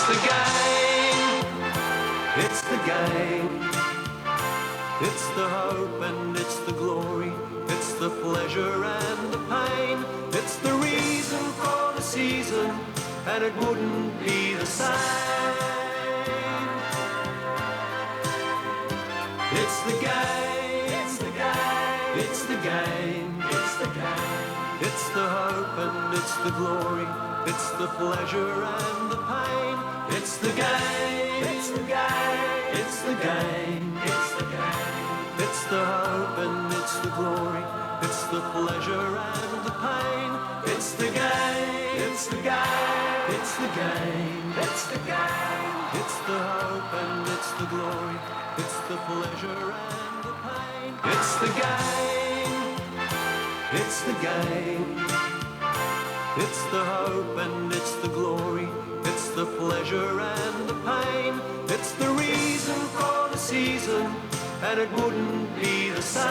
the game. It's the game. It's the hope and it's the glory. It's the pleasure and the pain. It's the reason for the season, and it wouldn't be the same. It's the game. It's the game. It's the game. It's the game. It's the hope and it's the glory. It's the pleasure and the pain. It's the game. It's the game. It's the game. It's the game. It's the hope and it's the glory. It's the pleasure and the pain. It's the game. It's the game. It's the game. It's the game. It's the hope and it's the glory. It's the pleasure and the pain. It's the game. It's the game. It's the hope and it's the glory. It's the pleasure and the pain. It's the reason for the season, and it wouldn't be the same.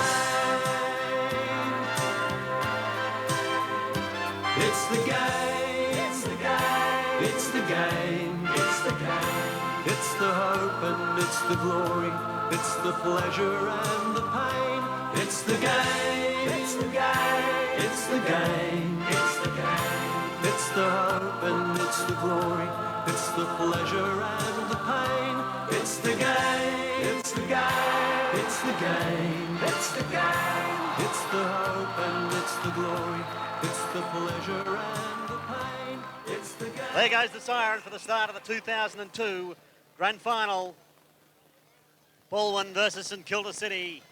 It's the game. It's the game. It's the game. It's the game. It's the hope and it's the glory. It's the pleasure and the pain. It's the game. It's the game. It's the game. It's the game. It's the hope and it's the glory. It's the pleasure and the pain. It's the game. It's the game. It's the game. It's the game. It's the hope and it's the glory. It's the pleasure and the pain. It's the game. There goes the siren for the start of the 2002 Grand Final. Balwyn versus St Kilda City.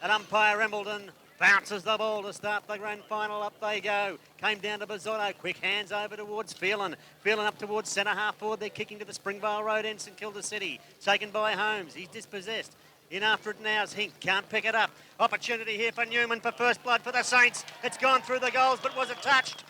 And umpire Embleton bounces the ball to start the Grand Final. Up they go. Came down to Bizzotto. Quick hands over towards Phelan. Phelan up towards centre half forward. They're kicking to the Springvale Road end, St Kilda City. Taken by Holmes. He's dispossessed. In after it now is Hink. Can't pick it up. Opportunity here for Newman for first blood for the Saints. It's gone through the goals, but was it touched?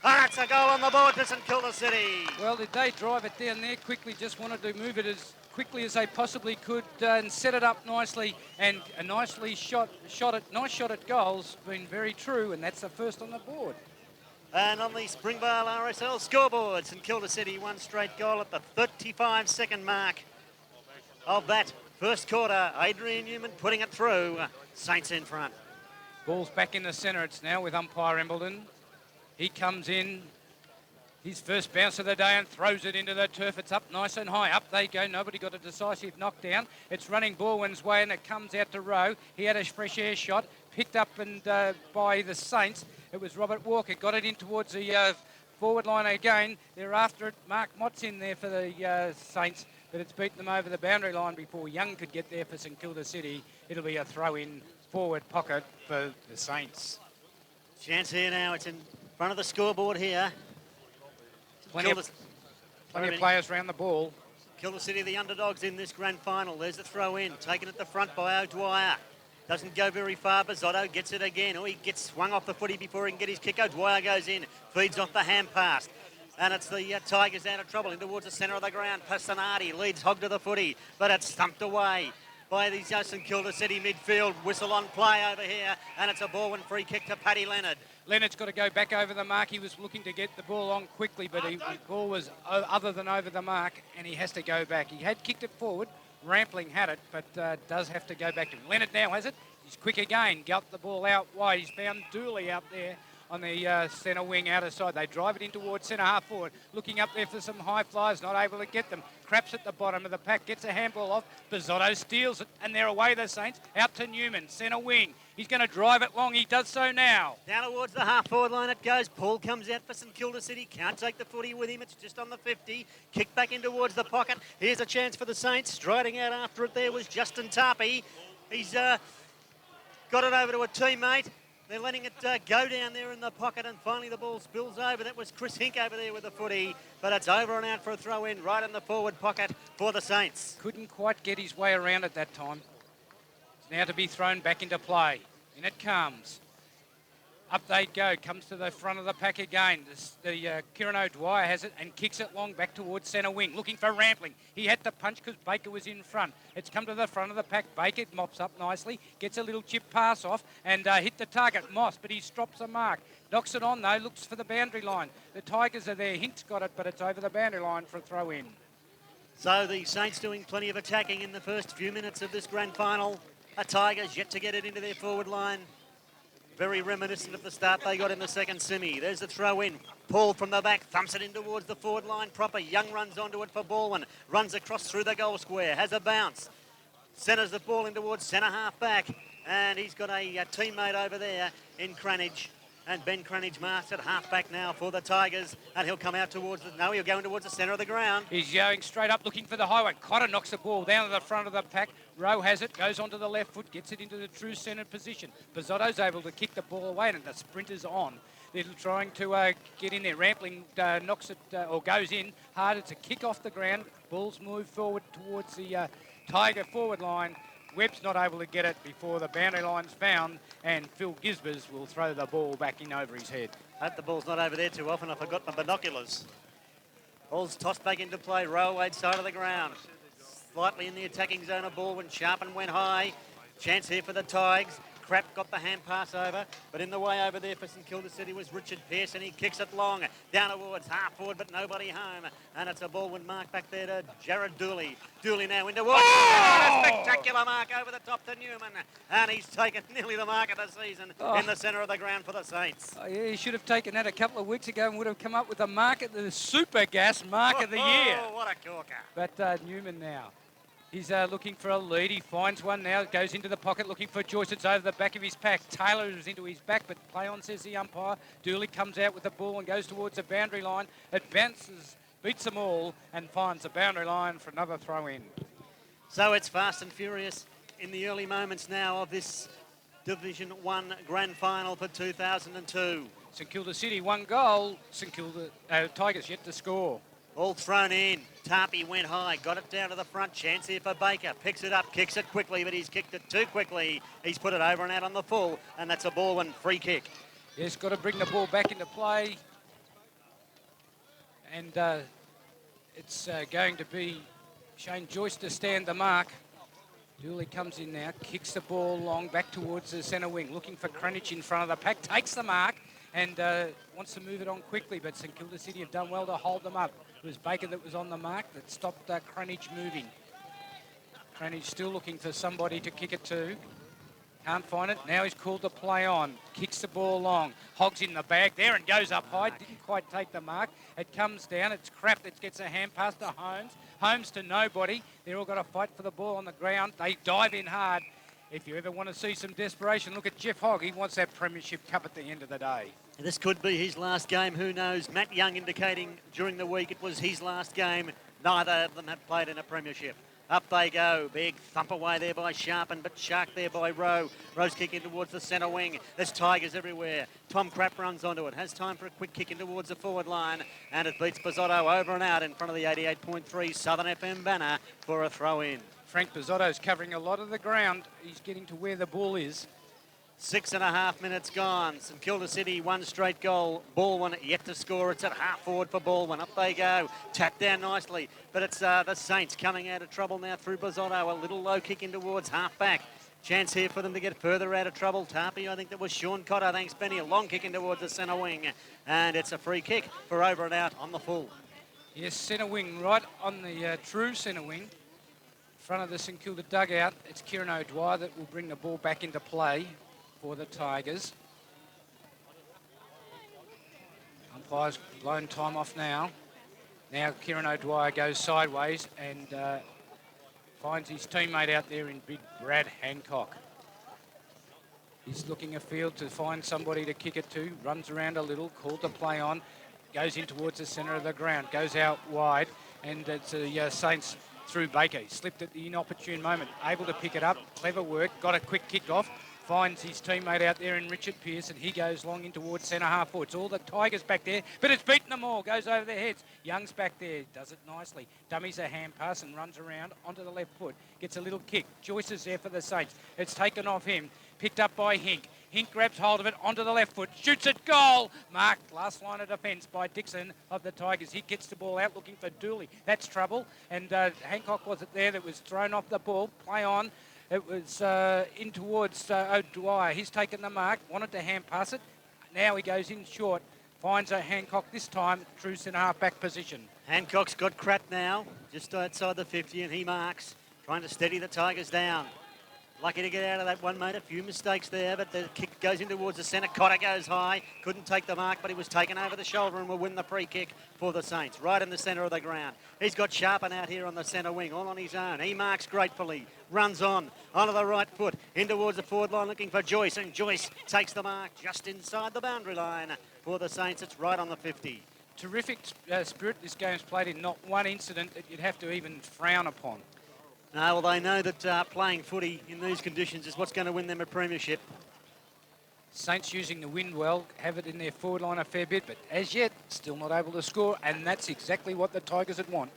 That's a goal on the board for St Kilda City. Well, did they drive it down there quickly? Just wanted to move it as quickly as they possibly could and set it up nicely, and a nice shot at goals. Been very true, and that's the first on the board. And on the Springvale RSL scoreboard, St Kilda City one straight goal at the 35-second mark of that first quarter. Adrian Newman putting it through. Saints in front. Ball's back in the centre. It's now with umpire Embleton. He comes in, his first bounce of the day, and throws it into the turf. It's up nice and high. Up they go. Nobody got a decisive knockdown. It's running Balwyn's way, and it comes out to Rowe. He had a fresh air shot, picked up and by the Saints. It was Robert Walker. Got it in towards the forward line again. They're after it. Mark Mott's in there for the Saints, but it's beaten them over the boundary line before Young could get there for St Kilda City. It'll be a throw-in forward pocket for the Saints. Chance here now. It's in front of the scoreboard here. Plenty of players around the ball. Kilda City, the underdogs in this grand final. There's the throw in. Taken at the front by O'Dwyer. Doesn't go very far. Bizzotto gets it again. Oh, he gets swung off the footy before he can get his kick. O'Dwyer goes in. Feeds off the hand pass. And it's the Tigers out of trouble in towards the centre of the ground. Passanati leads hog to the footy, but it's stumped away by the St Kilda City midfield. Whistle on play over here, and it's a Balwyn free kick to Paddy Leonard. Leonard's got to go back over the mark. He was looking to get the ball on quickly, but the ball was other than over the mark, and he has to go back. He had kicked it forward. Rampling had it, but does have to go back to him. Leonard now has it. He's quick again. Got the ball out wide. He's found Dooley out there on the centre wing outer side. They drive it in towards centre half forward. Looking up there for some high flyers, not able to get them. Craps at the bottom of the pack, gets a handball off. Bizzotto steals it, and they're away, the Saints. Out to Newman, centre wing. He's going to drive it long. He does so now. Down towards the half-forward line it goes. Paul comes out for St Kilda City. Can't take the footy with him. It's just on the 50. Kick back in towards the pocket. Here's a chance for the Saints. Striding out after it there was Justin Tarpey. He's got it over to a teammate. They're letting it go down there in the pocket, and finally the ball spills over. That was Chris Hink over there with the footy, but it's over and out for a throw-in right in the forward pocket for the Saints. Couldn't quite get his way around at that time. It's now to be thrown back into play. In it comes. Up they go, comes to the front of the pack again. Kieran O'Dwyer has it and kicks it long back towards centre wing, looking for Rampling. He had to punch because Baker was in front. It's come to the front of the pack. Baker mops up nicely, gets a little chip pass off and hit the target, Moss, but he drops a mark. Knocks it on though, looks for the boundary line. The Tigers are there, Hint's got it, but it's over the boundary line for a throw in. So the Saints doing plenty of attacking in the first few minutes of this grand final. The Tigers yet to get it into their forward line. Very reminiscent of the start they got in the second semi. There's the throw in. Paul from the back thumps it in towards the forward line proper. Young runs onto it for Balwyn. Runs across through the goal square. Has a bounce. Centres the ball in towards centre half back. And he's got a teammate over there in Cranage. And Ben Cranage marks at half back now for the Tigers. And he'll come out towards he'll go in towards the centre of the ground. He's going straight up looking for the highway. Cotter knocks the ball down to the front of the pack. Rowe has it, goes onto the left foot, gets it into the true centre position. Pizzotto's able to kick the ball away and the sprinter's on. They're trying to get in there. Rampling knocks it or goes in hard. It's a kick off the ground. Balls move forward towards the Tiger forward line. Webb's not able to get it before the boundary line's found, and Phil Gisbers will throw the ball back in over his head. Hope the ball's not over there too often. I forgot my binoculars. Ball's tossed back into play. Railway side of the ground. Slightly in the attacking zone of Balwyn. Sharpen went high. Chance here for the Tigers. Crap got the hand pass over, but in the way over there for St Kilda City was Richard Pearson. He kicks it long, down towards half forward, but nobody home. And it's a Balwyn mark back there to Jared Dooley. Dooley now into what? Oh! A spectacular mark over the top to Newman. And he's taken nearly the mark of the season in the centre of the ground for the Saints. Oh, yeah, he should have taken that a couple of weeks ago and would have come up with the super gas mark of the year. Oh, what a corker. But Newman now. He's looking for a lead. He finds one now. Goes into the pocket looking for Joyce. It's over the back of his pack. Taylor is into his back, but play on, says the umpire. Dooley comes out with the ball and goes towards the boundary line. Advances, beats them all, and finds the boundary line for another throw in. So it's fast and furious in the early moments now of this Division 1 Grand Final for 2002. St Kilda City, 1 goal. St Kilda Tigers yet to score. All thrown in. Tarpey went high, got it down to the front. Chance here for Baker. Picks it up, kicks it quickly, but he's kicked it too quickly. He's put it over and out on the full, and that's a Balwyn free kick. Yes, got to bring the ball back into play. And it's going to be Shane Joyce to stand the mark. Dooley comes in now, kicks the ball long back towards the centre wing, looking for Cranich in front of the pack, takes the mark and wants to move it on quickly, but St Kilda City have done well to hold them up. It was Baker that was on the mark that stopped Cranich moving. Cranich still looking for somebody to kick it to. Can't find it. Now he's called to play on. Kicks the ball long. Hogs in the bag there and goes up high. Didn't quite take the mark. It comes down. It's crap. It gets a hand pass to Holmes. Holmes to nobody. They're all got to fight for the ball on the ground. They dive in hard. If you ever want to see some desperation, look at Jeff Hogg. He wants that premiership cup at the end of the day. This could be his last game. Who knows? Matt Young indicating during the week it was his last game. Neither of them have played in a premiership. Up they go. Big thump away there by Sharpen, but Shark there by Rowe. Rowe's kicking towards the centre wing. There's Tigers everywhere. Tom Crapp runs onto it. Has time for a quick kick in towards the forward line. And it beats Pizzotto over and out in front of the 88.3 Southern FM banner for a throw-in. Frank Pizzotto's covering a lot of the ground. He's getting to where the ball is. 6.5 minutes gone. St Kilda City, 1 straight goal. Balwyn yet to score. It's at half forward for Balwyn. Up they go. Tapped down nicely. But it's the Saints coming out of trouble now through Pizzotto. A little low kick in towards half back. Chance here for them to get further out of trouble. Tarpey, I think that was Sean Cotter. Thanks, Benny. A long kick in towards the centre wing. And it's a free kick for over and out on the full. Yes, centre wing, right on the true centre wing. In front of the St Kilda dugout. It's Kieran O'Dwyer that will bring the ball back into play for the Tigers. Umpire's blown time off now. Now Kieran O'Dwyer goes sideways and finds his teammate out there in big Brad Hancock. He's looking afield to find somebody to kick it to. Runs around a little, called to play on. Goes in towards the centre of the ground. Goes out wide and it's the Saints through Baker. He slipped at the inopportune moment. Able to pick it up. Clever work. Got a quick kick off. Finds his teammate out there in Richard Pearce, and he goes long in towards centre half forward. It's all the Tigers back there, but it's beaten them all. Goes over their heads. Young's back there. Does it nicely. Dummies a hand pass and runs around onto the left foot. Gets a little kick. Joyce is there for the Saints. It's taken off him. Picked up by Hink. Hink grabs hold of it onto the left foot, shoots it, goal! Marked last line of defence by Dixon of the Tigers. He gets the ball out looking for Dooley. That's trouble. And Hancock was it there that was thrown off the ball. Play on. It was in towards O'Dwyer. He's taken the mark, wanted to hand pass it. Now he goes in short. Finds a Hancock this time, true centre half back position. Hancock's got crap now, just outside the 50, and he marks, trying to steady the Tigers down. Lucky to get out of that one, mate. A few mistakes there, but the kick goes in towards the centre. Cotter goes high. Couldn't take the mark, but he was taken over the shoulder and will win the free kick for the Saints. Right in the centre of the ground. He's got Sharpen out here on the centre wing, all on his own. He marks gratefully. Runs on, onto the right foot, in towards the forward line, looking for Joyce. And Joyce takes the mark just inside the boundary line for the Saints. It's right on the 50. Terrific spirit this game's played in. Not one incident that you'd have to even frown upon. No, well, they know that playing footy in these conditions is what's going to win them a premiership. Saints using the wind well, have it in their forward line a fair bit, but as yet, still not able to score, and that's exactly what the Tigers would want.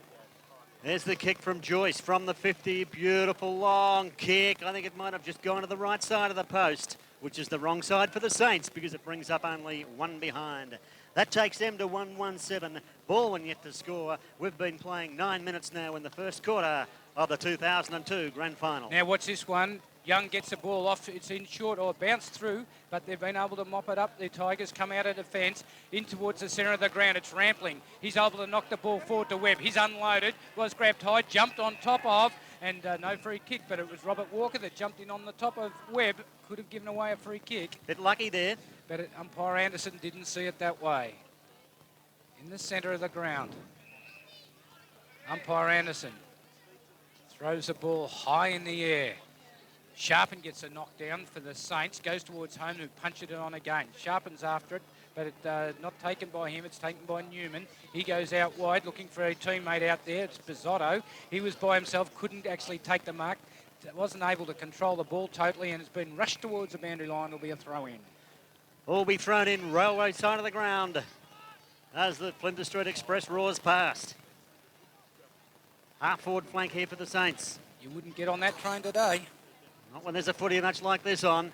There's the kick from Joyce from the 50. Beautiful long kick. I think it might have just gone to the right side of the post, which is the wrong side for the Saints because it brings up only one behind. That takes them to 1-1-7. Balwyn yet to score. We've been playing 9 minutes now in the first quarter of the 2002 Grand Final. Now watch this one. Young gets the ball off. It's in short or bounced through, but they've been able to mop it up. The Tigers come out of defence in towards the centre of the ground. It's Rampling. He's able to knock the ball forward to Webb. He's unloaded, was grabbed high, jumped on top of, and no free kick, but it was Robert Walker that jumped in on the top of Webb. Could have given away a free kick. Bit lucky there. But umpire Anderson didn't see it that way. In the centre of the ground. Umpire Anderson throws the ball high in the air. Sharpen gets a knockdown for the Saints, goes towards home, who punched it on again. Sharpen's after it, but it, not taken by him, it's taken by Newman. He goes out wide looking for a teammate out there. It's Bizzotto. He was by himself, couldn't actually take the mark, wasn't able to control the ball totally, and has been rushed towards the boundary line. It'll be a throw-in. All be thrown in railway side of the ground as the Flinders Street Express roars past. Half forward flank here for the Saints. You wouldn't get on that train today. Not when there's a footy match like this on.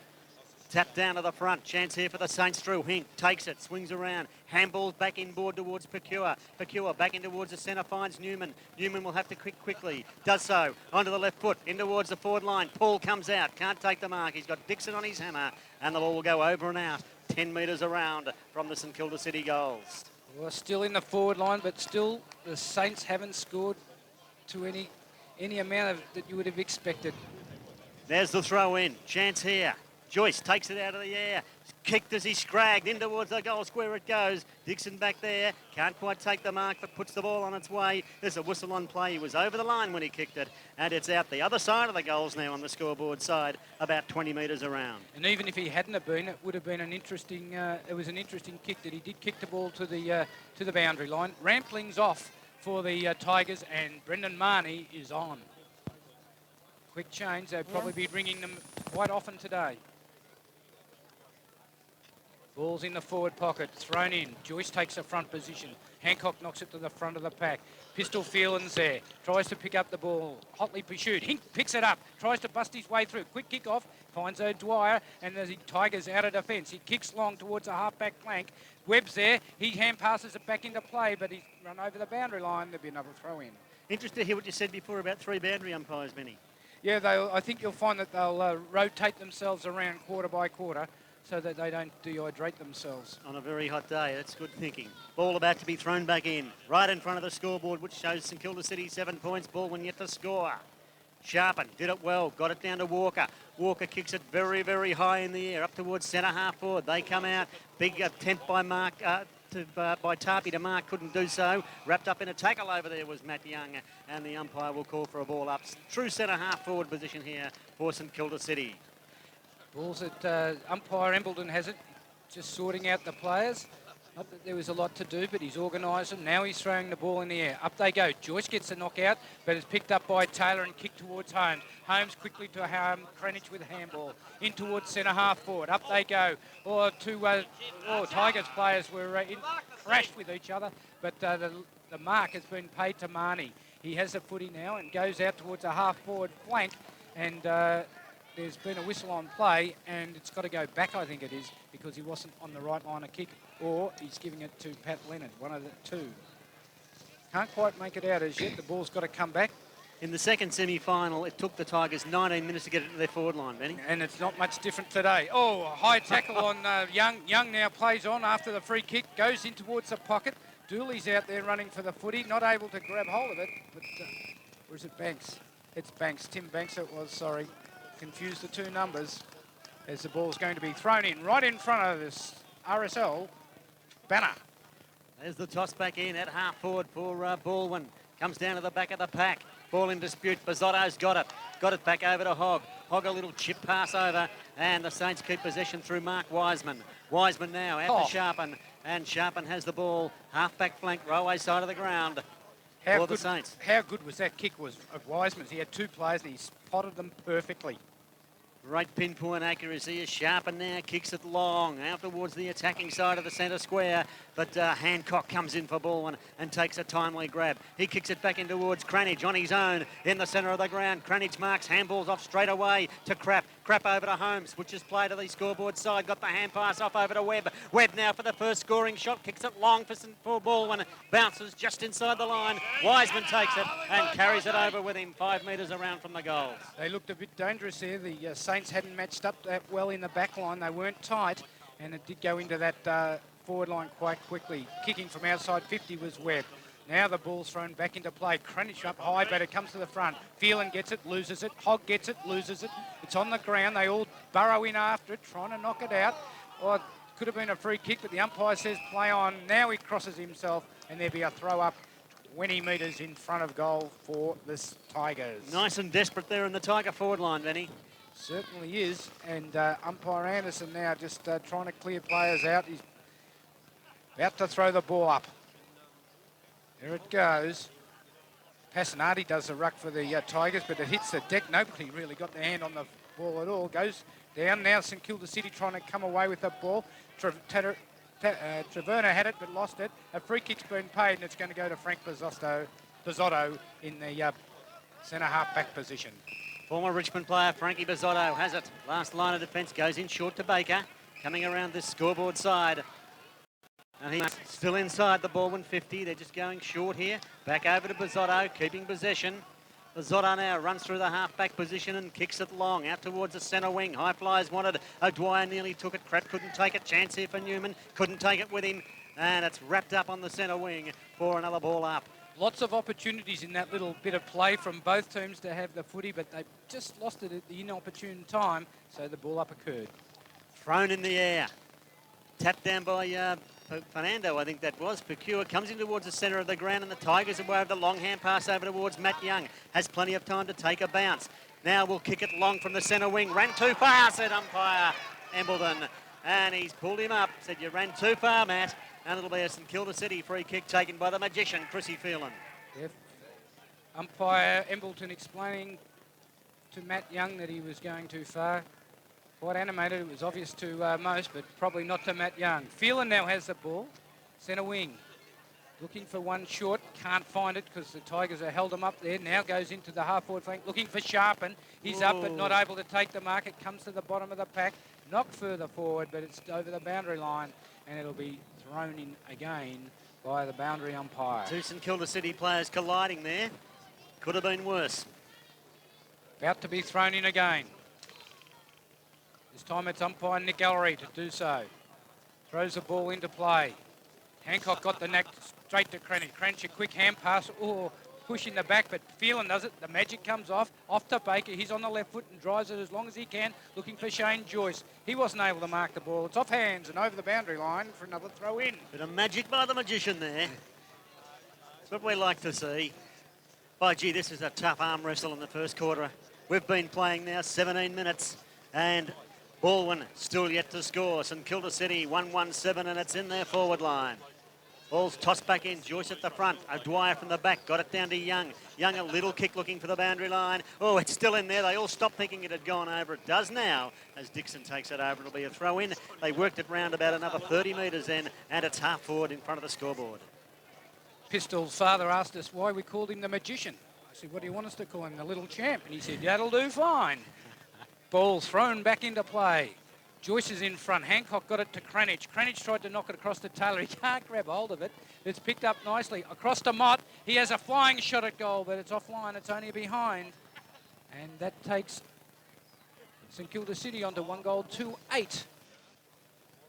Tap down to the front. Chance here for the Saints through. Hink takes it, swings around. Handballs back inboard towards Pecure. Pecure back in towards the centre, finds Newman. Newman will have to quickly. Does so. Onto the left foot, in towards the forward line. Paul comes out, can't take the mark. He's got Dixon on his hammer, and the ball will go over and out. 10 metres around from the St Kilda City goals. Well, still in the forward line, but still the Saints haven't scored to any amount of that you would have expected. There's the throw in. Chance here. Joyce takes it out of the air. Kicked as he scragged in towards the goal square it goes. Dixon back there. Can't quite take the mark, but puts the ball on its way. There's a whistle on play. He was over the line when he kicked it. And it's out the other side of the goals now on the scoreboard side, about 20 metres around. And even if he hadn't have been, it would have been an interesting, it was an interesting kick that he did kick the ball to the boundary line. Rampling's off for the Tigers, and Brendan Marnie is on. Quick change. They'll probably be ringing them quite often today. Ball's in the forward pocket, thrown in. Joyce takes the front position. Hancock knocks it to the front of the pack. Pistol Phelan's there, tries to pick up the ball. Hotly pursued. Hink picks it up, tries to bust his way through. Quick kick off, finds O'Dwyer, and the Tigers out of defence. He kicks long towards the half-back flank. Webb's there. He hand passes it back into play, but he's run over the boundary line. There'll be another throw-in. Interested to hear what you said before about 3 boundary umpires, Benny. Yeah, I think you'll find that they'll rotate themselves around quarter by quarter, so that they don't dehydrate themselves. On a very hot day, that's good thinking. Ball about to be thrown back in, right in front of the scoreboard, which shows St Kilda City 7 points. Balwyn yet to score. Sharpen did it well, got it down to Walker. Walker kicks it very, very high in the air, up towards centre half forward. They come out, big attempt by Mark, by Tarpey to mark, couldn't do so. Wrapped up in a tackle over there was Matt Young, and the umpire will call for a ball up. True centre half forward position here for St Kilda City. Ball's at umpire Embledon has it, just sorting out the players. Not that there was a lot to do, but he's organised them. Now he's throwing the ball in the air. Up they go. Joyce gets the knockout, but it's picked up by Taylor and kicked towards Holmes. Holmes quickly to Cranich with a handball. In towards centre half forward. Up they go. Tigers players were crashed with each other, but the mark has been paid to Marnie. He has the footy now and goes out towards a half forward flank, and there's been a whistle on play and it's got to go back, I think it is, because he wasn't on the right line of kick, or he's giving it to Pat Leonard, one of the two. Can't quite make it out as yet. The ball's got to come back. In the second semi-final, it took the Tigers 19 minutes to get it to their forward line, Benny. And it's not much different today. Oh, a high tackle on Young. Young now plays on after the free kick, goes in towards the pocket. Dooley's out there running for the footy, not able to grab hold of it. But, or is it Banks? It's Banks. Tim Banks it was, sorry. Confused the two numbers as the ball's going to be thrown in right in front of this RSL banner. There's the toss back in at half forward for Balwyn. Comes down to the back of the pack. Ball in dispute. Bizzotto's got it. Got it back over to Hogg. Hogg a little chip pass over. And the Saints keep possession through Mark Wiseman. Wiseman now out to Sharpen. And Sharpen has the ball. Half-back flank, railway side of the ground for the Saints. How good was that kick of Wiseman's? He had two players and he spotted them perfectly. Great pinpoint accuracy as Sharpen now kicks it long out towards the attacking side of the centre square. But Hancock comes in for Balwyn and takes a timely grab. He kicks it back in towards Cranage on his own in the centre of the ground. Cranage marks, handballs off straight away to Crap. Crap over to Holmes, switches play to the scoreboard side. Got the hand pass off over to Webb. Webb now for the first scoring shot. Kicks it long for Balwyn. Bounces just inside the line. Wiseman takes it and carries it over with him 5 metres around from the goals. They looked a bit dangerous there. The Saints hadn't matched up that well in the back line. They weren't tight, and it did go into that forward line quite quickly. Kicking from outside 50 was Webb. Now the ball's thrown back into play. Cranage up high, but it comes to the front. Phelan gets it, loses it. Hogg gets it, loses it. It's on the ground. They all burrow in after it, trying to knock it out. Oh, it could have been a free kick, but the umpire says play on. Now he crosses himself, and there'll be a throw up 20 metres in front of goal for the Tigers. Nice and desperate there in the Tiger forward line, Benny. Certainly is, and umpire Anderson now just trying to clear players out. He's about to throw the ball up. There it goes. Passanati does the ruck for the Tigers, but it hits the deck. Nobody really got their hand on the ball at all. Goes down now. St Kilda City trying to come away with the ball. Traverna had it but lost it. A free kick's been paid, and it's going to go to Frank Bizzotto in the centre half-back position. Former Richmond player Frankie Bizzotto has it. Last line of defence goes in short to Baker. Coming around this scoreboard side. And he's still inside the Balwyn 50. They're just going short here. Back over to Bizzotto, keeping possession. Bizzotto now runs through the half-back position and kicks it long out towards the centre wing. High flyers wanted. O'Dwyer nearly took it. Crap couldn't take it. Chance here for Newman. Couldn't take it with him. And it's wrapped up on the centre wing for another ball up. Lots of opportunities in that little bit of play from both teams to have the footy, but they just lost it at the inopportune time, so the ball up occurred. Thrown in the air. Tapped down by Fernando, I think that was. Pecure comes in towards the centre of the ground, and the Tigers away of the long hand pass over towards Matt Young. Has plenty of time to take a bounce. Now we'll kick it long from the centre wing. Ran too far, said umpire Embleton. And he's pulled him up. Said, you ran too far, Matt. And it'll be a St Kilda City free kick taken by the magician, Chrissy Phelan. Yep. Umpire Embleton explaining to Matt Young that he was going too far. Quite animated. It was obvious to most, but probably not to Matt Young. Phelan now has the ball. Centre wing. Looking for one short. Can't find it because the Tigers have held him up there. Now goes into the half-forward flank. Looking for Sharpen. He's up but not able to take the mark. It comes to the bottom of the pack. Knocked further forward, but it's over the boundary line. And it'll be thrown in again by the boundary umpire. Two St Kilda City players colliding there. Could have been worse. About to be thrown in again. This time it's umpire Nick Ellery to do so. Throws the ball into play. Hancock got the neck straight to Cranage. Cranage a quick hand pass. Oh, push in the back, but Phelan does it. The magic comes off to Baker. He's on the left foot and drives it as long as he can, looking for Shane Joyce. He wasn't able to mark the ball. It's off hands and over the boundary line for another throw in. Bit of magic by the magician there. That's what we like to see. By gee, this is a tough arm wrestle in the first quarter. We've been playing now 17 minutes and Balwyn still yet to score. St Kilda City 1-1-7 and it's in their forward line. Ball's tossed back in. Joyce at the front. O'Dwyer from the back. Got it down to Young. Young a little kick looking for the boundary line. Oh, it's still in there. They all stopped thinking it had gone over. It does now as Dixon takes it over. It'll be a throw in. They worked it round about another 30 metres then and it's half forward in front of the scoreboard. Pistol's father asked us why we called him the magician. I said, what do you want us to call him? The little champ. And he said, that'll do fine. Ball thrown back into play. Joyce is in front. Hancock got it to Cranich. Cranich tried to knock it across to Taylor. He can't grab hold of it. It's picked up nicely. Across to Mott. He has a flying shot at goal, but it's offline. It's only behind. And that takes St Kilda City on to 1-2-8.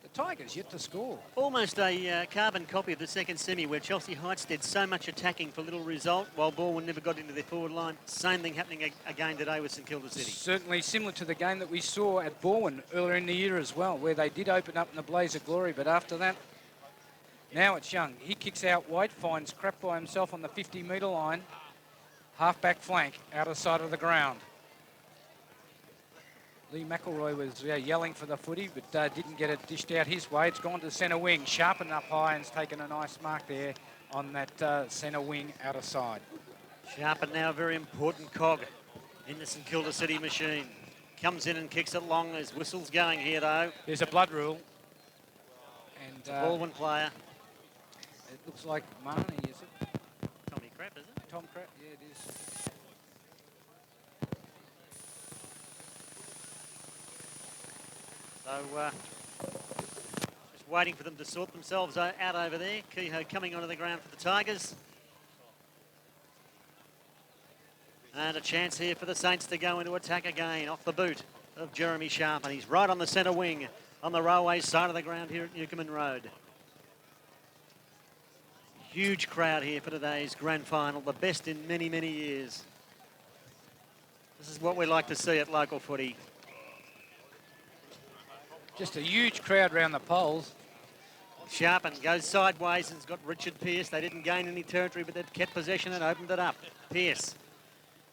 The Tigers yet to score. Almost a carbon copy of the second semi where Chelsea Heights did so much attacking for little result while Balwyn never got into their forward line. Same thing happening again today with St Kilda City. Certainly similar to the game that we saw at Balwyn earlier in the year as well, where they did open up in a blaze of glory, but after that, now it's Young. He kicks out wide, finds crap by himself on the 50-metre line. Half-back flank, outer side of the ground. Lee McElroy was yelling for the footy, but didn't get it dished out his way. It's gone to centre wing, sharpened up high and's taken a nice mark there on that centre wing outer side. Sharpen now a very important cog in the St Kilda City machine. Comes in and kicks it long. There's whistles going here though. There's a blood rule. And Balwyn player. It looks like Marnie, is it? Tommy Crap, is it? Tom Crap, yeah, it is. So, just waiting for them to sort themselves out over there. Kehoe coming onto the ground for the Tigers. And a chance here for the Saints to go into attack again off the boot of Jeremy Sharp. And he's right on the centre wing on the railway side of the ground here at Newcomen Road. Huge crowd here for today's grand final, the best in many, many years. This is what we like to see at local footy. Just a huge crowd round the poles. Sharpen goes sideways and has got Richard Pearce. They didn't gain any territory, but they've kept possession and opened it up. Pearce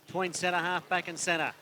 between centre, half back and centre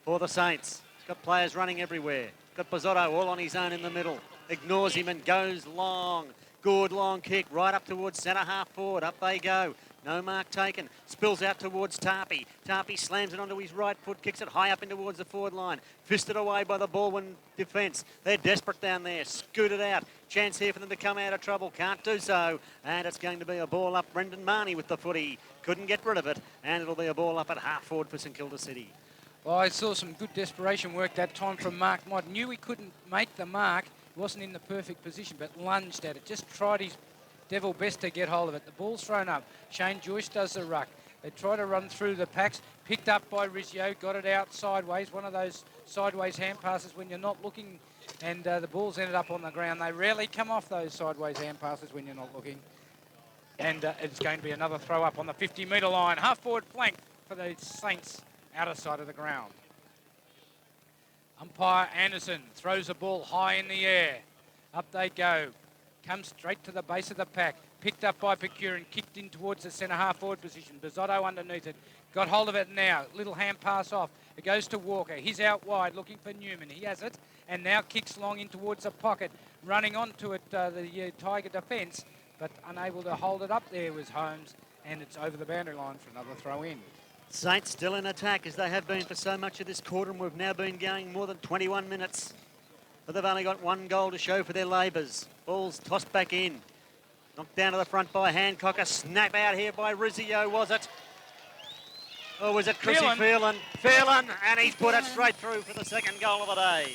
for the Saints. He's got players running everywhere. Got Pizzotto all on his own in the middle. Ignores him and goes long. Good long kick right up towards centre half forward. Up they go. No mark taken. Spills out towards Tarpey. Tarpey slams it onto his right foot, kicks it high up in towards the forward line. Fisted away by the Balwyn defence. They're desperate down there. Scooted out. Chance here for them to come out of trouble. Can't do so. And it's going to be a ball up. Brendan Marnie with the footy. Couldn't get rid of it. And it'll be a ball up at half forward for St Kilda City. Well, I saw some good desperation work that time from Mark Mott. Knew he couldn't make the mark. Wasn't in the perfect position, but lunged at it. Just tried his devil best to get hold of it. The ball's thrown up. Shane Joyce does the ruck. They try to run through the packs. Picked up by Rizzio. Got it out sideways. One of those sideways hand passes when you're not looking. And the ball's ended up on the ground. They rarely come off those sideways hand passes when you're not looking. And it's going to be another throw up on the 50-metre line. Half forward flank for the Saints. Outer side of the ground. Umpire Anderson throws the ball high in the air. Up they go. Comes straight to the base of the pack. Picked up by Pecurin. Kicked in towards the centre half forward position. Bizzotto underneath it. Got hold of it now. Little hand pass off. It goes to Walker. He's out wide looking for Newman. He has it. And now kicks long in towards the pocket. Running onto it, the Tiger defence. But unable to hold it up there was Holmes. And it's over the boundary line for another throw in. Saints still in attack as they have been for so much of this quarter, and we've now been going more than 21 minutes. But they've only got one goal to show for their labours. Ball's tossed back in. Knocked down to the front by Hancock. A snap out here by Rizzio, was it? Or was it Chrissy Phelan? Phelan, and he's put it straight through for the second goal of the day.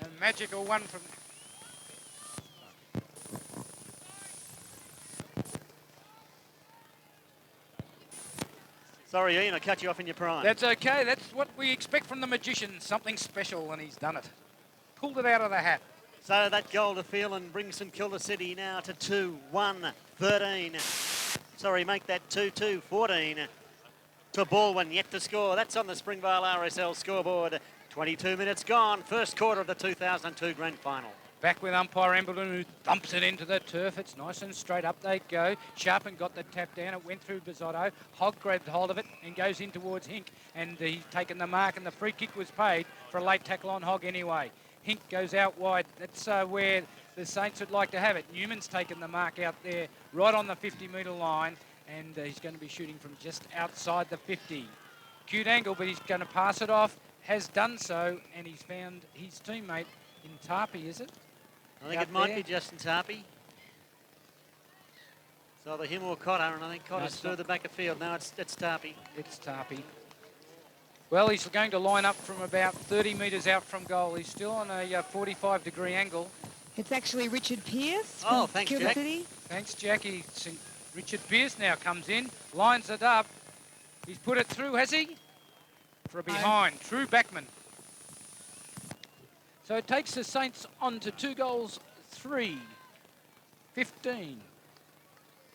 A magical one from... Sorry, Ian, I cut you off in your prime. That's okay. That's what we expect from the magician. Something special, and he's done it. Pulled it out of the hat. So that goal to Phelan brings St Kilda City now to 2-1-13. Sorry, make that 2-2-14 to Balwyn, yet to score. That's on the Springvale RSL scoreboard. 22 minutes gone. First quarter of the 2002 Grand Final. Back with umpire Embleton, who thumps it into the turf. It's nice and straight. Up they go. Sharpen got the tap down. It went through Bizzotto. Hogg grabbed hold of it and goes in towards Hink. And he's taken the mark, and the free kick was paid for a late tackle on Hogg anyway. Hink goes out wide. That's where the Saints would like to have it. Newman's taken the mark out there right on the 50-metre line, and he's going to be shooting from just outside the 50. Cute angle, but he's going to pass it off. Has done so, and he's found his teammate in Tarpey, is it? I think it might be Justin Tarpey. It's either him or Cotter, and I think Cotter's through the back of field. No, it's Tarpey. It's Tarpey. Well, he's going to line up from about 30 metres out from goal. He's still on a 45-degree angle. It's actually Richard Pearce Oh, from thanks, Kilda Jack. City. Thanks, Jackie. Richard Pearce now comes in, lines it up. He's put it through, has he? For a behind. True backman. So it takes the Saints on to 2 goals, 3, 15.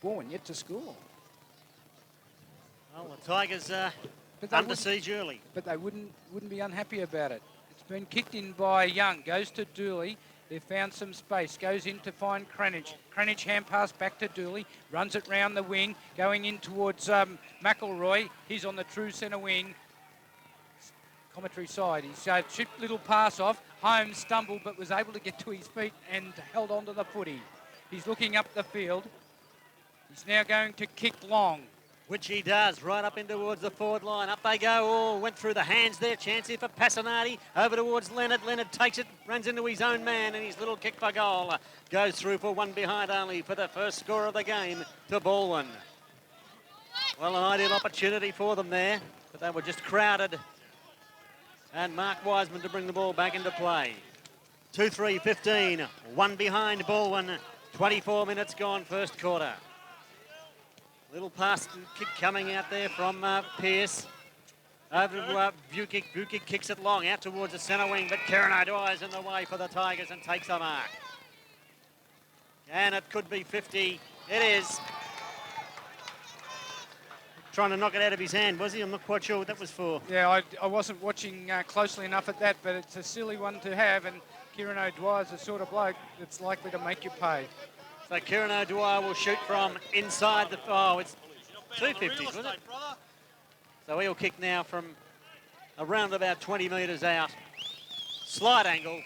Balwyn yet to score. Well, the Tigers But they under wouldn't- siege early. But they wouldn't be unhappy about it. It's been kicked in by Young, goes to Dooley. They've found some space, goes in to find Cranage. Cranage hand pass back to Dooley, runs it round the wing, going in towards McElroy. He's on the true centre wing. Commentary side. He's chipped little pass off. Holmes stumbled but was able to get to his feet and held on to the footy. He's looking up the field. He's now going to kick long. Which he does, right up in towards the forward line. Up they go. Oh, went through the hands there. Chance here for Passanati. Over towards Leonard. Leonard takes it, runs into his own man, and his little kick for goal goes through for one behind only for the first score of the game to Balwyn. Well, an ideal opportunity for them there, but they were just crowded. And Mark Wiseman to bring the ball back into play. 2-3-15. One behind Balwyn. 24 minutes gone, first quarter. Little pass kick coming out there from Pearce. Over to Vukic. Vukic kicks it long out towards the centre wing, but Kieran O'Dwyer's in the way for the Tigers and takes the mark. And it could be 50. It is. Trying to knock it out of his hand, was he? I'm not quite sure what that was for. Yeah, I wasn't watching closely enough at that, but it's a silly one to have, and Kieran O'Dwyer's the sort of bloke that's likely to make you pay. So Kieran O'Dwyer will shoot from inside the... Oh, it's 250s, wasn't it? So he'll kick now from around about 20 metres out. Slight angle.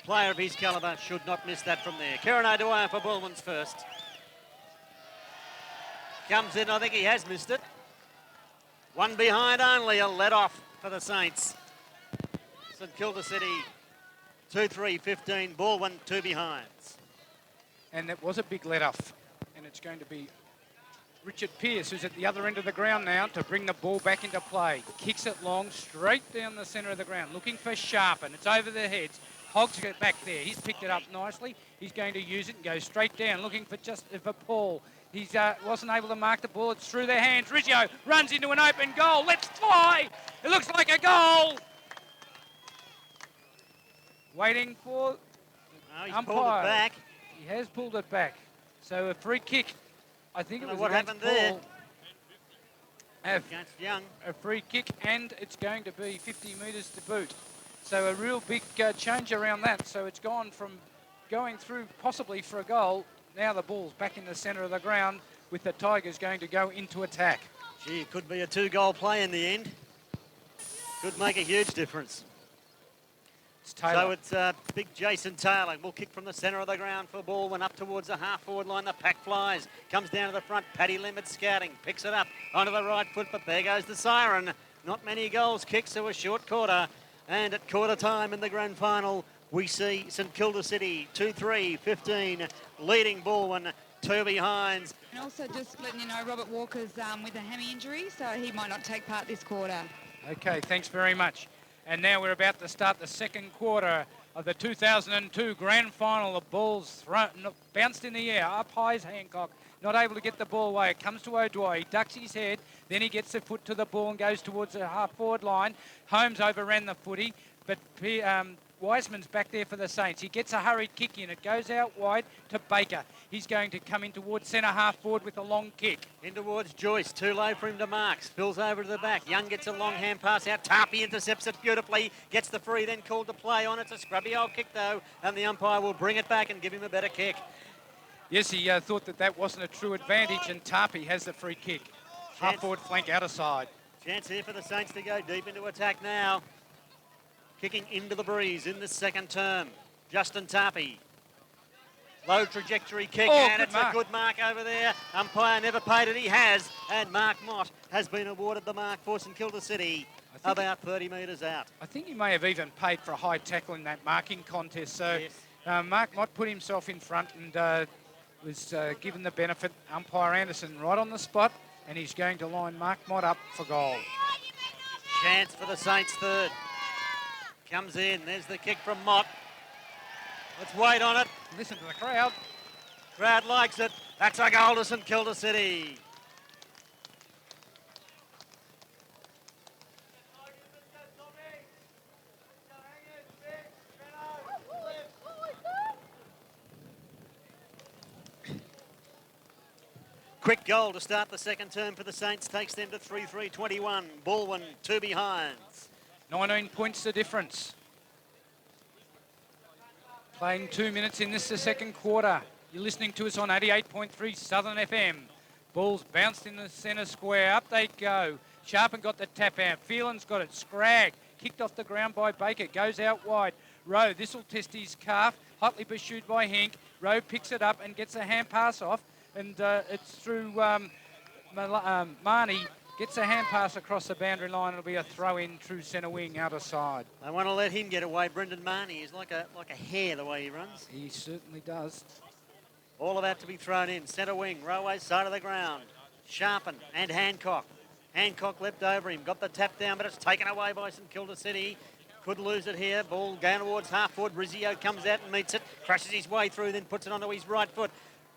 Player of his calibre should not miss that from there. Kieran O'Dwyer for Balwyn's first. Comes in, I think he has missed it. One behind only, a let off for the Saints. St Kilda City, 2-3-15, Balwyn, 2 behinds. And that was a big let-off. And it's going to be Richard Pearce, who's at the other end of the ground now, to bring the ball back into play. Kicks it long, straight down the centre of the ground, looking for Sharpen. It's over their heads. Hoggs get back there. He's picked it up nicely. He's going to use it and go straight down, looking for Paul. He wasn't able to mark the ball. It's through their hands. Riggio runs into an open goal. Let's fly. It looks like a goal. Waiting for He's umpire. pulled it back. He has pulled it back. So a free kick. I think it was what against happened there. Paul. Against Young. A free kick, and it's going to be 50 metres to boot. So a real big change around that. So it's gone from going through possibly for a goal. Now the ball's back in the centre of the ground with the Tigers going to go into attack. Gee, it could be a 2-goal play in the end. Could make a huge difference. It's Taylor. So it's big Jason Taylor. Will kick from the centre of the ground for Balwyn up towards the half-forward line. The pack flies. Comes down to the front. Paddy Limit scouting. Picks it up onto the right foot, but there goes the siren. Not many goals kicked, so a short quarter. And at quarter time in the grand final, we see St Kilda City 2-3-15, leading Balwyn, 2 behinds. And also just letting you know, Robert Walker's with a hammy injury, so he might not take part this quarter. Okay, thanks very much. And now we're about to start the second quarter of the 2002 grand final. The ball's bounced in the air. Up high is Hancock. Not able to get the ball away. It comes to O'Dwyer. He ducks his head. Then he gets the foot to the ball and goes towards the half-forward line. Holmes overran the footy, but Wiseman's back there for the Saints. He gets a hurried kick in. It goes out wide to Baker. He's going to come in towards centre half-forward with a long kick. In towards Joyce. Too low for him to mark. Spills over to the back. Young gets a long hand pass out. Tarpey intercepts it beautifully. Gets the free, then called to play on. It's a scrubby old kick, though, and the umpire will bring it back and give him a better kick. Yes, he thought that wasn't a true advantage, and Tarpey has the free kick. Half-forward flank outer side. Chance here for the Saints to go deep into attack now. Kicking into the breeze in the second term. Justin Tarpey. Low trajectory kick, and it's a good mark over there. Umpire never paid it, he has. And Mark Mott has been awarded the mark for St Kilda City, about 30 metres out. I think he may have even paid for a high tackle in that marking contest. So yes. Mark Mott put himself in front and was given the benefit. Umpire Anderson right on the spot, and he's going to line Mark Mott up for goal. Chance for the Saints third. Comes in. There's the kick from Mott. Let's wait on it. Listen to the crowd. Crowd likes it. That's a goal to St Kilda City. Quick goal to start the second term for the Saints. Takes them to 3-3-21. Balwyn, 2 behinds. 19 points the difference. Playing 2 minutes in this the second quarter. You're listening to us on 88.3 Southern FM. Balls bounced in the centre square. Up they go. Sharpen got the tap out. Phelan's got it. Scrag kicked off the ground by Baker. Goes out wide. Rowe, this will test his calf. Hotly pursued by Hink. Rowe picks it up and gets a hand pass off. And it's through Marnie. Gets a hand pass across the boundary line. It'll be a throw in through centre wing, outer side. I want to let him get away, Brendan Marnie. He's like a hare the way he runs. He certainly does. All about to be thrown in. Centre wing, Railway side of the ground. Sharpen and Hancock. Hancock leapt over him, got the tap down, but it's taken away by St Kilda City. Could lose it here. Ball going towards half forward. Rizzio comes out and meets it. Crashes his way through, then puts it onto his right foot.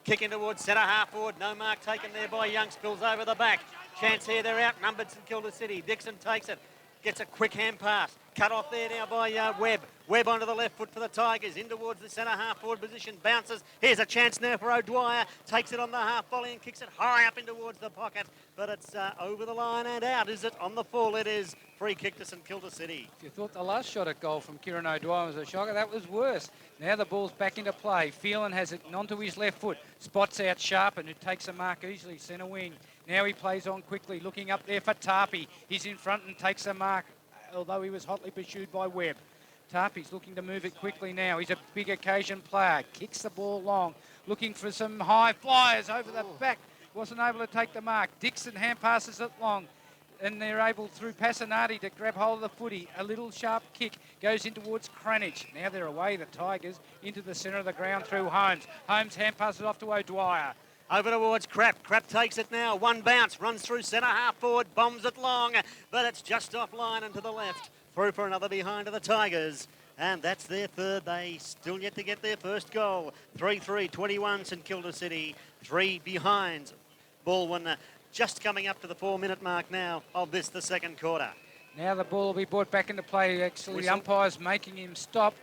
Kicking towards centre half forward. No mark taken there by Young. Spills over the back. Chance here. They're outnumbered. St Kilda City. Dixon takes it. Gets a quick hand pass. Cut off there now by Webb. Webb onto the left foot for the Tigers. In towards the centre half forward position. Bounces. Here's a chance now for O'Dwyer. Takes it on the half volley and kicks it high up in towards the pocket. But it's over the line and out. Is it on the full? It is. Free kick to St Kilda City. If you thought the last shot at goal from Kieran O'Dwyer was a shocker, that was worse. Now the ball's back into play. Phelan has it onto his left foot. Spots out Sharpen, who takes a mark easily. Centre wing. Now he plays on quickly. Looking up there for Tarpey. He's in front and takes a mark, although he was hotly pursued by Webb. Tarpey's looking to move it quickly now. He's a big occasion player. Kicks the ball long. Looking for some high flyers over the back. Wasn't able to take the mark. Dixon hand passes it long. And they're able, through Passanati, to grab hold of the footy. A little sharp kick goes in towards Cranage. Now they're away, the Tigers, into the centre of the ground through Holmes. Holmes hand passes off to O'Dwyer. Over towards Crap. Crap takes it now. One bounce. Runs through centre half forward. Bombs it long. But it's just off line and to the left. Through for another behind to the Tigers. And that's their third. They still yet to get their first goal. 3-3-21 St Kilda City. 3 behinds. Balwyn just coming up to the 4-minute mark now of this, the second quarter. Now the ball will be brought back into play. Actually, Whistle. the umpire's making him stop.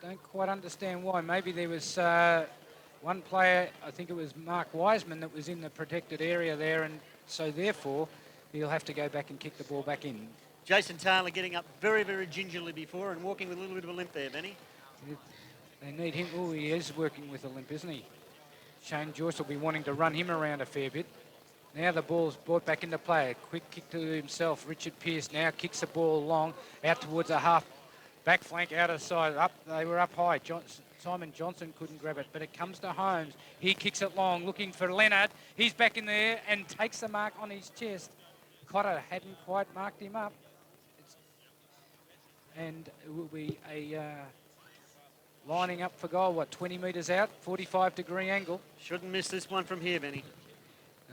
Don't quite understand why. Maybe there was one player, I think it was Mark Wiseman, that was in the protected area there, and so therefore he'll have to go back and kick the ball back in. Jason Taylor getting up very, very gingerly before and walking with a little bit of a limp there, Benny. They need him. Oh, he is working with a limp, isn't he? Shane Joyce will be wanting to run him around a fair bit. Now the ball's brought back into play. A quick kick to himself. Richard Pearce now kicks the ball long out towards a half back flank outer side. Up, they were up high. Simon Johnson couldn't grab it, but it comes to Holmes. He kicks it long, looking for Leonard. He's back in there and takes the mark on his chest. Cotter hadn't quite marked him up. And it will be a lining up for goal, 20 metres out, 45-degree angle. Shouldn't miss this one from here, Benny.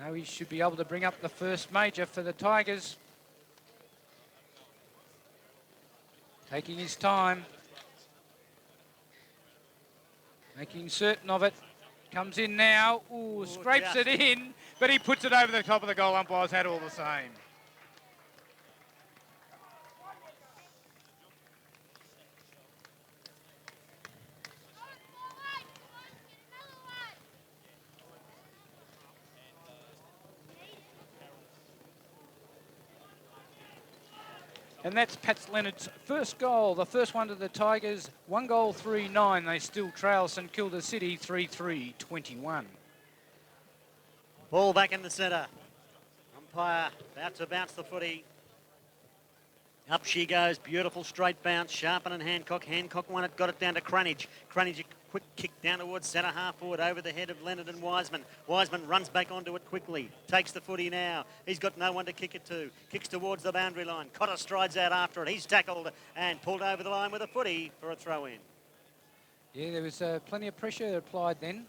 No, he should be able to bring up the first major for the Tigers. Taking his time. Making certain of it. Comes in now. Ooh, scrapes it in, but he puts it over the top of the goal. Umpires had all the same. And that's Pat Leonard's first goal, the first one to the Tigers. 1 goal, 3-9. They still trail St Kilda City 3-3-21. Ball back in the centre. Umpire about to bounce the footy. Up she goes. Beautiful straight bounce. Sharpen and Hancock. Hancock won it. Got it down to Cranage. Cranage a quick kick down towards centre half forward over the head of Leonard and Wiseman. Wiseman runs back onto it quickly. Takes the footy now. He's got no one to kick it to. Kicks towards the boundary line. Cotter strides out after it. He's tackled and pulled over the line with a footy for a throw in. Yeah, there was plenty of pressure applied then. And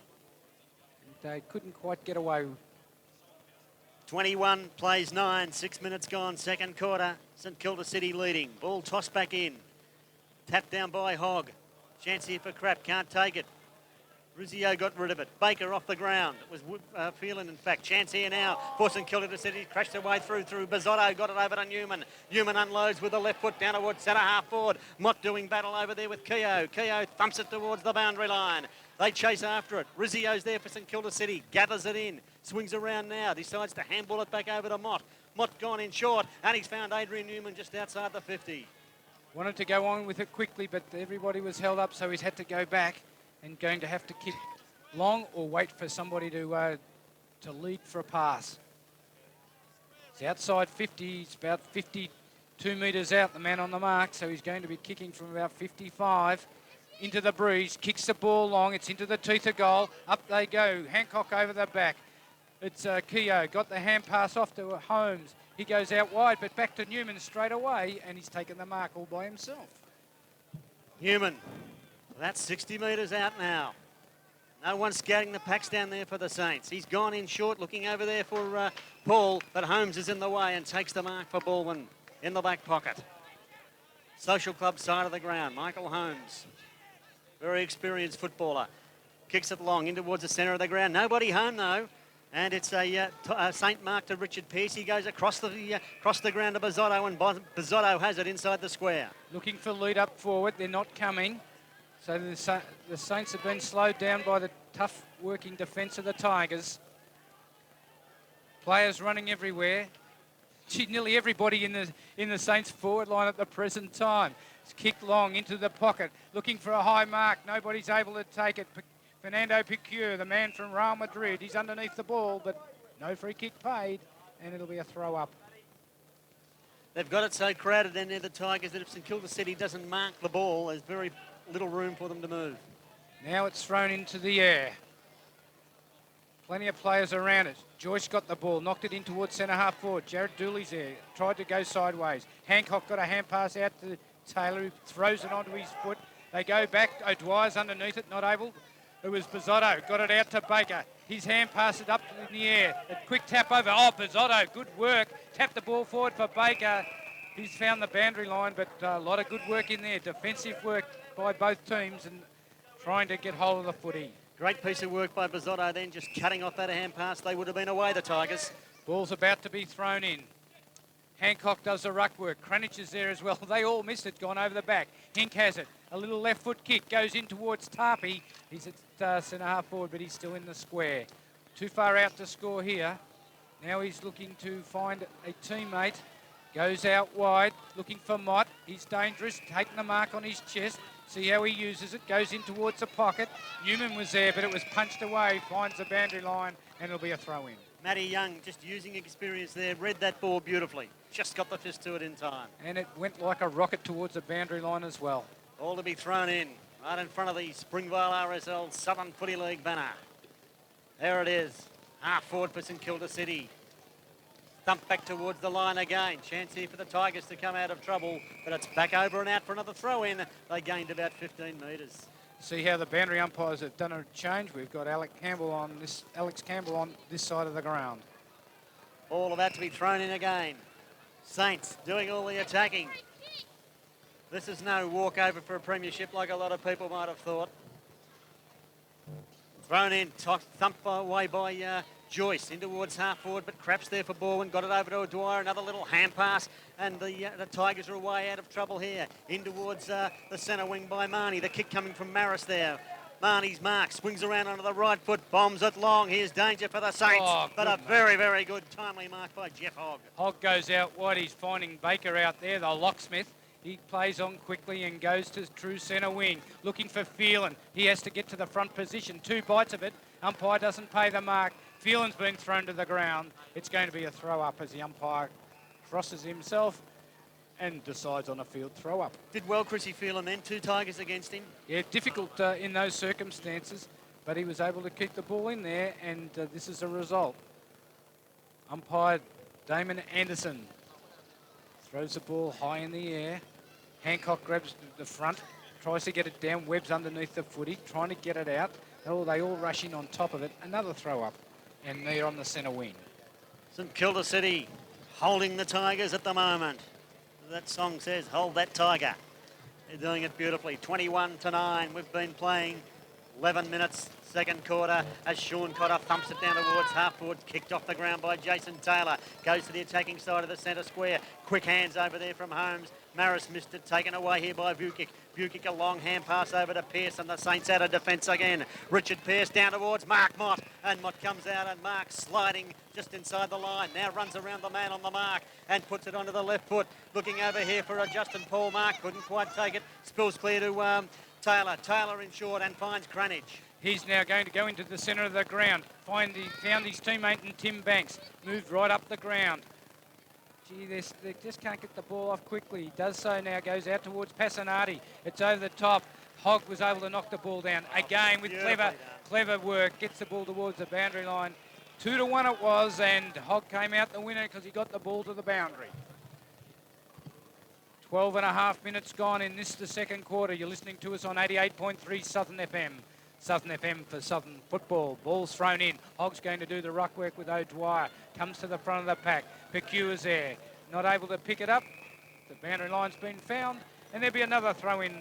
they couldn't quite get away. 21 plays 9, 6 minutes gone, second quarter. St Kilda City leading. Ball tossed back in. Tapped down by Hogg. Chance here for Crap, can't take it. Rizzio got rid of it. Baker off the ground. It was Phelan, in fact. Chance here now for St Kilda City. Crashed their way through. Bizzotto got it over to Newman. Newman unloads with the left foot down towards centre half forward. Mott doing battle over there with Keogh. Keogh thumps it towards the boundary line. They chase after it. Rizzio's there for St Kilda City. Gathers it in. Swings around now. Decides to handball it back over to Mott. Mott gone in short. And he's found Adrian Newman just outside the 50. Wanted to go on with it quickly, but everybody was held up, so he's had to go back and going to have to kick long or wait for somebody to lead for a pass. It's outside 50. He's about 52 metres out, the man on the mark, so he's going to be kicking from about 55 into the breeze. Kicks the ball long. It's into the teeth of goal. Up they go. Hancock over the back. It's Keogh. Got the hand pass off to Holmes. He goes out wide, but back to Newman straight away, and he's taken the mark all by himself. Newman, that's 60 metres out now. No one scouting the packs down there for the Saints. He's gone in short, looking over there for Paul, but Holmes is in the way and takes the mark for Balwyn in the back pocket. Social Club side of the ground, Michael Holmes, very experienced footballer. Kicks it long in towards the centre of the ground. Nobody home, though. And it's a Saint Mark to Richard Pearce. He goes across the ground to Bizzotto, and Bizzotto has it inside the square. Looking for lead up forward. They're not coming. So the Saints have been slowed down by the tough working defence of the Tigers. Players running everywhere. Nearly everybody in the Saints forward line at the present time. It's kicked long into the pocket. Looking for a high mark. Nobody's able to take it. Fernando Picure, the man from Real Madrid, he's underneath the ball, but no free kick paid, and it'll be a throw up. They've got it so crowded in there, the Tigers, that if St Kilda City doesn't mark the ball, there's very little room for them to move. Now it's thrown into the air. Plenty of players around it. Joyce got the ball, knocked it in towards centre half forward. Jared Dooley's there, tried to go sideways. Hancock got a hand pass out to Taylor, who throws it onto his foot. They go back. O'Dwyer's underneath it, not able. It was Bizzotto, got it out to Baker. His hand passed it up in the air. A quick tap over. Oh, Bizzotto, good work. Tapped the ball forward for Baker. He's found the boundary line, but a lot of good work in there. Defensive work by both teams and trying to get hold of the footy. Great piece of work by Bizzotto then, just cutting off that hand pass. They would have been away, the Tigers. Ball's about to be thrown in. Hancock does the ruck work. Cranich is there as well. They all missed it, gone over the back. Hink has it. A little left foot kick goes in towards Tarpey. He's at centre half forward, but he's still in the square. Too far out to score here. Now he's looking to find a teammate. Goes out wide, looking for Mott. He's dangerous, taking the mark on his chest. See how he uses it. Goes in towards the pocket. Newman was there, but it was punched away. Finds the boundary line, and it'll be a throw-in. Matty Young just using experience there. Read that ball beautifully. Just got the fist to it in time. And it went like a rocket towards the boundary line as well. All to be thrown in, right in front of the Springvale RSL Southern Footy League banner. There it is. Half forward for St Kilda City. Thumped back towards the line again. Chance here for the Tigers to come out of trouble, but it's back over and out for another throw-in. They gained about 15 metres. See how the boundary umpires have done a change. We've got Alex Campbell on this side of the ground. All about to be thrown in again. Saints doing all the attacking. This is no walkover for a premiership like a lot of people might have thought. Thrown in, thumped away by Joyce in towards half forward, but Craps there for Balwyn. Got it over to O'Dwyer, another little hand pass, and the Tigers are way out of trouble here. In towards the centre wing by Marnie. The kick coming from Maris there. Marnie's mark, swings around onto the right foot, bombs it long. Here's danger for the Saints, but a very, very good timely mark by Jeff Hogg. Hogg goes out wide. He's finding Baker out there, the locksmith. He plays on quickly and goes to true centre wing, looking for Phelan. He has to get to the front position. 2 bites of it. Umpire doesn't pay the mark. Phelan's been thrown to the ground. It's going to be a throw-up as the umpire crosses himself and decides on a field throw-up. Did well, Chrissy Phelan then. 2 Tigers against him. Yeah, difficult in those circumstances, but he was able to keep the ball in there, and this is the result. Umpire Damon Anderson throws the ball high in the air. Hancock grabs the front, tries to get it down. Webb's underneath the footy, trying to get it out. Oh, they all rush in on top of it. Another throw-up, and they're on the centre wing. St Kilda City holding the Tigers at the moment. That song says, hold that Tiger. They're doing it beautifully. 21-9. We've been playing 11 minutes, second quarter, as Sean Cotter thumps it down towards half forward, kicked off the ground by Jason Taylor. Goes to the attacking side of the centre square. Quick hands over there from Holmes. Maris missed it, taken away here by Vukic. Vukic a long hand pass over to Pearce, and the Saints out of defence again. Richard Pearce down towards Mark Mott, and Mott comes out, and Mark sliding just inside the line. Now runs around the man on the mark and puts it onto the left foot. Looking over here for a Justin Paul. Mark couldn't quite take it. Spills clear to Taylor. Taylor in short and finds Cranage. He's now going to go into the centre of the ground. Found his teammate in Tim Banks. Moved right up the ground. Gee, they just can't get the ball off quickly. He does so now, goes out towards Passanati. It's over the top. Hogg was able to knock the ball down again with clever work. Gets the ball towards the boundary line. 2-1 it was, and Hogg came out the winner because he got the ball to the boundary. 12 and a half minutes gone in the second quarter. You're listening to us on 88.3 Southern FM. Southern FM for Southern football. Ball's thrown in. Hogg's going to do the ruck work with O'Dwyer. Comes to the front of the pack. Peque is there. Not able to pick it up. The boundary line's been found. And there'll be another throw in.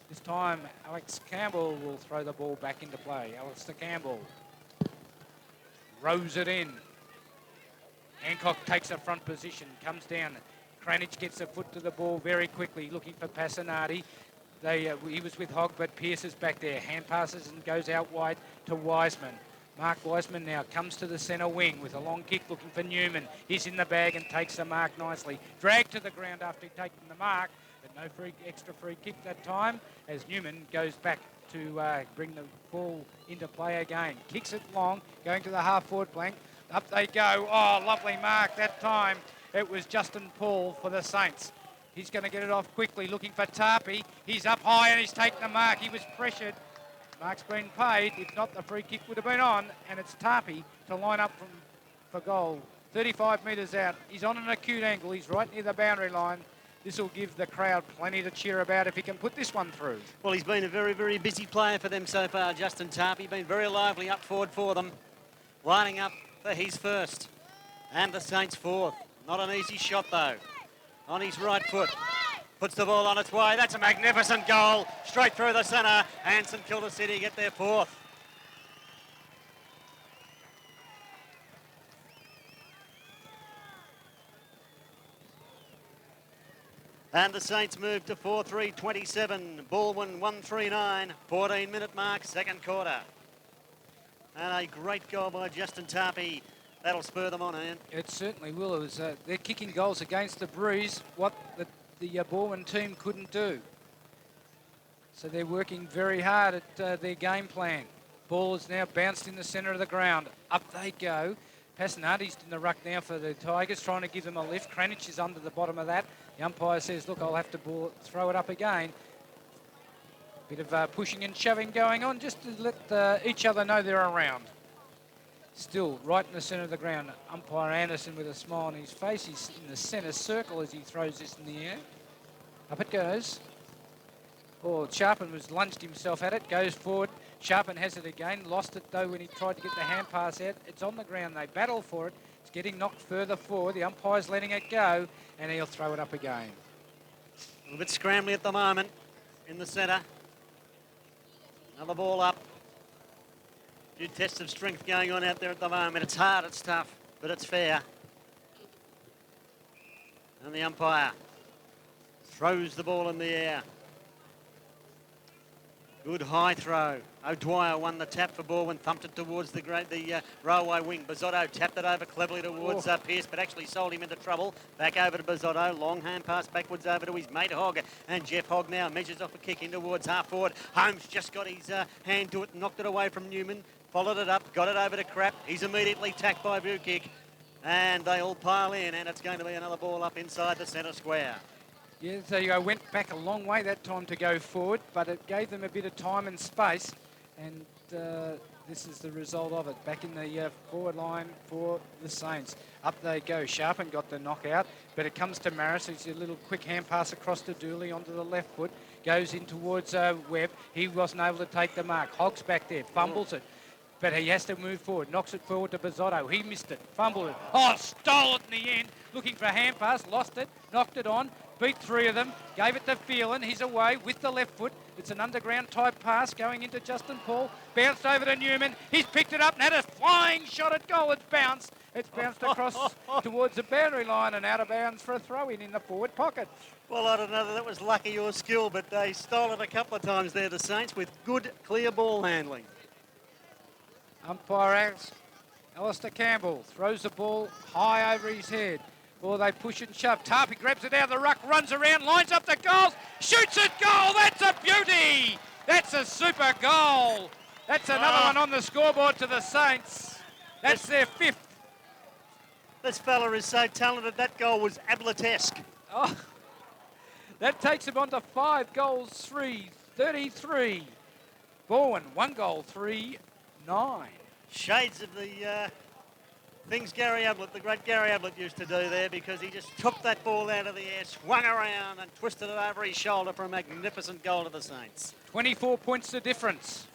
This time, Alex Campbell will throw the ball back into play. Alistair Campbell rows it in. Hancock takes a front position. Comes down. Cranage gets a foot to the ball very quickly. Looking for Passanati. He was with Hogg, but Pearce is back there. Hand passes and goes out wide to Wiseman. Mark Wiseman now comes to the centre wing with a long kick looking for Newman. He's in the bag and takes the mark nicely. Dragged to the ground after taking the mark, but no extra free kick that time as Newman goes back to bring the ball into play again. Kicks it long, going to the half-forward blank. Up they go. Oh, lovely mark that time. It was Justin Paul for the Saints. He's going to get it off quickly, looking for Tarpey. He's up high and he's taken the mark. He was pressured. Mark's been paid. If not, the free kick would have been on. And it's Tarpey to line up for goal. 35 metres out. He's on an acute angle. He's right near the boundary line. This will give the crowd plenty to cheer about if he can put this one through. Well, he's been a very, very busy player for them so far, Justin Tarpey. Been very lively up forward for them. Lining up for his first. And the Saints fourth. Not an easy shot, though. On his right foot, puts the ball on its way. That's a magnificent goal, straight through the centre, and St Kilda City get their fourth. And the Saints move to 4-3-27. Balwyn 139, 14-minute mark, second quarter. And a great goal by Justin Tarpey. That'll spur them on, Ian. It certainly will. It was, they're kicking goals against the breeze, what the Balwyn team couldn't do. So they're working very hard at their game plan. Ball is now bounced in the centre of the ground. Up they go. Passanati's in the ruck now for the Tigers, trying to give them a lift. Cranich is under the bottom of that. The umpire says, look, I'll have to throw it up again. Bit of pushing and shoving going on just to let each other know they're around. Still right in the centre of the ground. Umpire Anderson with a smile on his face. He's in the centre circle as he throws this in the air. Up it goes. Oh, Sharpen was lunged himself at it. Goes forward. Sharpen has it again. Lost it though when he tried to get the hand pass out. It's on the ground. They battle for it. It's getting knocked further forward. The umpire's letting it go and he'll throw it up again. A little bit scrambly at the moment in the centre. Another ball up. Few tests of strength going on out there at the moment. It's hard, it's tough, but it's fair. And the umpire throws the ball in the air. Good high throw. O'Dwyer won the tap for Balwyn, thumped it towards the railway wing. Bizzotto tapped it over cleverly towards Pearce, but actually sold him into trouble. Back over to Bizzotto. Long hand pass backwards over to his mate Hogg. And Jeff Hogg now measures off a kick in towards half forward. Holmes just got his hand to it, knocked it away from Newman. Followed it up, got it over to Crap. He's immediately tacked by Vukic. And they all pile in, and it's going to be another ball up inside the centre square. Yeah, so you went back a long way that time to go forward, but it gave them a bit of time and space, and this is the result of it. Back in the forward line for the Saints. Up they go. Sharpen got the knockout, but it comes to Maris. It's a little quick hand pass across to Dooley onto the left foot. Goes in towards Webb. He wasn't able to take the mark. Hogg's back there, fumbles it. but he has to move forward. Knocks it forward to Bizzotto. He missed it, fumbled it. Oh, stole it in the end. Looking for a hand pass, lost it, knocked it on, beat three of them, gave it to Phelan. He's away with the left foot. It's an underground type pass going into Justin Paul. Bounced over to Newman. He's picked it up and had a flying shot at goal. It's bounced. It's bounced across towards the boundary line and out of bounds for a throw-in in the forward pocket. Well, I don't know that was lucky or skill, but they stole it a couple of times there, the Saints, with good, clear ball handling. Umpire Alistair Campbell throws the ball high over his head. Or they push and shove. Tarpey grabs it out of the ruck, runs around, lines up the goals, shoots it, goal! That's a beauty! That's a super goal! That's another one on the scoreboard to the Saints. That's their fifth. This fella is so talented, that goal was Abletesque. Oh, that takes him on to 5 goals, 33. Balwyn, 1 goal, 3-9. Shades of the things Gary Ablett, the great Gary Ablett, used to do there, because he just took that ball out of the air, swung around and twisted it over his shoulder for a magnificent goal to the Saints. 24 points the difference.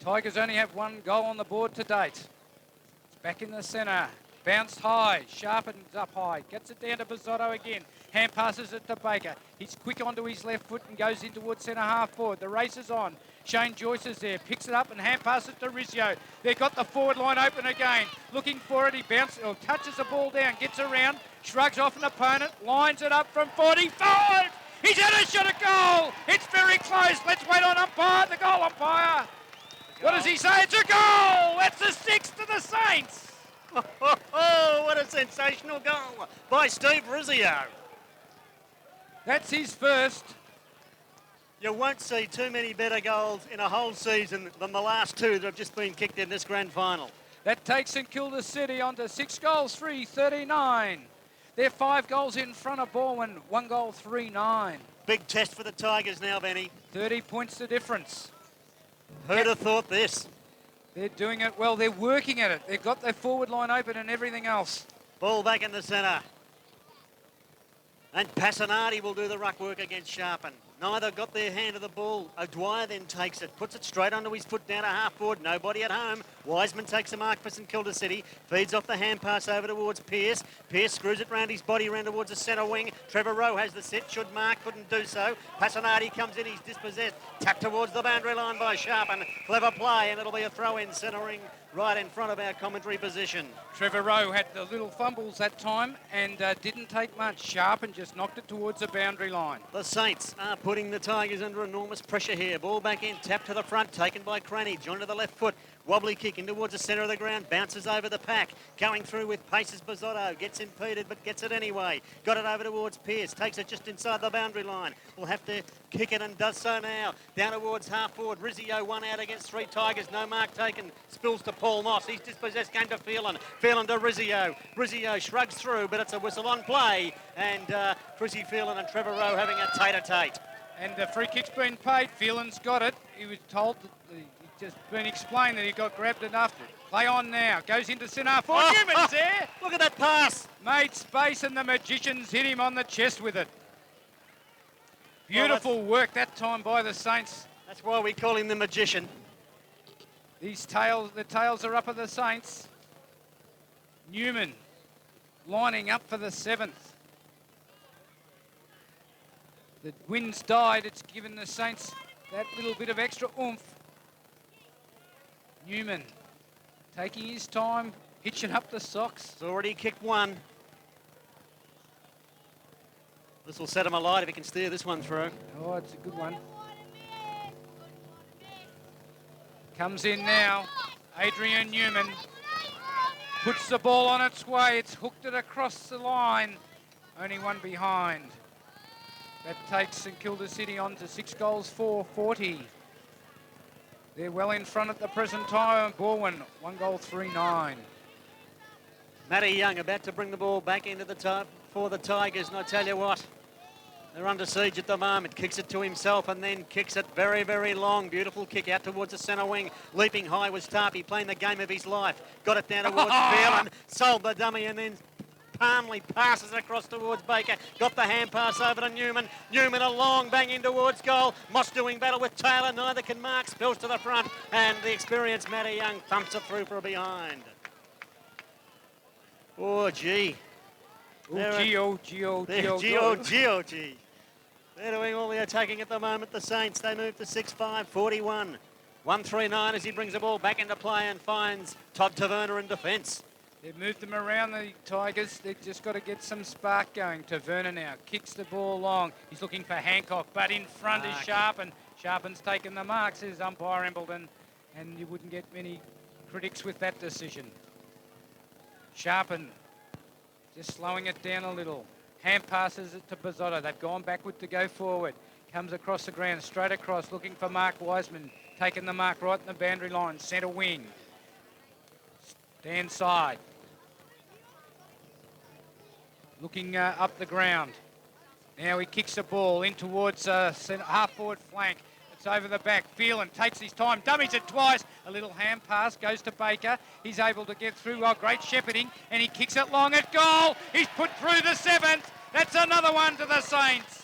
Tigers only have 1 goal on the board to date. It's back in the centre. Bounced high, sharpens up high, gets it down to Bizzotto again. Hand passes it to Baker. He's quick onto his left foot and goes in towards centre half forward. The race is on. Shane Joyce is there, picks it up and hand passes it to Rizzio. They've got the forward line open again. Looking for it, he bounces, or touches the ball down, gets around, shrugs off an opponent, lines it up from 45. He's had a shot at goal. It's very close. Let's wait on umpire, the goal umpire. What does he say? It's a goal. That's the 6th to the Saints. Oh, what a sensational goal by Steve Rizzio. That's his first. You won't see too many better goals in a whole season than the last 2 that have just been kicked in this grand final. That takes St Kilda City on to 6 goals, 3-39. They're 5 goals in front of Balwyn, 1 goal, 3-9. Big test for the Tigers now, Benny. 30 points the difference. Who'd have thought this? They're doing it well. They're working at it. They've got their forward line open and everything else. Ball back in the centre. And Passanardi will do the ruck work against Sharpen. Neither got their hand of the ball. O'Dwyer then takes it, puts it straight onto his foot down to half forward. Nobody at home. Wiseman takes a mark for St Kilda City. Feeds off the hand pass over towards Pearce. Pearce screws it round his body, round towards the centre wing. Trevor Rowe has the set. Should mark, couldn't do so. Passanardi comes in, he's dispossessed. Tapped towards the boundary line by Sharpen. Clever play, and it'll be a throw-in centering right in front of our commentary position. Trevor Rowe had the little fumbles that time and didn't take much. Sharp and just knocked it towards the boundary line. The Saints are putting the Tigers under enormous pressure here. Ball back in, tap to the front, taken by Craney. John to the left foot. Wobbly kick in towards the centre of the ground, bounces over the pack, going through with pace as Bizzotto, gets impeded but gets it anyway. Got it over towards Pearce, takes it just inside the boundary line. Will have to kick it and does so now. Down towards half forward, Rizzio 1 out against 3 Tigers, no mark taken, spills to Paul Moss. He's dispossessed, came to Phelan. Phelan to Rizzio. Rizzio shrugs through, but it's a whistle on play, and Chrissy Phelan and Trevor Rowe having a tete-a-tete. And the free kick's been paid. Phelan's got it. He was told that just been explained that he got grabbed enough. Play on now. Goes into centre forward. Newman's there. Look at that pass. Made space and the Magicians hit him on the chest with it. Beautiful work that time by the Saints. That's why we call him the Magician. The tails are up of the Saints. Newman lining up for the 7th. The wind's died. It's given the Saints that little bit of extra oomph. Newman taking his time, hitching up the socks. He's already kicked 1. This will set him alight if he can steer this one through. Oh, it's a good one. Comes in now. Adrian Newman puts the ball on its way. It's hooked it across the line. Only one behind. That takes St Kilda City on to 6 goals, 4-40. They're well in front at the present time. Balwyn, 1 goal, 3-9. Matty Young about to bring the ball back into the top for the Tigers, and I tell you what, they're under siege at the moment. Kicks it to himself and then kicks it very, very long. Beautiful kick out towards the centre wing. Leaping high was Tarpey, playing the game of his life. Got it down towards Phelan, sold the dummy and then calmly passes across towards Baker. Got the hand pass over to Newman. Newman a long bang in towards goal. Moss doing battle with Taylor. Neither can mark. Spills to the front. And the experienced Matty Young thumps it through for a behind. Oh, gee. Oh, gee. They're doing all the attacking at the moment, the Saints. They move to 6-5, 41. 139 as he brings the ball back into play and finds Todd Taverner in defence. They've moved them around, the Tigers. They've just got to get some spark going. Taverner now kicks the ball long. He's looking for Hancock, but in front is Sharpen. Sharpen's taken the mark, says umpire Embleton, and you wouldn't get many critics with that decision. Sharpen just slowing it down a little. Hand passes it to Bizzotto. They've gone backward to go forward. Comes across the ground, straight across, looking for Mark Wiseman. Taking the mark right in the boundary line, centre wing. Stand side. Looking up the ground. Now he kicks the ball in towards half-forward flank. It's over the back. Phelan takes his time, dummies it twice. A little hand pass goes to Baker. He's able to get through. Oh, great shepherding. And he kicks it long at goal. He's put through the 7th. That's another one to the Saints.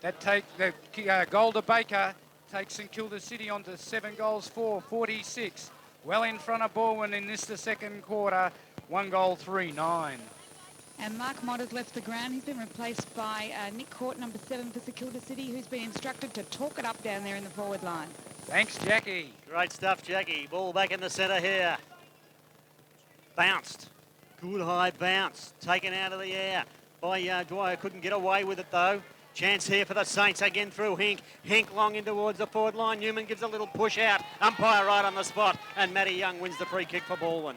That take the goal to Baker takes St Kilda City on to 7 goals for 46. Well in front of Balwyn in the second quarter. 1 goal, 3-9. And Mark Mott has left the ground. He's been replaced by Nick Court, number 7 for St Kilda City, who's been instructed to talk it up down there in the forward line. Thanks, Jackie. Great stuff, Jackie. Ball back in the centre here. Bounced. Good high bounce. Taken out of the air by Dwyer. Couldn't get away with it, though. Chance here for the Saints again through Hink. Hink long in towards the forward line. Newman gives a little push out. Umpire right on the spot. And Matty Young wins the free kick for Balwyn.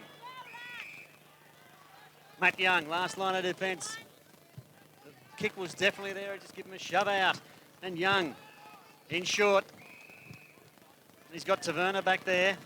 Matt Young, last line of defence. The kick was definitely there. Just give him a shove out. And Young in short. He's got Taverner back there,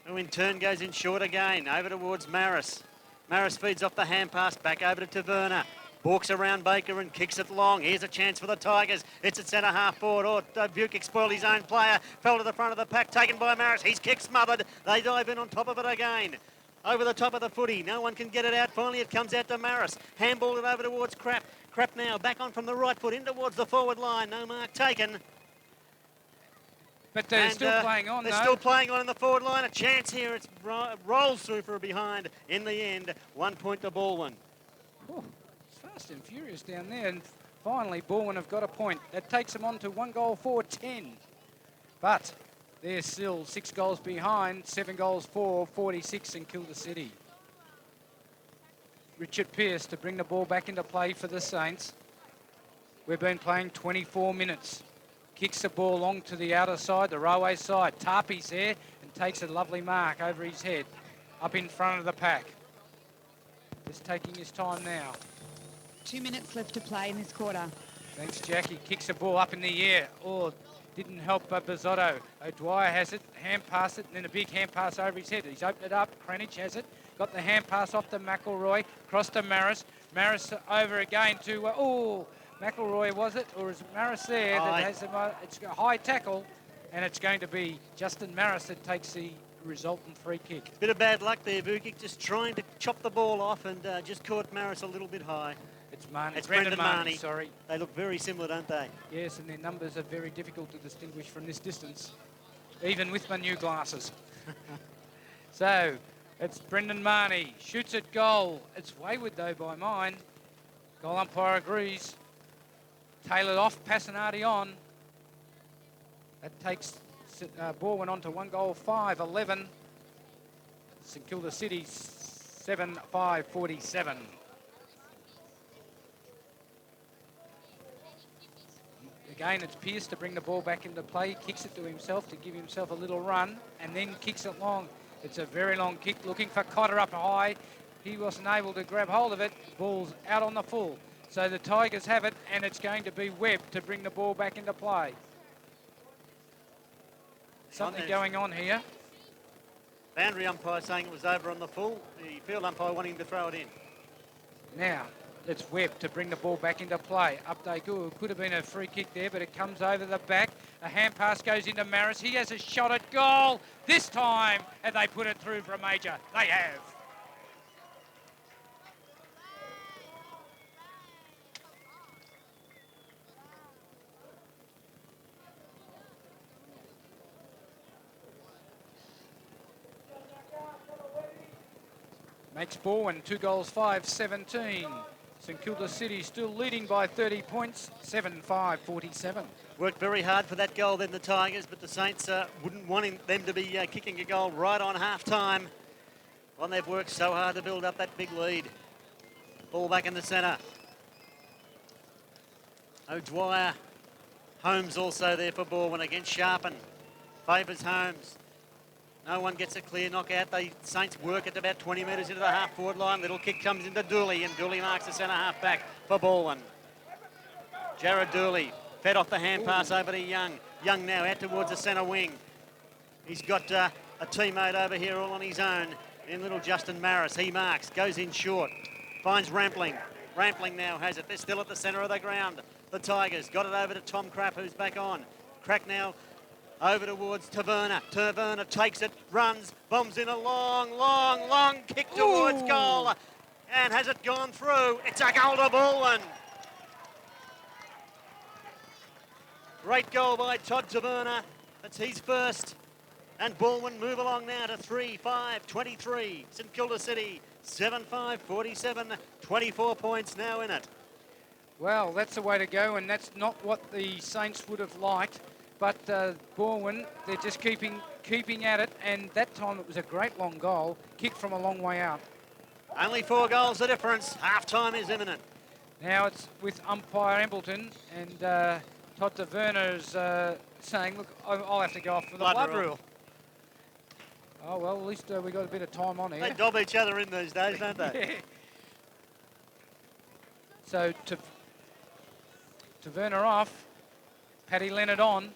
who in turn goes in short again. Over towards Maris. Maris feeds off the hand pass. Back over to Taverner. Walks around Baker and kicks it long. Here's a chance for the Tigers. It's at centre half forward. Oh, Bukic spoiled his own player. Fell to the front of the pack. Taken by Maris. His kick smothered. They dive in on top of it again. Over the top of the footy. No one can get it out. Finally, it comes out to Maris. Handballed it over towards Crap. Crap now back on from the right foot in towards the forward line. No mark taken. But they're still playing on, They're still playing on in the forward line. A chance here. It rolls through for a behind in the end. 1 point to Balwyn. Oh, it's fast and furious down there. And finally, Balwyn have got a point. That takes them on to 1 goal for 10. But they're still 6 goals behind. 7 goals for 46 in Kilda City. Richard Pearce to bring the ball back into play for the Saints. We've been playing 24 minutes. Kicks the ball long to the outer side, the railway side. Tarpey's there and takes a lovely mark over his head, up in front of the pack. Just taking his time now. 2 minutes left to play in this quarter. Thanks, Jackie. Kicks the ball up in the air. Oh, didn't help Bizzotto. O'Dwyer has it, hand pass it, and then a big hand pass over his head. He's opened it up. Cranich has it. Got the hand pass off to McElroy. Cross to Maris. Maris over again to... McElroy, was it? Or is Maris there that has it's a high tackle, and it's going to be Justin Maris that takes the resultant free kick. Bit of bad luck there, Vukic, just trying to chop the ball off and just caught Maris a little bit high. It's Marnie. It's Brendan Marnie. Sorry. They look very similar, don't they? Yes, and their numbers are very difficult to distinguish from this distance, even with my new glasses. So, it's Brendan Marnie. Shoots at goal. It's wayward, though, by mine. Goal umpire agrees. Tailored off, Passanati on. That takes Balwyn on to 1 goal, 5-11. St Kilda City, 7-5-47. Again, it's Pearce to bring the ball back into play. Kicks it to himself to give himself a little run, and then kicks it long. It's a very long kick, looking for Cotter up high. He wasn't able to grab hold of it. Ball's out on the full. So the Tigers have it, and it's going to be Webb to bring the ball back into play. Something going on here. Boundary umpire saying it was over on the full. The field umpire wanting to throw it in. Now, It's Webb to bring the ball back into play. Up they go. Could have been a free kick there, but it comes over the back. A hand pass goes into Maris. He has a shot at goal this time, and they put it through for a major. They have. Makes Balwyn 2 goals, 5-17. St Kilda City still leading by 30 points, 7-5-47. Worked very hard for that goal then, the Tigers, but the Saints wouldn't want them to be kicking a goal right on half-time. Well, they've worked so hard to build up that big lead. Ball back in the centre. O'Dwyer. Holmes also there for Balwyn against Sharpen. Favours Holmes. No one gets a clear knockout. The Saints work at about 20 metres into the half-forward line. Little kick comes into Dooley, and Dooley marks the centre half back for Balwyn. Jared Dooley fed off the hand pass over to Young. Young now out towards the centre wing. He's got a teammate over here all on his own in little Justin Maris. He marks, goes in short, finds Rampling. Rampling now has it. They're still at the centre of the ground. The Tigers got it over to Tom Crapp, who's back on. Crack now over towards Taverna. Taverna takes it, runs, bombs in a long kick towards goal. And has it gone through? It's a goal to Balwyn. Great goal by Todd Taverna. That's his first. And Balwyn move along now to 3-5-23. St Kilda City, 7-5-47. 24 points now in it. Well, that's the way to go, and that's not what the Saints would have liked. But Balwyn, they're just keeping at it, and that time it was a great long goal, kicked from a long way out. Only 4 goals the difference. Half-time is imminent. Now it's with umpire Embleton, and Todd Taverna's saying, look, I'll have to go off for the blood rule. Oh, well, at least we got a bit of time on here. They dob each other in these days, don't they? Yeah. So Taverna off, Paddy Leonard on.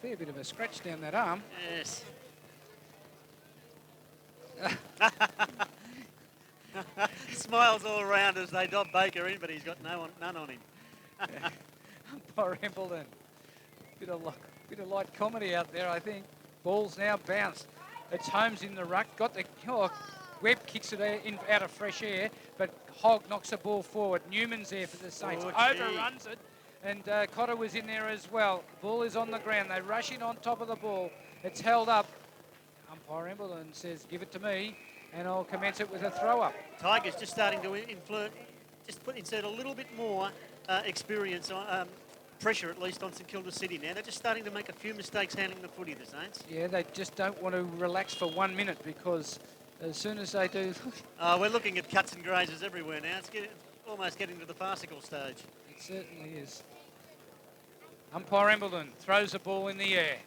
Fair bit of a scratch down that arm. Yes. Smiles all around as they dob Baker in, but he's got none on him. Umpire Embleton. Bit of light comedy out there, I think. Ball's now bounced. It's Holmes in the ruck. Got the Webb kicks it out of fresh air, but Hogg knocks the ball forward. Newman's there for the Saints. Overruns it, and Cotter was in there as well. Ball is on the ground. They rush in on top of the ball. It's held up. Umpire Embleton says, give it to me, and I'll commence it with a throw-up. Tigers just starting to insert a little bit more experience, pressure at least on St Kilda City now. They're just starting to make a few mistakes handling the footy, the Saints. Yeah, they just don't want to relax for 1 minute, because as soon as they do... We're looking at cuts and grazes everywhere now. It's almost getting to the farcical stage. It certainly is. Umpire Embleton throws the ball in the air.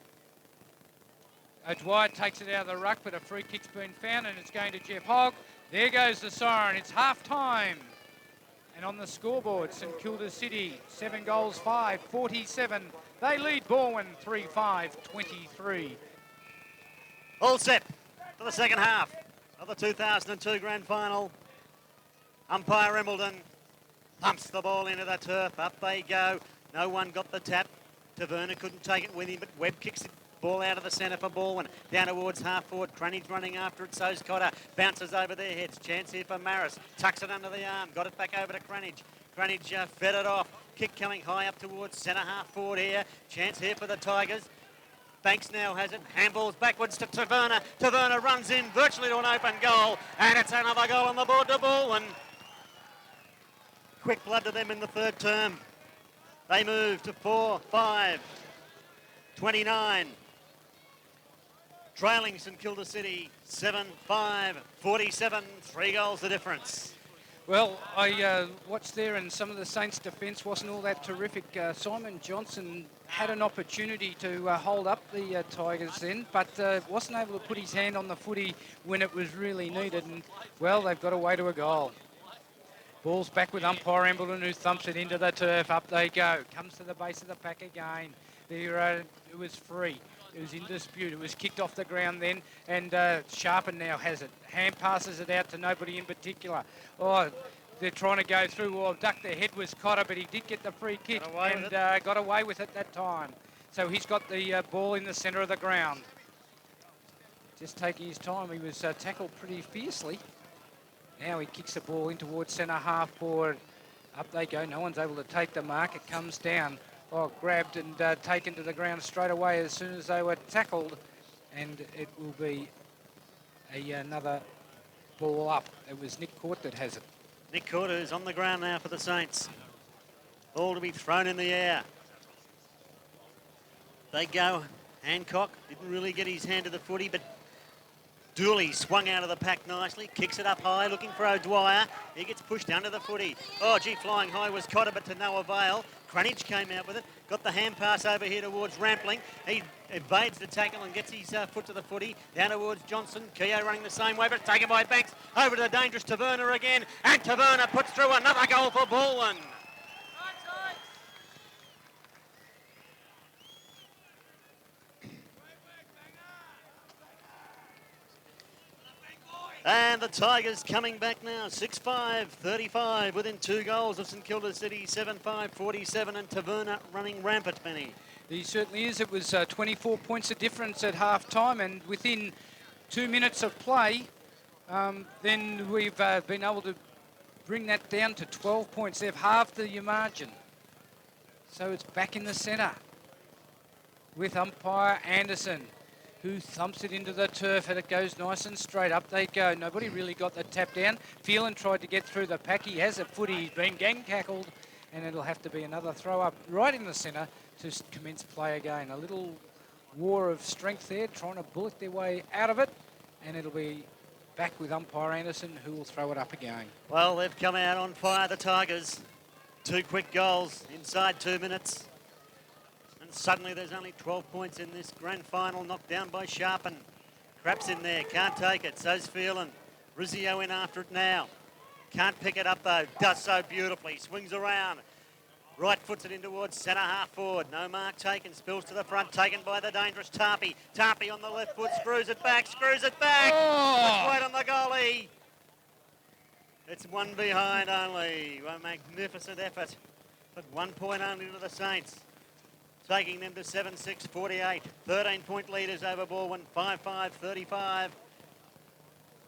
O'Dwyer takes it out of the ruck, but a free kick's been found, and it's going to Jeff Hogg. There goes the siren. It's half-time. And on the scoreboard, St Kilda City, 7 goals, 5-47. They lead Balwyn 3-5-23. All set for the second half of the 2002 Grand Final. Umpire Embleton pumps the ball into the turf. Up they go. No one got the tap. Taverna couldn't take it with him, but Webb kicks it. Ball out of the centre for Balwyn. Down towards half-forward. Cranage running after it. So's Cotter. Bounces over their heads. Chance here for Maris. Tucks it under the arm. Got it back over to Cranage. Cranage fed it off. Kick coming high up towards centre half-forward here. Chance here for the Tigers. Banks now has it. Handballs backwards to Taverna. Taverna runs in virtually to an open goal. And it's another goal on the board to Balwyn. Quick blood to them in the third term. They move to 4-5-29. Trailing St Kilda City 7-5-47, 3 goals the difference. Well, I watched there, and some of the Saints' defence wasn't all that terrific. Simon Johnson had an opportunity to hold up the Tigers then, but wasn't able to put his hand on the footy when it was really needed. And, well, they've got away to a goal. Ball's back with umpire Embleton, who thumps it into the turf. Up they go. Comes to the base of the pack again. There, it was free. It was in dispute. It was kicked off the ground then, and Sharpen now has it. Hand passes it out to nobody in particular. Oh, they're trying to go through. Well, duck their head was Cotter, but he did get the free kick and got away with it that time. So he's got the ball in the centre of the ground. Just taking his time. He was tackled pretty fiercely. Now he kicks the ball in towards centre half forward. Up they go. No one's able to take the mark. It comes down. Oh, grabbed and taken to the ground straight away as soon as they were tackled. And it will be another ball up. It was Nick Court that has it. Nick Court is on the ground now for the Saints. Ball to be thrown in the air. They go. Hancock didn't really get his hand to the footy, but Dooley swung out of the pack nicely, kicks it up high, looking for O'Dwyer. He gets pushed under the footy. Oh, gee, flying high was Cotter, but to no avail. Cranage came out with it, got the hand pass over here towards Rampling. He evades the tackle and gets his foot to the footy. Down towards Johnson. Keogh running the same way, but it's taken by Banks. Over to the dangerous Taverner again, and Taverner puts through another goal for Balwyn. And the Tigers coming back now, 6-5, 35, within 2 goals of St Kilda City, 7-5, 47, and Taverner running rampant, Benny. He certainly is. It was 24 points of difference at half-time, and within 2 minutes of play, then we've been able to bring that down to 12 points. They've halved the margin. So it's back in the centre with umpire Anderson, who thumps it into the turf, and it goes nice and straight. Up they go. Nobody really got the tap down. Phelan tried to get through the pack. He has a footy. He's been gang tackled, and it'll have to be another throw up right in the centre to commence play again. A little war of strength there, trying to bullet their way out of it, and it'll be back with umpire Anderson, who will throw it up again. Well, they've come out on fire, the Tigers. 2 quick goals inside 2 minutes. And suddenly there's only 12 points in this grand final, knocked down by Sharpen. Crap's in there, can't take it, so's Phelan. Rizzio in after it now. Can't pick it up though, does so beautifully, swings around. Right foots it in towards centre half forward. No mark taken, spills to the front, taken by the dangerous Tarpey. Tarpey on the left foot, screws it back. Oh! Right on the goalie. It's one behind only. A magnificent effort, but 1 point only to the Saints. Taking them to 7-6, 48. 13-point leaders over Balwyn, 5-5, 35.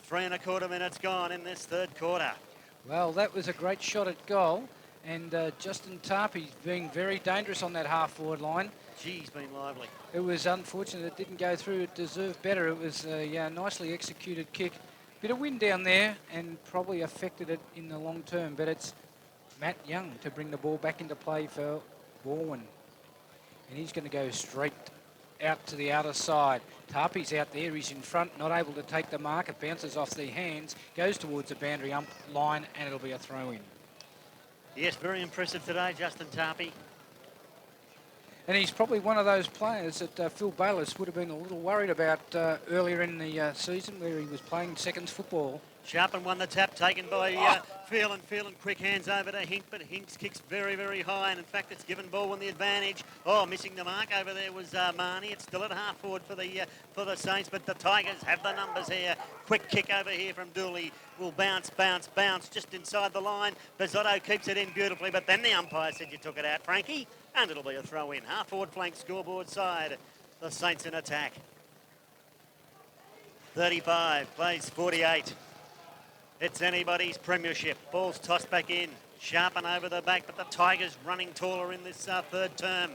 3 1/4 minutes gone in this third quarter. Well, that was a great shot at goal, and Justin Tarpey being very dangerous on that half-forward line. Gee, he's been lively. It was unfortunate it didn't go through. It deserved better. It was a nicely executed kick. Bit of wind down there and probably affected it in the long term, but it's Matt Young to bring the ball back into play for Balwyn. And he's going to go straight out to the outer side. Tarpey's out there. He's in front, not able to take the mark. It bounces off the hands, goes towards the boundary line, and it'll be a throw-in. Yes, very impressive today, Justin Tarpey. And he's probably one of those players that Phil Bayliss would have been a little worried about earlier in the season, where he was playing seconds football. Sharpen won the tap, taken by Phelan. Phelan quick hands over to Hink, but Hink's kicks very, very high, and in fact it's given Balwyn the advantage. Oh, missing the mark over there was Marnie. It's still at half forward for the Saints, but the Tigers have the numbers here. Quick kick over here from Dooley. Will bounce just inside the line. Bizzotto keeps it in beautifully, but then the umpire said you took it out, Frankie, and it'll be a throw in. Half forward flank scoreboard side. The Saints in attack. 35 plays 48. It's anybody's premiership. Ball's tossed back in. Sharpen over the back, but the Tigers running taller in this third term.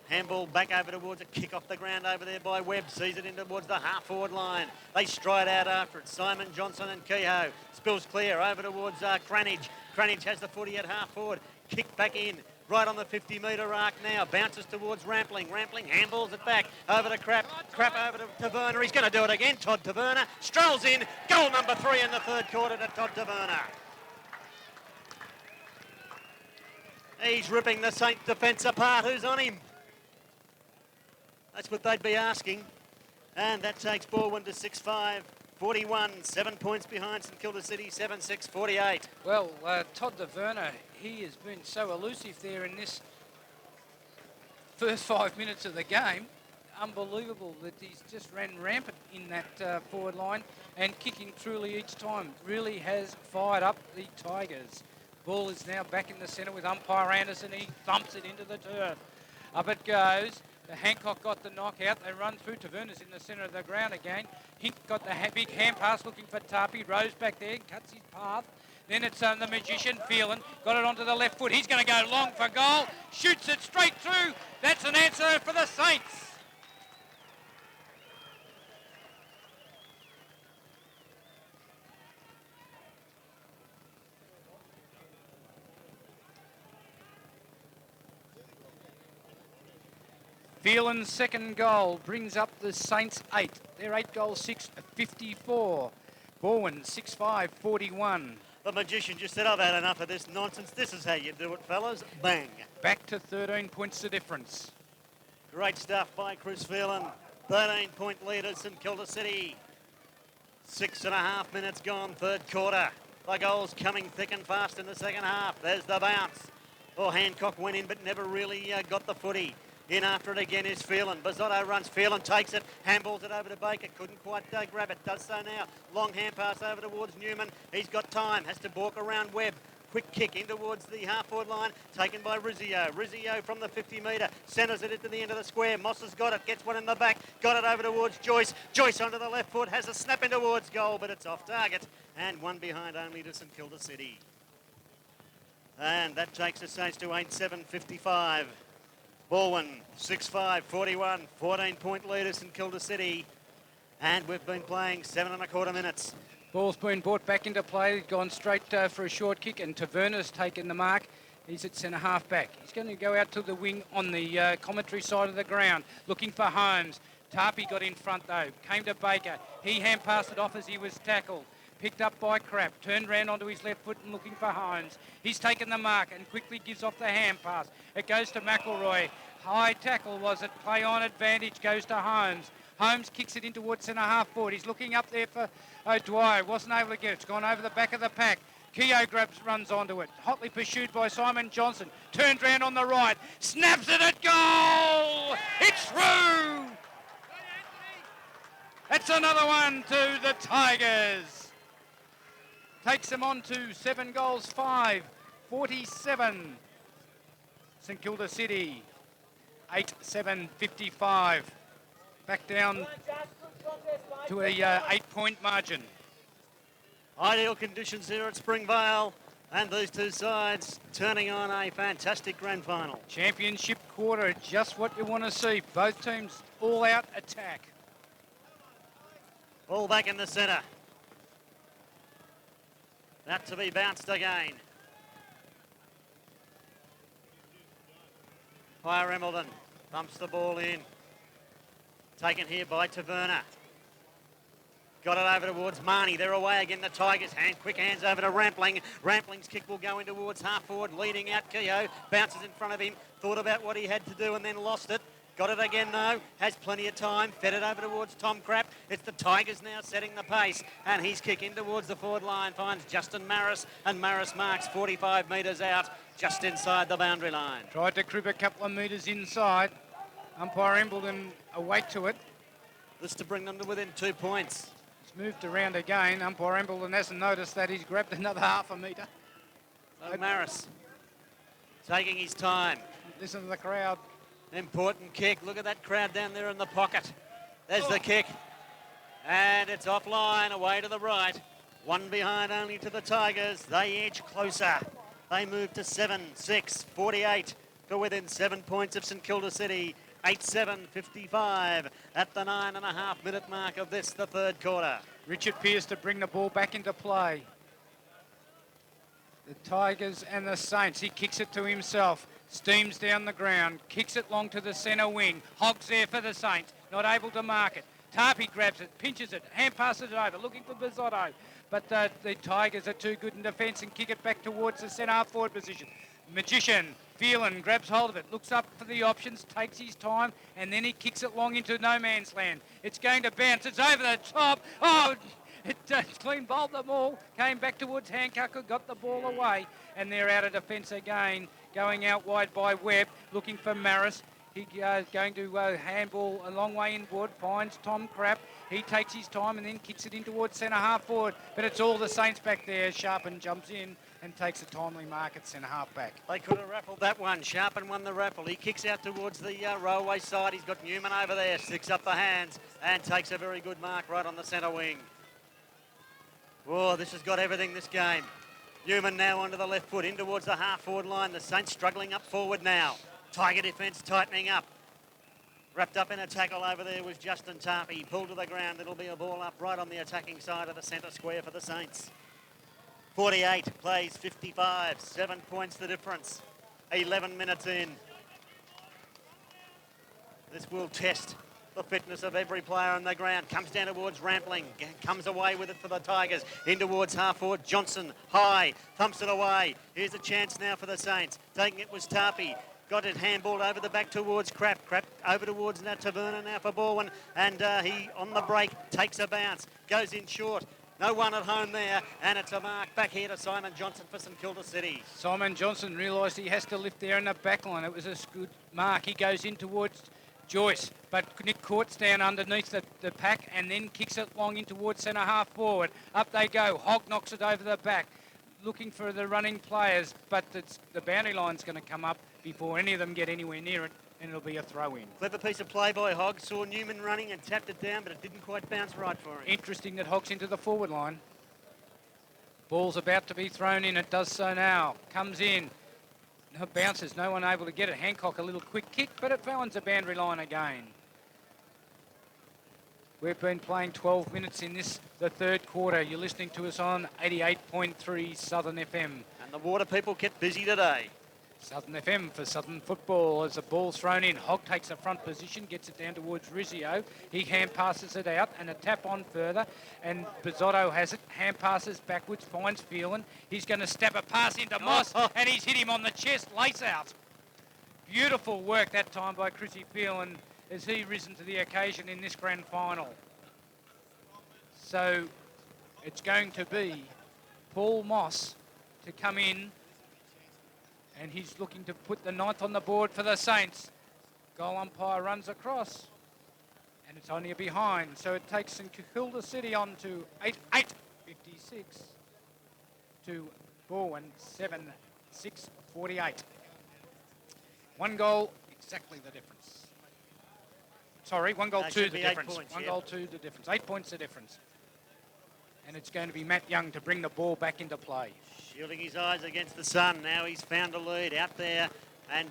Handball back over towards a kick off the ground over there by Webb. Sees it in towards the half-forward line. They stride out after it. Simon, Johnson and Keogh. Spills clear over towards Cranage. Cranage has the footy at half-forward. Kick back in. Right on the 50-metre arc now. Bounces towards Rampling. Rampling handballs it back. Over to Crap. Crap over to Taverner. He's going to do it again. Todd Taverner strolls in. Goal number 3 in the third quarter to Todd Taverner. He's ripping the Saint defence apart. Who's on him? That's what they'd be asking. And that takes Balwyn to 6-5. 41, 7 points behind St Kilda City, 7-6, 48. Well, Todd Taverner, he has been so elusive there in this first 5 minutes of the game. unbelievable that he's just ran rampant in that forward line and kicking truly each time. Really has fired up the Tigers. Ball is now back in the centre with umpire Anderson. He thumps it into the turf. Up it goes. The Hancock got the knockout. They run through. Taverna's in the centre of the ground again. Hink got the big hand pass looking for Tarpey. Rose back there, cuts his path. Then it's the Magician, Phelan, got it onto the left foot. He's going to go long for goal. Shoots it straight through. That's an answer for the Saints. Phelan's second goal brings up the Saints 8. They're 8 goals, 54. Balwyn 6-5, 41. The Magician just said, I've had enough of this nonsense. This is how you do it, fellas. Bang. Back to 13 points the difference. Great stuff by Chris Phelan. 13-point leader, St Kilda City. 6.5 minutes gone, third quarter. The goals coming thick and fast in the second half. There's the bounce. Oh, Hancock went in but never really got the footy. In after it again is Phelan. Bizzotto runs. Phelan takes it. Handballs it over to Baker. Couldn't quite grab it. Does so now. Long hand pass over towards Newman. He's got time. Has to balk around Webb. Quick kick in towards the half-forward line. Taken by Rizzio. Rizzio from the 50-metre. Centres it into the end of the square. Moss has got it. Gets one in the back. Got it over towards Joyce. Joyce onto the left foot. Has a snap in towards goal, but it's off target. And one behind only to St Kilda City. And that takes the Saints to 8-7-55. Balwyn, 6-5, 41, 14-point leader St Kilda City. And we've been playing 7.25 minutes. Ball's been brought back into play, gone straight for a short kick, and Taverna's taken the mark. He's at centre half back. He's going to go out to the wing on the commentary side of the ground, looking for Holmes. Tarpey got in front though, came to Baker. He hand passed it off as he was tackled. Picked up by Crap, turned round onto his left foot and looking for Holmes. He's taken the mark and quickly gives off the hand pass. It goes to McElroy. High tackle was it, play on advantage goes to Holmes. Holmes kicks it in towards centre half forward. He's looking up there for O'Dwyer, wasn't able to get it. It's gone over the back of the pack. Keogh runs onto it, hotly pursued by Simon Johnson. Turned round on the right, snaps it at goal! It's through! That's another one to the Tigers. Takes them on to 7 goals, 5, 47. St Kilda City, 8-7-55. Back down to a 8-point margin. Ideal conditions here at Springvale, and these two sides turning on a fantastic grand final. Championship quarter, just what you want to see. Both teams all out attack. Ball back in the centre. That to be bounced again. Fire Embledon bumps the ball in. Taken here by Taverna. Got it over towards Marnie. They're away again, the Tigers. Quick hands over to Rampling. Rampling's kick will go in towards half forward, leading out Keogh. Bounces in front of him. Thought about what he had to do and then lost it. Got it again though, has plenty of time, fed it over towards Tom Crap. It's the Tigers now setting the pace, and he's kicking towards the forward line, finds Justin Maris, and Maris marks 45 metres out, just inside the boundary line. Tried to crib a couple of metres inside. Umpire Embledon awake to it. This to bring them to within 2 points. It's moved around again. Umpire Embledon hasn't noticed that. He's grabbed another half a metre. So Maris taking his time. Listen to the crowd. Important kick. Look at that crowd down there in the pocket. There's the kick. And it's offline, away to the right. One behind only to the Tigers. They edge closer. They move to 7-6, 48 to within 7 points of St Kilda City. 8-7-55 at the 9.5 minute mark of this, the third quarter. Richard Pearce to bring the ball back into play. The Tigers and the Saints. He kicks it to himself. Steams down the ground, kicks it long to the centre wing. Hogs there for the Saints, not able to mark it. Tarpey grabs it, pinches it, hand passes it over, looking for Bizzotto. But the Tigers are too good in defence and kick it back towards the centre half forward position. Magician, Phelan grabs hold of it, looks up for the options, takes his time, and then he kicks it long into no man's land. It's going to bounce, it's over the top. Oh, it clean bowled them all, came back towards Hancock, who got the ball away, and they're out of defence again. Going out wide by Webb, looking for Maris. He going to handball a long way inboard, finds Tom Crapp. He takes his time and then kicks it in towards centre half forward. But it's all the Saints back there. Sharpen jumps in and takes a timely mark at centre half back. They could have raffled that one. Sharpen won the raffle. He kicks out towards the railway side. He's got Newman over there, sticks up the hands and takes a very good mark right on the centre wing. Oh, this has got everything, this game. Newman now onto the left foot, in towards the half-forward line. The Saints struggling up forward now. Tiger defence tightening up. Wrapped up in a tackle over there was Justin Tarpey. Pulled to the ground. It'll be a ball up right on the attacking side of the centre square for the Saints. 48 plays 55. 7 points the difference. 11 minutes in. This will test the fitness of every player on the ground. Comes down towards Rampling. Comes away with it for the Tigers. In towards half forward. Johnson high. Thumps it away. Here's a chance now for the Saints. Taking it was Tarpey. Got it handballed over the back towards Crapp. Crapp over towards Taverna now for Balwyn. And he, on the break, takes a bounce. Goes in short. No one at home there. And it's a mark back here to Simon Johnson for St Kilda City. Simon Johnson realised he has to lift there in the back line. It was a good mark. He goes in towards Joyce. But Nick Court's down underneath the pack and then kicks it long in towards centre half forward. Up they go. Hogg knocks it over the back. Looking for the running players, but the boundary line's going to come up before any of them get anywhere near it, and it'll be a throw-in. Clever piece of play by Hogg. Saw Newman running and tapped it down, but it didn't quite bounce right for him. Interesting that Hogg's into the forward line. Ball's about to be thrown in. It does so now. Comes in. No bounces. No one able to get it. Hancock a little quick kick, but it finds the boundary line again. We've been playing 12 minutes in the third quarter. You're listening to us on 88.3 Southern FM. And the Water people kept busy today. Southern FM for Southern football as the ball's thrown in. Hogg takes a front position, gets it down towards Rizzio. He hand passes it out and a tap on further. And Bizzotto has it, hand passes backwards, finds Phelan. He's going to stab a pass into Moss and he's hit him on the chest, lace out. Beautiful work that time by Chrissy Phelan as he risen to the occasion in this grand final. So it's going to be Paul Moss to come in, and he's looking to put the ninth on the board for the Saints. Goal umpire runs across, and it's only a behind. So it takes St Kilda City on to 8-56 to Balwyn 7-6-48. One goal, exactly the difference. Sorry, one goal to the difference. One goal to the difference. 8 points the difference. And it's going to be Matt Young to bring the ball back into play. Shielding his eyes against the sun. Now he's found a lead out there and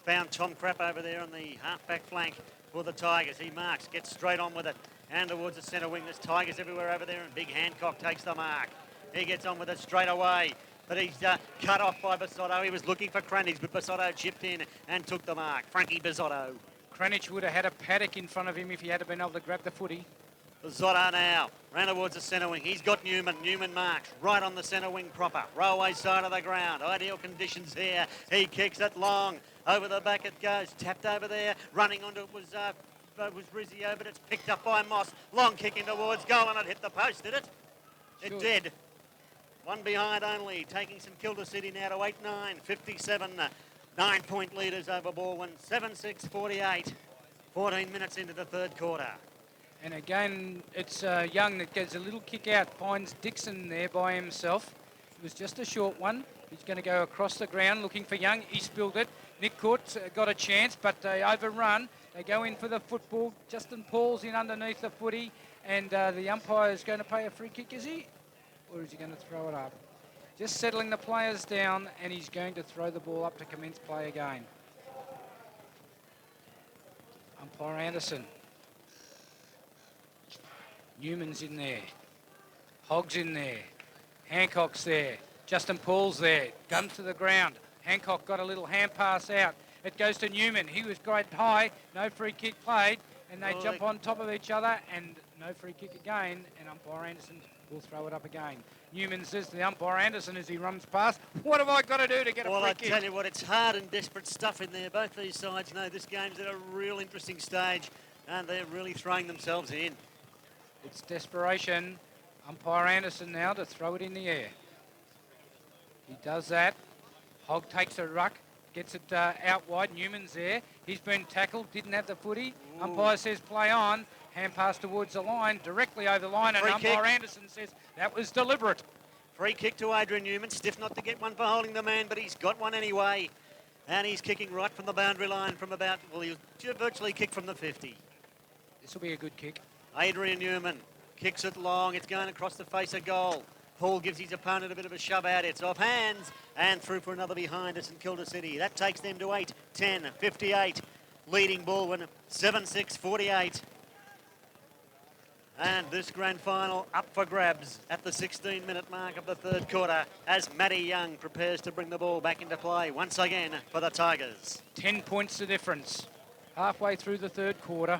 found Tom Crapp over there on the half-back flank for the Tigers. He marks, gets straight on with it. And towards the centre wing. There's Tigers everywhere over there and Big Hancock takes the mark. He gets on with it straight away. But he's cut off by Bizzotto. He was looking for Cranage, but Bizzotto chipped in and took the mark. Frankie Bizzotto. Cranage would have had a paddock in front of him if he had been able to grab the footy. Bizzotto now, ran towards the centre wing. He's got Newman. Newman marks right on the centre wing proper. Railway side of the ground. Ideal conditions here. He kicks it long. Over the back it goes. Tapped over there. Running onto it was Rizzio, but it's picked up by Moss. Long kick in towards goal and it hit the post, did it? It did. One behind only, taking St Kilda City now to 8-9, 57, 9-point leaders over Balwyn, 7-6-48, 14 minutes into the third quarter. And again, it's Young that gets a little kick out, finds Dixon there by himself. It was just a short one. He's going to go across the ground looking for Young. He spilled it. Nick Court's got a chance, but they overrun. They go in for the football. Justin Paul's in underneath the footy, and the umpire is going to pay a free kick, is he? Or is he going to throw it up? Just settling the players down, and he's going to throw the ball up to commence play again. Umpire Anderson. Newman's in there. Hogg's in there. Hancock's there. Justin Paul's there. Comes to the ground. Hancock got a little hand pass out. It goes to Newman. He was quite high. No free kick played. And they jump on top of each other. And no free kick again. And umpire Anderson will throw it up again. Newman says to the umpire Anderson as he runs past, what have I got to do to get a free kick? Well, I tell you what, it's hard and desperate stuff in there. Both these sides know this game's at a real interesting stage. And they're really throwing themselves in. It's desperation. Umpire Anderson now to throw it in the air. He does that. Hogg takes a ruck, Gets it out wide. Newman's there. He's been tackled. Didn't have the footy. Umpire says play on. Hand pass towards the line. Directly over the line. And umpire Anderson says that was deliberate. Free kick to Adrian Newman. Stiff not to get one for holding the man, but he's got one anyway. And he's kicking right from the boundary line from about, well, he'll virtually kick from the 50. This will be a good kick. Adrian Newman kicks it long. It's going across the face of goal. Paul gives his opponent a bit of a shove out. It's off hands and through for another behind us in Kilda City. That takes them to 8-10-58. Leading Balwyn 7-6-48. And this grand final up for grabs at the 16-minute mark of the third quarter as Matty Young prepares to bring the ball back into play once again for the Tigers. 10 points the difference. Halfway through the third quarter.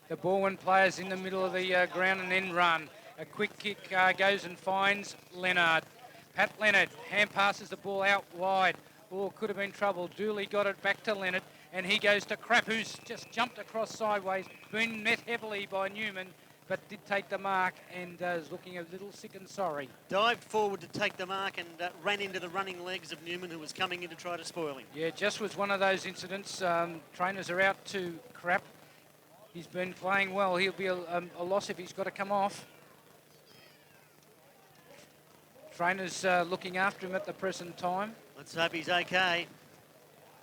The Balwyn players in the middle of the ground and then run. A quick kick goes and finds Leonard. Pat Leonard hand passes the ball out wide. Oh, could have been trouble. Dooley got it back to Leonard, and he goes to Crap, who's just jumped across sideways, been met heavily by Newman, but did take the mark and is looking a little sick and sorry. Dived forward to take the mark and ran into the running legs of Newman, who was coming in to try to spoil him. Yeah, just was one of those incidents. Trainers are out to Crap. He's been playing well. He'll be a loss if he's got to come off. Trainers looking after him at the present time. Let's hope he's okay.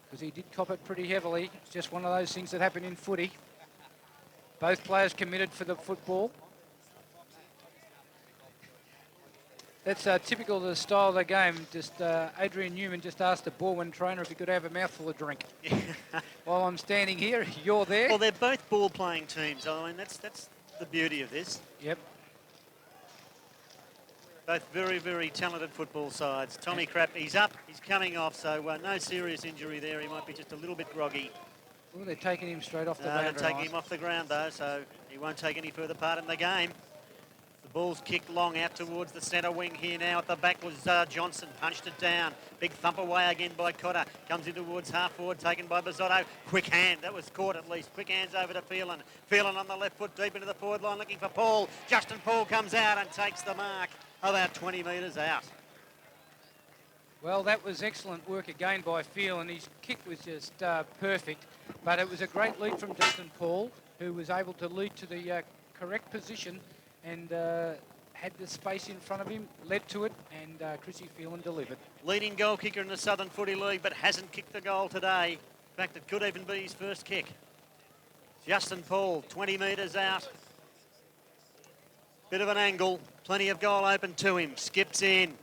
Because he did cop it pretty heavily. It's just one of those things that happen in footy. Both players committed for the football. That's typical of the style of the game. Just Adrian Newman just asked the Balwyn trainer if he could have a mouthful of drink. While I'm standing here, you're there. Well, they're both ball-playing teams. I mean, that's the beauty of this. Yep. Both very, very talented football sides. Tommy Crap, he's up, he's coming off, so no serious injury there. He might be just a little bit groggy. Well, they're taking him straight off the boundary They're taking him off the ground, though, so he won't take any further part in the game. The ball's kicked long out towards the centre wing here now. At the back was Johnson, punched it down. Big thump away again by Cotter. Comes in towards half forward, taken by Bizzotto. Quick hand, that was caught at least. Quick hands over to Phelan. Phelan on the left foot, deep into the forward line, looking for Paul. Justin Paul comes out and takes the mark about 20 metres out. Well, that was excellent work again by Phelan. His kick was just perfect, but it was a great lead from Justin Paul, who was able to lead to the correct position and had the space in front of him, led to it, and Chrissy Phelan delivered. Leading goal kicker in the Southern Footy League, but hasn't kicked the goal today. In fact, it could even be his first kick. Justin Paul, 20 metres out. Bit of an angle, plenty of goal open to him. Skips in,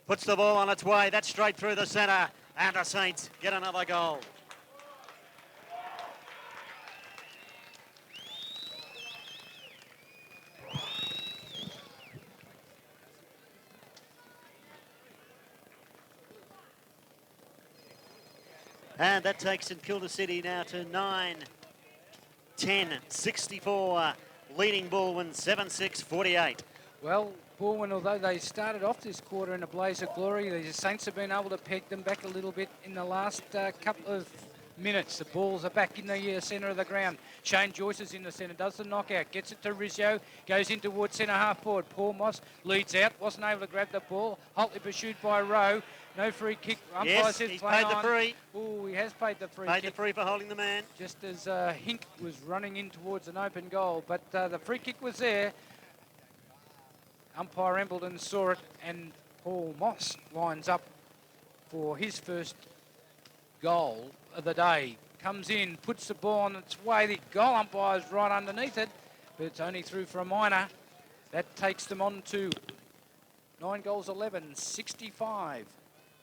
puts the ball on its way. That's straight through the centre, and the Saints get another goal. And that takes St Kilda City now to 9-10-64. Leading Balwyn 7-6-48. Well, Balwyn, although they started off this quarter in a blaze of glory, the Saints have been able to peg them back a little bit in the last couple of minutes. The balls are back in the centre of the ground. Shane Joyce is in the centre, does the knockout, gets it to Rizzio, goes in towards centre half forward. Paul Moss leads out, wasn't able to grab the ball. Hotly pursued by Rowe. No free kick. Yes, he's paid the free. Oh, he has paid the free kick. Paid the free for holding the man. Just as Hink was running in towards an open goal. But the free kick was there. Umpire Embledon saw it, and Paul Moss lines up for his first goal of the day. Comes in, puts the ball on its way. The goal umpire's right underneath it, but it's only through for a minor. That takes them on to 9 goals, 11, 65.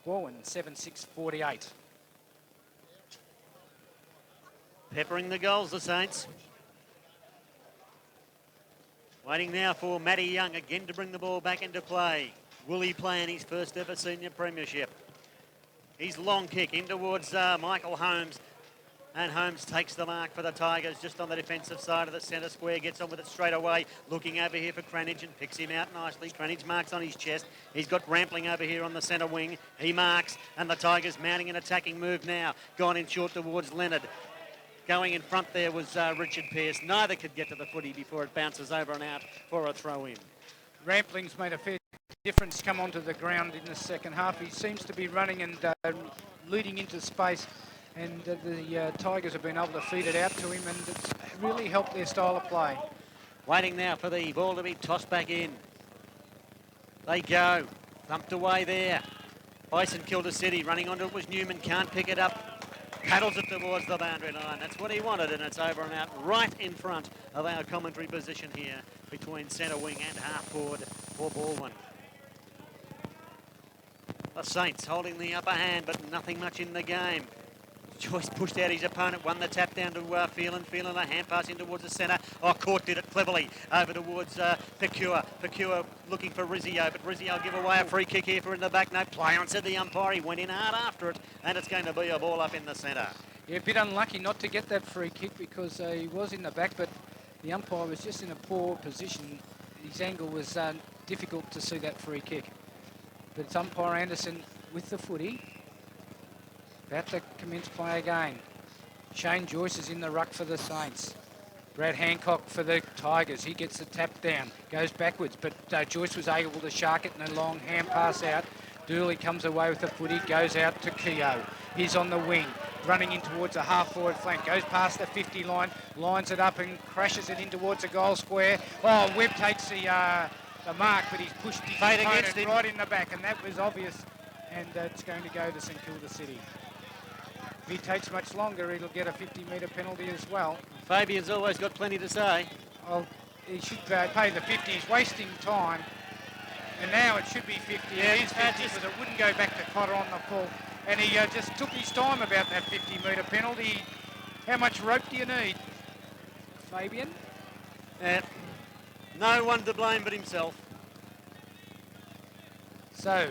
Balwyn 7-6-48. Peppering the goals, the Saints. Waiting now for Matty Young again to bring the ball back into play. Will he play in his first ever senior premiership? His long kick in towards Michael Holmes. And Holmes takes the mark for the Tigers just on the defensive side of the centre square. Gets on with it straight away. Looking over here for Cranage and picks him out nicely. Cranage marks on his chest. He's got Rampling over here on the centre wing. He marks, and the Tigers mounting an attacking move now. Gone in short towards Leonard. Going in front there was Richard Pearce. Neither could get to the footy before it bounces over and out for a throw-in. Rampling's made a fair difference come onto the ground in the second half. He seems to be running and leading into space, and the Tigers have been able to feed it out to him, and it's really helped their style of play. Waiting now for the ball to be tossed back in. They go. Thumped away there by St Kilda City. Running onto it was Newman. Can't pick it up. Paddles it towards the boundary line. That's what he wanted, and it's over and out right in front of our commentary position here between centre wing and half forward for Balwyn. The Saints holding the upper hand, but nothing much in the game. Joyce pushed out his opponent, won the tap down to Phelan. Phelan a hand pass in towards the centre. Oh, Court did it cleverly over towards Pecure. Pecure looking for Rizzio, but Rizzio will give away a free kick here for in the back. No play on, said the umpire. He went in hard after it, and it's going to be a ball up in the centre. Yeah, a bit unlucky not to get that free kick because he was in the back, but the umpire was just in a poor position. His angle was difficult to see that free kick. But it's umpire Anderson with the footy. About to commence play again. Shane Joyce is in the ruck for the Saints. Brad Hancock for the Tigers. He gets the tap down, goes backwards, but Joyce was able to shark it and a long hand pass out. Dooley comes away with the footy, goes out to Keogh. He's on the wing, running in towards a half-forward flank, goes past the 50 line, lines it up and crashes it in towards the goal square. Oh, Webb takes the mark, but he's pushed his opponent right in the back, and that was obvious, and it's going to go to St Kilda City. If he takes much longer, he'll get a 50-metre penalty as well. Fabian's always got plenty to say. Well, he should pay the 50. He's wasting time. And now it should be 50. Yeah, it is 50 because it wouldn't go back to Cotter on the full. And he just took his time about that 50-metre penalty. How much rope do you need, Fabian? No one to blame but himself. So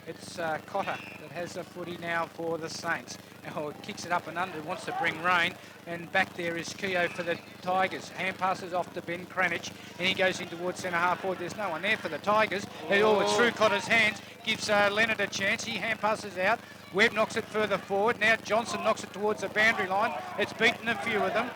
it's Cotter that has the footy now for the Saints. Oh, kicks it up and under, wants to bring rain, and back there is Keogh for the Tigers. Hand passes off to Ben Cranich, and he goes in towards centre half forward. There's no one there for the Tigers. Oh, it's through Cotter's hands, gives Leonard a chance. He hand passes out. Webb knocks it further forward. Now Johnson knocks it towards the boundary line. It's beaten a few of them.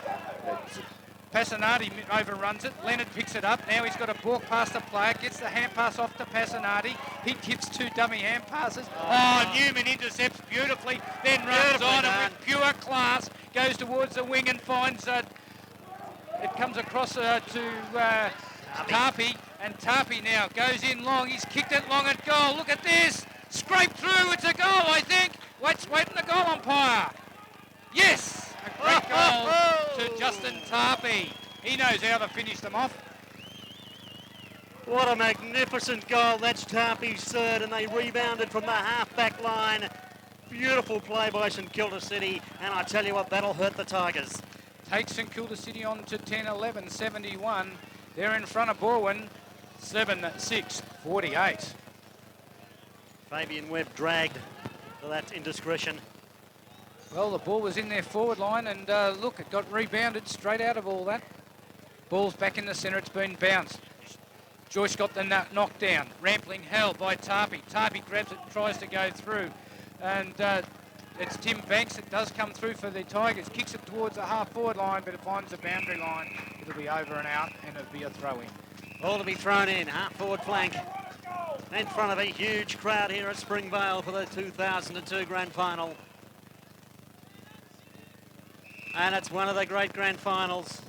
Passanati overruns it. Leonard picks it up. Now he's got a balk past the player. Gets the hand pass off to Passanati. He tips two dummy hand passes. Oh, Newman intercepts beautifully. Then runs on and with pure class goes towards the wing and finds it comes across to Tarpey. And Tarpey now goes in long. He's kicked it long at goal. Look at this. Scraped through. It's a goal, I think. Waiting the goal umpire. Yes. A great goal to Justin Tarpey. He knows how to finish them off. What a magnificent goal. That's Tarpey's third, and they rebounded from the half-back line. Beautiful play by St Kilda City, and I tell you what, that'll hurt the Tigers. Takes St Kilda City on to 10-11, 71. They're in front of Balwyn, 7-6, 48. Fabian Webb dragged for that indiscretion. Well, the ball was in their forward line, and look, it got rebounded straight out of all that. Ball's back in the centre, it's been bounced. Joyce got the knockdown. Rampling held by Tarpey. Tarpey grabs it and tries to go through. And it's Tim Banks that does come through for the Tigers. Kicks it towards the half-forward line, but it finds the boundary line. It'll be over and out, and it'll be a throw-in. Ball to be thrown in, half-forward flank. In front of a huge crowd here at Springvale for the 2002 Grand Final. And it's one of the great Grand Finals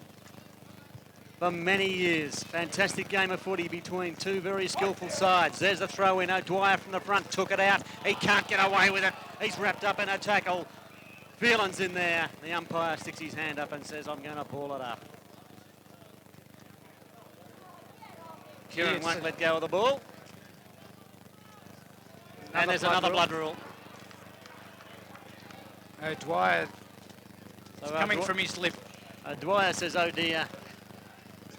for many years. Fantastic game of footy between two very skillful sides. There's the throw in. O'Dwyer from the front took it out. He can't get away with it. He's wrapped up in a tackle. Phelan's in there. The umpire sticks his hand up and says, I'm going to ball it up. Kieran won't let go of the ball. And there's another blood rule. O'Dwyer coming from his lip. Dwyer says, oh dear,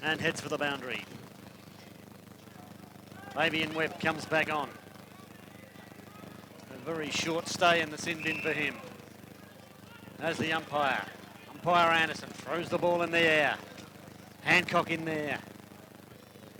and heads for the boundary. Fabian Webb comes back on. A very short stay in the sin bin for him. As the umpire. Umpire Anderson throws the ball in the air. Hancock in there.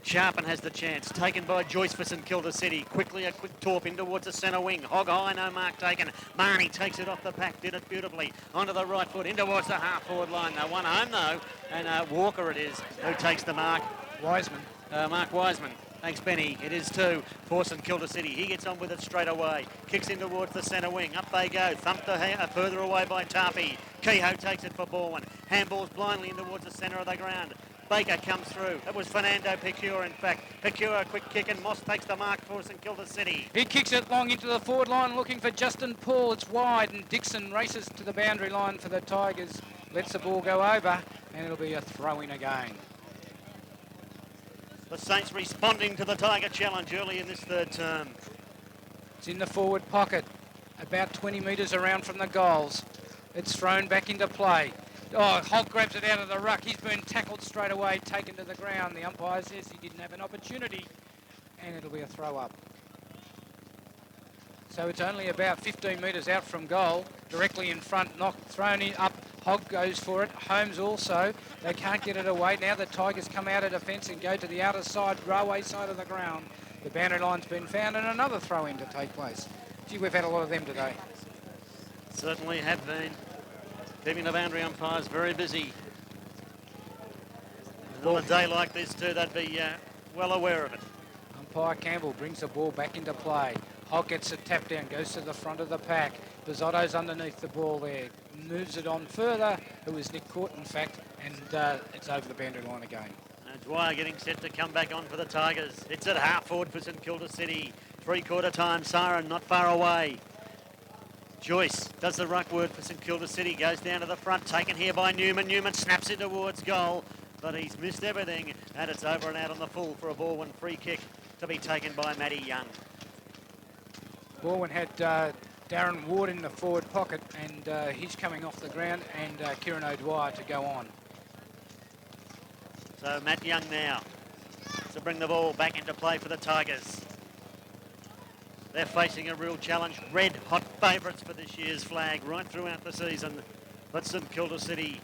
Sharpen has the chance, taken by Joyce for St Kilda City. Quickly a quick torp in towards the centre wing. Hog high, no mark taken. Marnie takes it off the pack, did it beautifully. Onto the right foot, in towards the half-forward line. They won home though, and Walker it is who takes the mark. Wiseman. Mark Wiseman. Thanks, Benny. It is 2 for St Kilda City. He gets on with it straight away. Kicks in towards the centre wing. Up they go. Thumped further away by Tarpey. Kehoe takes it for Balwyn. Handballs blindly in towards the centre of the ground. Baker comes through. It was Fernando Pecure, in fact. Pecure, a quick kick, and Moss takes the mark for St Kilda City. He kicks it long into the forward line, looking for Justin Paul. It's wide, and Dixon races to the boundary line for the Tigers. Lets the ball go over, and it'll be a throw-in again. The Saints responding to the Tiger challenge early in this third term. It's in the forward pocket, about 20 metres around from the goals. It's thrown back into play. Oh, Hogg grabs it out of the ruck. He's been tackled straight away, taken to the ground. The umpire says he didn't have an opportunity, and it'll be a throw-up. So it's only about 15 metres out from goal, directly in front, thrown up. Hogg goes for it. Holmes also. They can't get it away. Now the Tigers come out of defence and go to the outer side, railway side of the ground. The boundary line's been found and another throw-in to take place. Gee, we've had a lot of them today. Certainly have been. Keeping the boundary umpires very busy. And on a day like this too, they'd be well aware of it. Umpire Campbell brings the ball back into play. Hogg gets a tap down, goes to the front of the pack. Bizzotto's underneath the ball there. Moves it on further. It was Nick Court, in fact, and it's over the boundary line again. And Dwyer getting set to come back on for the Tigers. It's at half forward for St Kilda City. 3/4 time, siren not far away. Joyce does the ruck word for St Kilda City. Goes down to the front, taken here by Newman. Newman snaps it towards goal, but he's missed everything, and it's over and out on the full for a Balwyn free kick to be taken by Matty Young. Balwyn had Darren Ward in the forward pocket, and he's coming off the ground, and Kieran O'Dwyer to go on. So Matt Young now to bring the ball back into play for the Tigers. They're facing a real challenge. Red hot favourites for this year's flag right throughout the season. But St Kilda City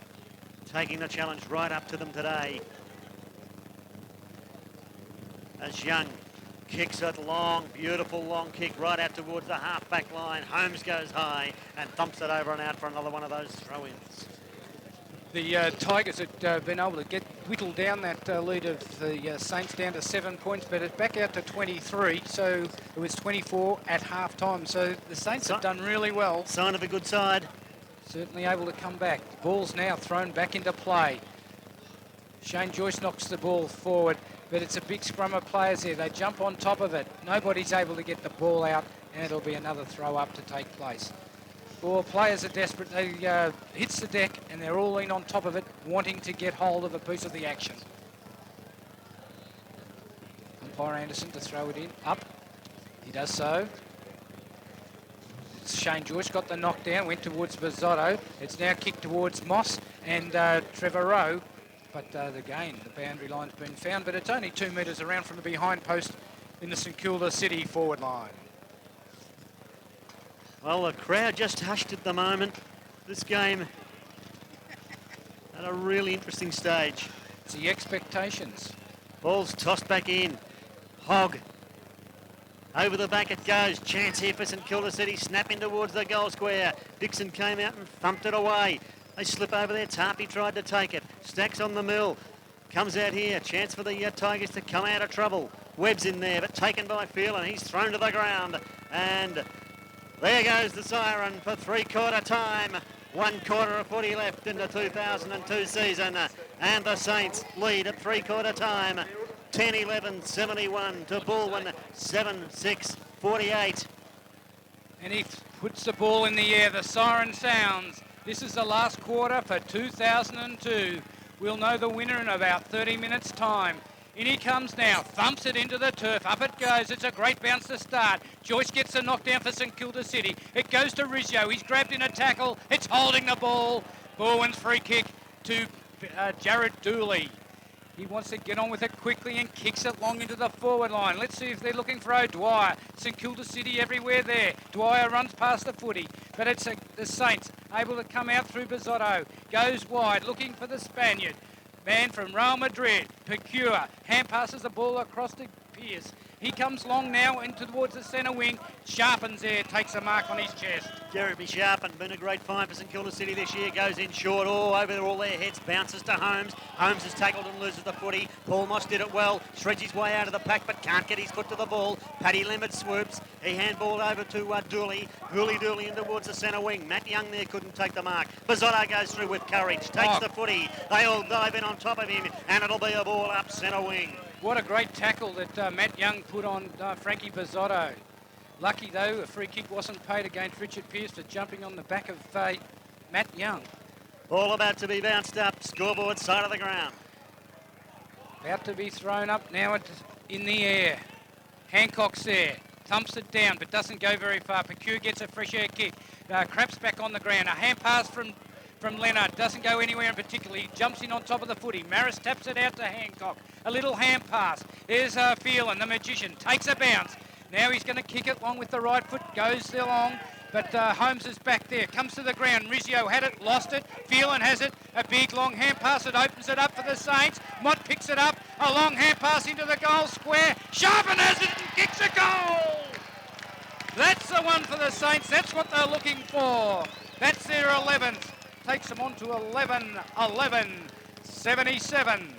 taking the challenge right up to them today. As Young kicks it long, beautiful long kick right out towards the half-back line. Holmes goes high and thumps it over and out for another one of those throw-ins. The Tigers had been able to whittle down that lead of the Saints down to 7 points, but it's back out to 23, so it was 24 at half-time. So the Saints have done really well. Sign of a good side. Certainly able to come back. The ball's now thrown back into play. Shane Joyce knocks the ball forward, but it's a big scrum of players there. They jump on top of it. Nobody's able to get the ball out, and it'll be another throw-up to take place. Well, players are desperate. They hits the deck, and they're all in on top of it, wanting to get hold of a piece of the action. Umpire Anderson to throw it in. Up. He does so. Shane Joyce got the knockdown, went towards Bizzotto. It's now kicked towards Moss and Trevor Rowe. But again, the boundary line's been found, but it's only 2 metres around from the behind post in the St Kilda City forward line. Well, the crowd just hushed at the moment. This game at a really interesting stage. It's the expectations. Ball's tossed back in. Hogg. Over the back it goes. Chance here for St Kilda City. Snapping towards the goal square. Dixon came out and thumped it away. They slip over there. Tarpey tried to take it. Stacks on the mill. Comes out here. Chance for the Tigers to come out of trouble. Webb's in there, but taken by Phelan. He's thrown to the ground. And there goes the siren for 3/4 time. 1/4 of footy left in the 2002 season. And the Saints lead at 3/4 time. 10-11, 71 to Balwyn, 7-6, 48. And he puts the ball in the air. The siren sounds. This is the last quarter for 2002. We'll know the winner in about 30 minutes' time. In he comes now, thumps it into the turf. Up it goes. It's a great bounce to start. Joyce gets a knockdown for St Kilda City. It goes to Rizzio. He's grabbed in a tackle. It's holding the ball. Balwyn's free kick to Jared Dooley. He wants to get on with it quickly and kicks it long into the forward line. Let's see if they're looking for O'Dwyer. St Kilda City everywhere there. Dwyer runs past the footy, but it's the Saints able to come out through Bizzotto. Goes wide, looking for the Spaniard. Man from Real Madrid, Pecure. Hand passes the ball across to Pierce. He comes long now into towards the centre wing. Sharpens there, takes a mark on his chest. Jeremy Sharpen, been a great find for St Kilda City this year, goes in short, over all their heads, bounces to Holmes. Holmes is tackled and loses the footy. Paul Moss did it well, shreds his way out of the pack but can't get his foot to the ball. Paddy Limit swoops, he handballed over to Dooley. Dooley in towards the centre wing. Matt Young there couldn't take the mark. Bizzotto goes through with courage, takes the footy. They all dive in on top of him and it'll be a ball up centre wing. What a great tackle that Matt Young put on Frankie Bizzotto. Lucky though, a free kick wasn't paid against Richard Pearce for jumping on the back of Matt Young. Ball about to be bounced up, scoreboard side of the ground. About to be thrown up now in the air. Hancock's there, thumps it down but doesn't go very far. Pecure gets a fresh air kick. Craps back on the ground. A hand pass from Leonard, doesn't go anywhere in particular. He jumps in on top of the footy. Maris taps it out to Hancock. A little hand pass. Here's Phelan, the magician, takes a bounce. Now he's going to kick it along with the right foot, goes along, but Holmes is back there, comes to the ground. Rizzio had it, lost it. Phelan has it, a big long hand pass. It opens it up for the Saints. Mott picks it up, a long hand pass into the goal square. Sharpen has it and kicks a goal. That's the one for the Saints. That's what they're looking for. That's their 11th. Takes them on to 11-11-77.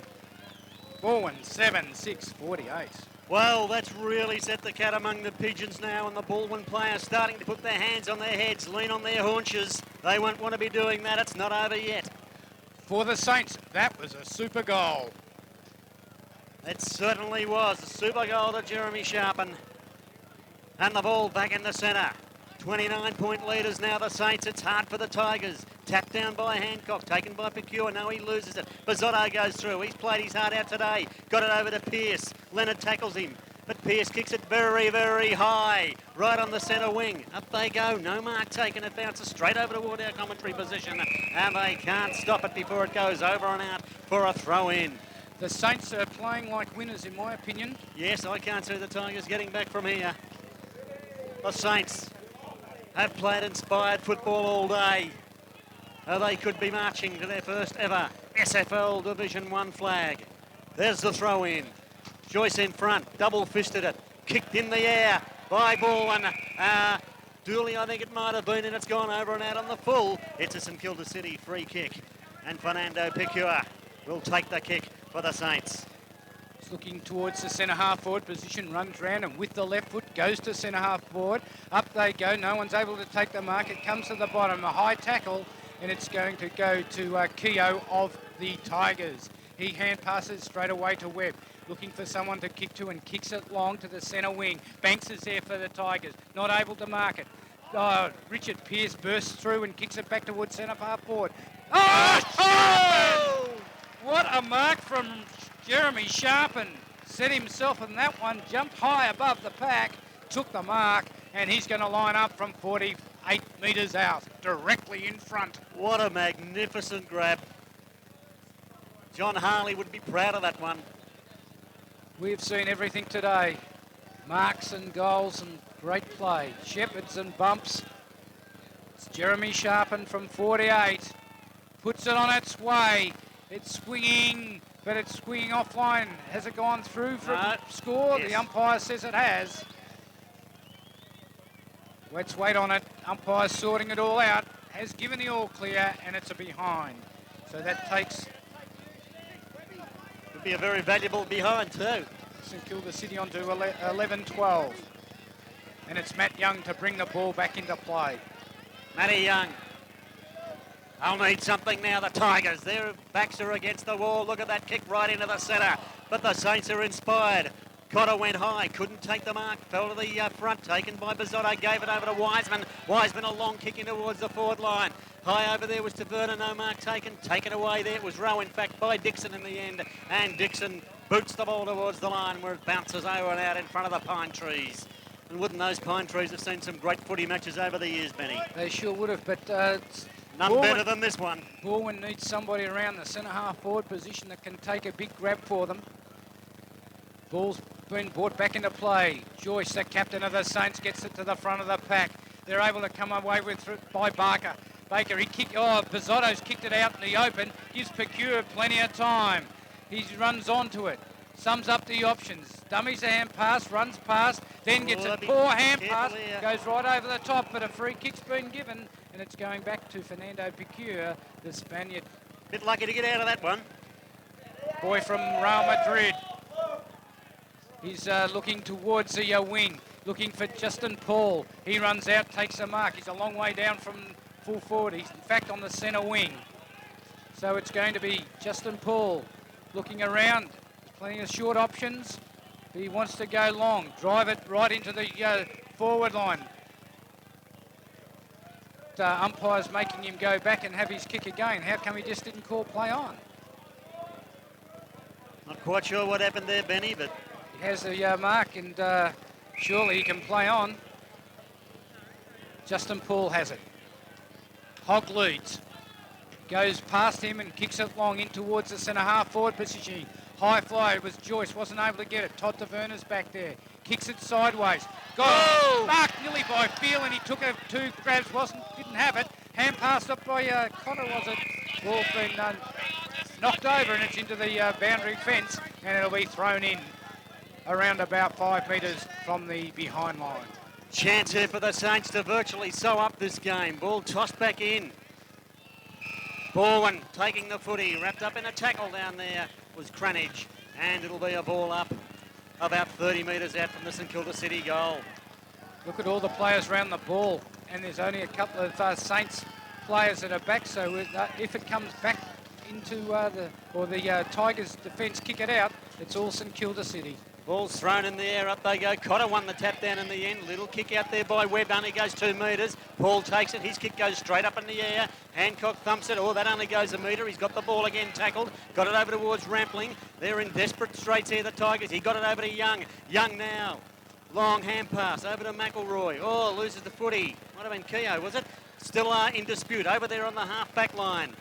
Balwyn 7-6-48. Well, that's really set the cat among the pigeons now, and the Balwyn players starting to put their hands on their heads, lean on their haunches. They won't want to be doing that. It's not over yet. For the Saints, that was a super goal. It certainly was. A super goal to Jeremy Sharpen. And the ball back in the centre. 29-point leaders now, the Saints. It's hard for the Tigers. Tapped down by Hancock, taken by Pecure. No, he loses it. Bizzotto goes through. He's played his heart out today. Got it over to Pearce. Leonard tackles him. But Pearce kicks it very, very high. Right on the centre wing. Up they go. No mark taken. It bounces straight over toward our commentary position. And they can't stop it before it goes over and out for a throw-in. The Saints are playing like winners, in my opinion. Yes, I can't see the Tigers getting back from here. The Saints have played inspired football all day. They could be marching to their first ever SFL Division 1 flag. There's the throw-in. Joyce in front, double-fisted it. Kicked in the air by Balwyn. Dooley, I think it might have been, and it's gone over and out on the full. It's a St Kilda City free kick. And Fernando Pecure will take the kick for the Saints. It's looking towards the centre half forward position, runs round and with the left foot goes to centre half forward. Up they go, no one's able to take the mark. It comes to the bottom, a high tackle, and it's going to go to Keogh of the Tigers. He hand passes straight away to Webb, looking for someone to kick to and kicks it long to the centre wing. Banks is there for the Tigers, not able to mark it. Richard Pearce bursts through and kicks it back towards centre half forward. Oh! What a mark from Jeremy Sharpen. Set himself in that one, jumped high above the pack, took the mark, and he's going to line up from 48 metres out, directly in front. What a magnificent grab. John Harley would be proud of that one. We've seen everything today. Marks and goals and great play. Shepherds and bumps. It's Jeremy Sharpen from 48. Puts it on its way. It's swinging, but it's swinging offline. Has it gone through for a score? Yes. The umpire says it has. Let's wait on it. Umpire's sorting it all out. Has given the all clear, and it's a behind. So that takes... Could be a very valuable behind too. St Kilda City on to 11-12. And it's Matt Young to bring the ball back into play. Matty Young. They'll need something now, the Tigers. Their backs are against the wall. Look at that kick right into the centre. But the Saints are inspired. Cotter went high, couldn't take the mark, fell to the front, taken by Bizzotto, gave it over to Wiseman. Wiseman a long kick in towards the forward line. High over there was Taverna, no mark taken away there. It was Rowe, in fact, by Dixon in the end. And Dixon boots the ball towards the line where it bounces over and out in front of the pine trees. And wouldn't those pine trees have seen some great footy matches over the years, Benny? They sure would have, but... None better than this one. Balwyn needs somebody around the centre half forward position that can take a big grab for them. Ball's been brought back into play. Joyce, the captain of the Saints, gets it to the front of the pack. They're able to come away with it by Baker. He kicked... Bizzotto's kicked it out in the open. Gives Pecure plenty of time. He runs onto it. sums up the options. Dummies a hand pass, runs past, then gets a be poor hand careful pass, here. goes right over the top, but a free kick's been given, and it's going back to Fernando Picure, the Spaniard. Bit lucky to get out of that one. Boy from Real Madrid. He's looking towards the wing, looking for Justin Paul. He runs out, takes a mark. He's a long way down from full forward. He's in fact on the centre wing. So it's going to be Justin Paul looking around. There's plenty of short options. He wants to go long, drive it right into the forward line. Umpire's making him go back and have his kick again. How come he just didn't call play on? Not quite sure what happened there, Benny, but He has a mark, and surely he can play on. Justin Paul has it. Hogg leads. Goes past him and kicks it long in towards the centre half forward position. High fly, it was Joyce, wasn't able to get it. Todd Taverna's back there. Kicks it sideways. Goal! Mark nearly by feel, and he took two grabs, didn't have it. Hand passed up by Connor, was it? Ball's been knocked over, and it's into the boundary fence, and it'll be thrown in around about 5 metres from the behind line. chance here for the Saints to virtually sew up this game. Ball tossed back in. Balwyn taking the footy, wrapped up in a tackle down there was Cranage, and it'll be a ball up about 30 metres out from the St Kilda City goal. Look at all the players around the ball, and there's only a couple of Saints players that are back, so if it comes back into the Tigers defence kick it out, it's all St Kilda City. Ball's thrown in the air, up they go. Cotter won the tap down in the end. Little kick out there by Webb, only goes 2 metres. Paul takes it, his kick goes straight up in the air. Hancock thumps it, that only goes a metre. He's got the ball again tackled, got it over towards Rampling. They're in desperate straits here, the Tigers. He got it over to Young. Young now. Long hand pass over to McElroy. Loses the footy. Might have been Keogh, was it? Still in dispute over there on the half-back line.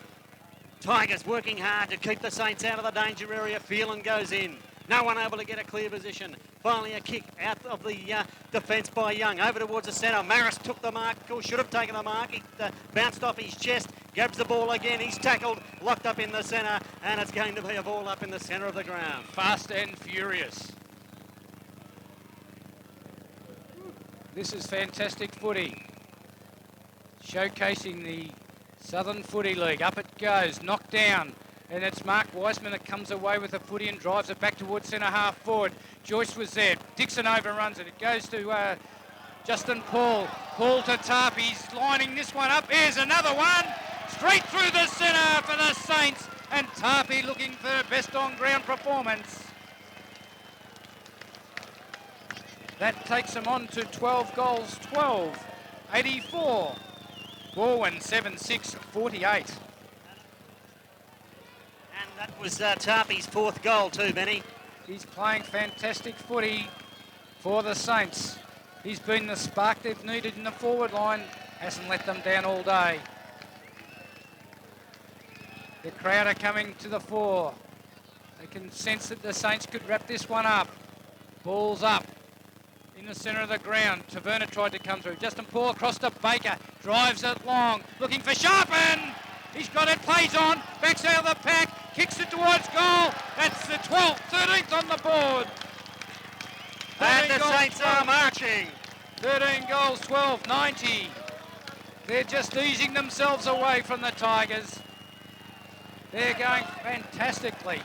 Tigers working hard to keep the Saints out of the danger area. Phelan goes in. No one able to get a clear position. Finally a kick out of the defence by Young. Over towards the centre. Maris took the mark, or should have taken the mark. He bounced off his chest, grabs the ball again. He's tackled, locked up in the centre, and it's going to be a ball up in the centre of the ground. Fast and furious. This is fantastic footy. Showcasing the Southern Footy League. Up it goes, knocked down. And it's Mark Wiseman that comes away with the footy and drives it back towards centre half forward. Joyce was there. Dixon overruns it. It goes to Justin Paul. Paul to Tarp. He's lining this one up. Here's another one. Straight through the centre for the Saints. And Tarpey looking for the best on-ground performance. That takes them on to 12 goals, 12, 84. Balwyn 7-6, 48. That was Tarpey's fourth goal too, Benny. He's playing fantastic footy for the Saints. He's been the spark they've needed in the forward line. Hasn't let them down all day. The crowd are coming to the fore. They can sense that the Saints could wrap this one up. Ball's up in the centre of the ground. Taverna tried to come through. Justin Paul across to Baker. Drives it long. Looking for Sharpen. He's got it. Plays on. Backs out of the pack. Kicks it towards goal. That's the 12th, 13th on the board. And the Saints are marching. 13 goals, 12, 90. They're just easing themselves away from the Tigers. They're going fantastically.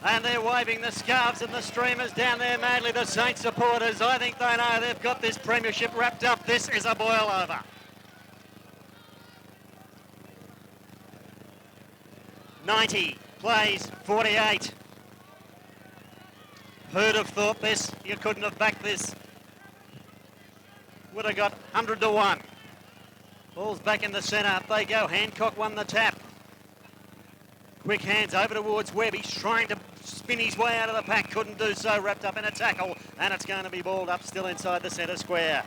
And they're waving the scarves and the streamers down there madly, the Saints supporters. I think they know they've got this premiership wrapped up. This is a boil over. 90 plays 48. Who'd have thought this? You couldn't have backed this. Would have got 100 to 1. Ball's back in the centre. Up they go. Hancock won the tap. Quick hands over towards Webb. He's trying to spin his way out of the pack. Couldn't do so. Wrapped up in a tackle. And it's going to be balled up still inside the centre square.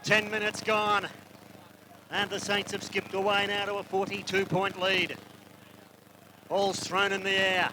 10 minutes gone. And the Saints have skipped away now to a 42-point lead. Ball's thrown in the air.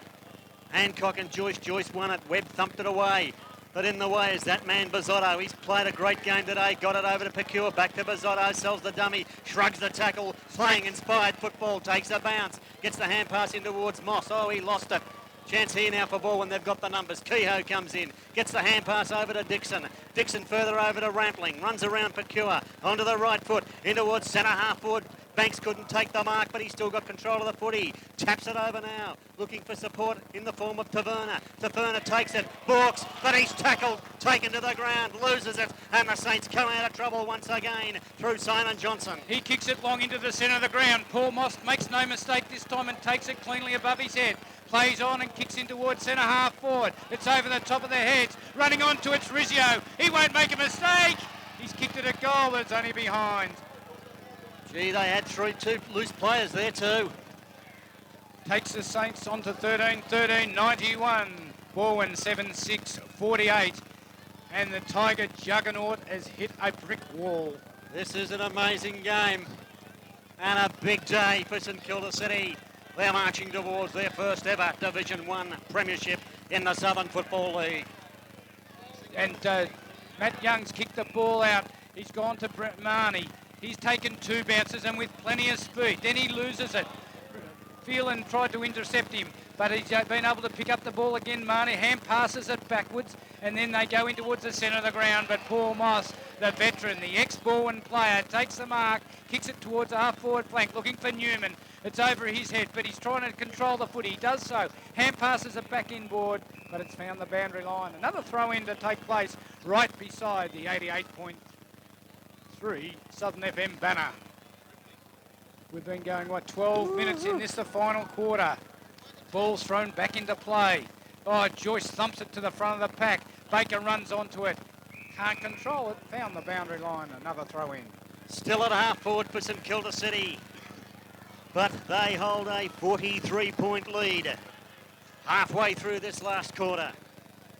Hancock and Joyce. Joyce won it. Webb thumped it away. But in the way is that man Bizzotto. He's played a great game today. Got it over to Pecure. Back to Bizzotto. Sells the dummy. Shrugs the tackle. Playing inspired football. Takes a bounce. Gets the hand pass in towards Moss. Oh, he lost it. Chance here now for Balwyn. They've got the numbers. Kehoe comes in. Gets the hand pass over to Dixon. Dixon further over to Rampling. Runs around Pecure. Onto the right foot. In towards centre half forward. Banks couldn't take the mark, but he's still got control of the footy. Taps it over now, looking for support in the form of Taverna. Taverna takes it, balks, but he's tackled, taken to the ground, loses it, and the Saints come out of trouble once again through Simon Johnson. He kicks it long into the centre of the ground. Paul Moss makes no mistake this time and takes it cleanly above his head. Plays on and kicks in towards centre half forward. It's over the top of their heads. Running on to it's Rizzio. He won't make a mistake. He's kicked it a goal, but it's only behind. Gee, they had two loose players there too. Takes the Saints on to 13-13, 91. Balwyn 7-6, 48. And the Tiger juggernaut has hit a brick wall. This is an amazing game and a big day for St Kilda City. They're marching towards their first ever Division 1 premiership in the Southern Football League. And Matt Young's kicked the ball out. He's gone to Marnie. He's taken two bounces and with plenty of speed. Then he loses it. Phelan tried to intercept him, but he's been able to pick up the ball again. Marnie hand passes it backwards, and then they go in towards the centre of the ground. But Paul Moss, the veteran, the ex-Balwyn player, takes the mark, kicks it towards the half-forward flank, looking for Newman. It's over his head, but he's trying to control the footy. He does so. Hand passes it back inboard, but it's found the boundary line. Another throw-in to take place right beside the 88.3 Southern FM banner. We've been going, 12 minutes in this, the final quarter. Ball's thrown back into play. Oh, Joyce thumps it to the front of the pack. Baker runs onto it. Can't control it. Found the boundary line. Another throw in. Still at half forward for St Kilda City, but they hold a 43-point lead halfway through this last quarter.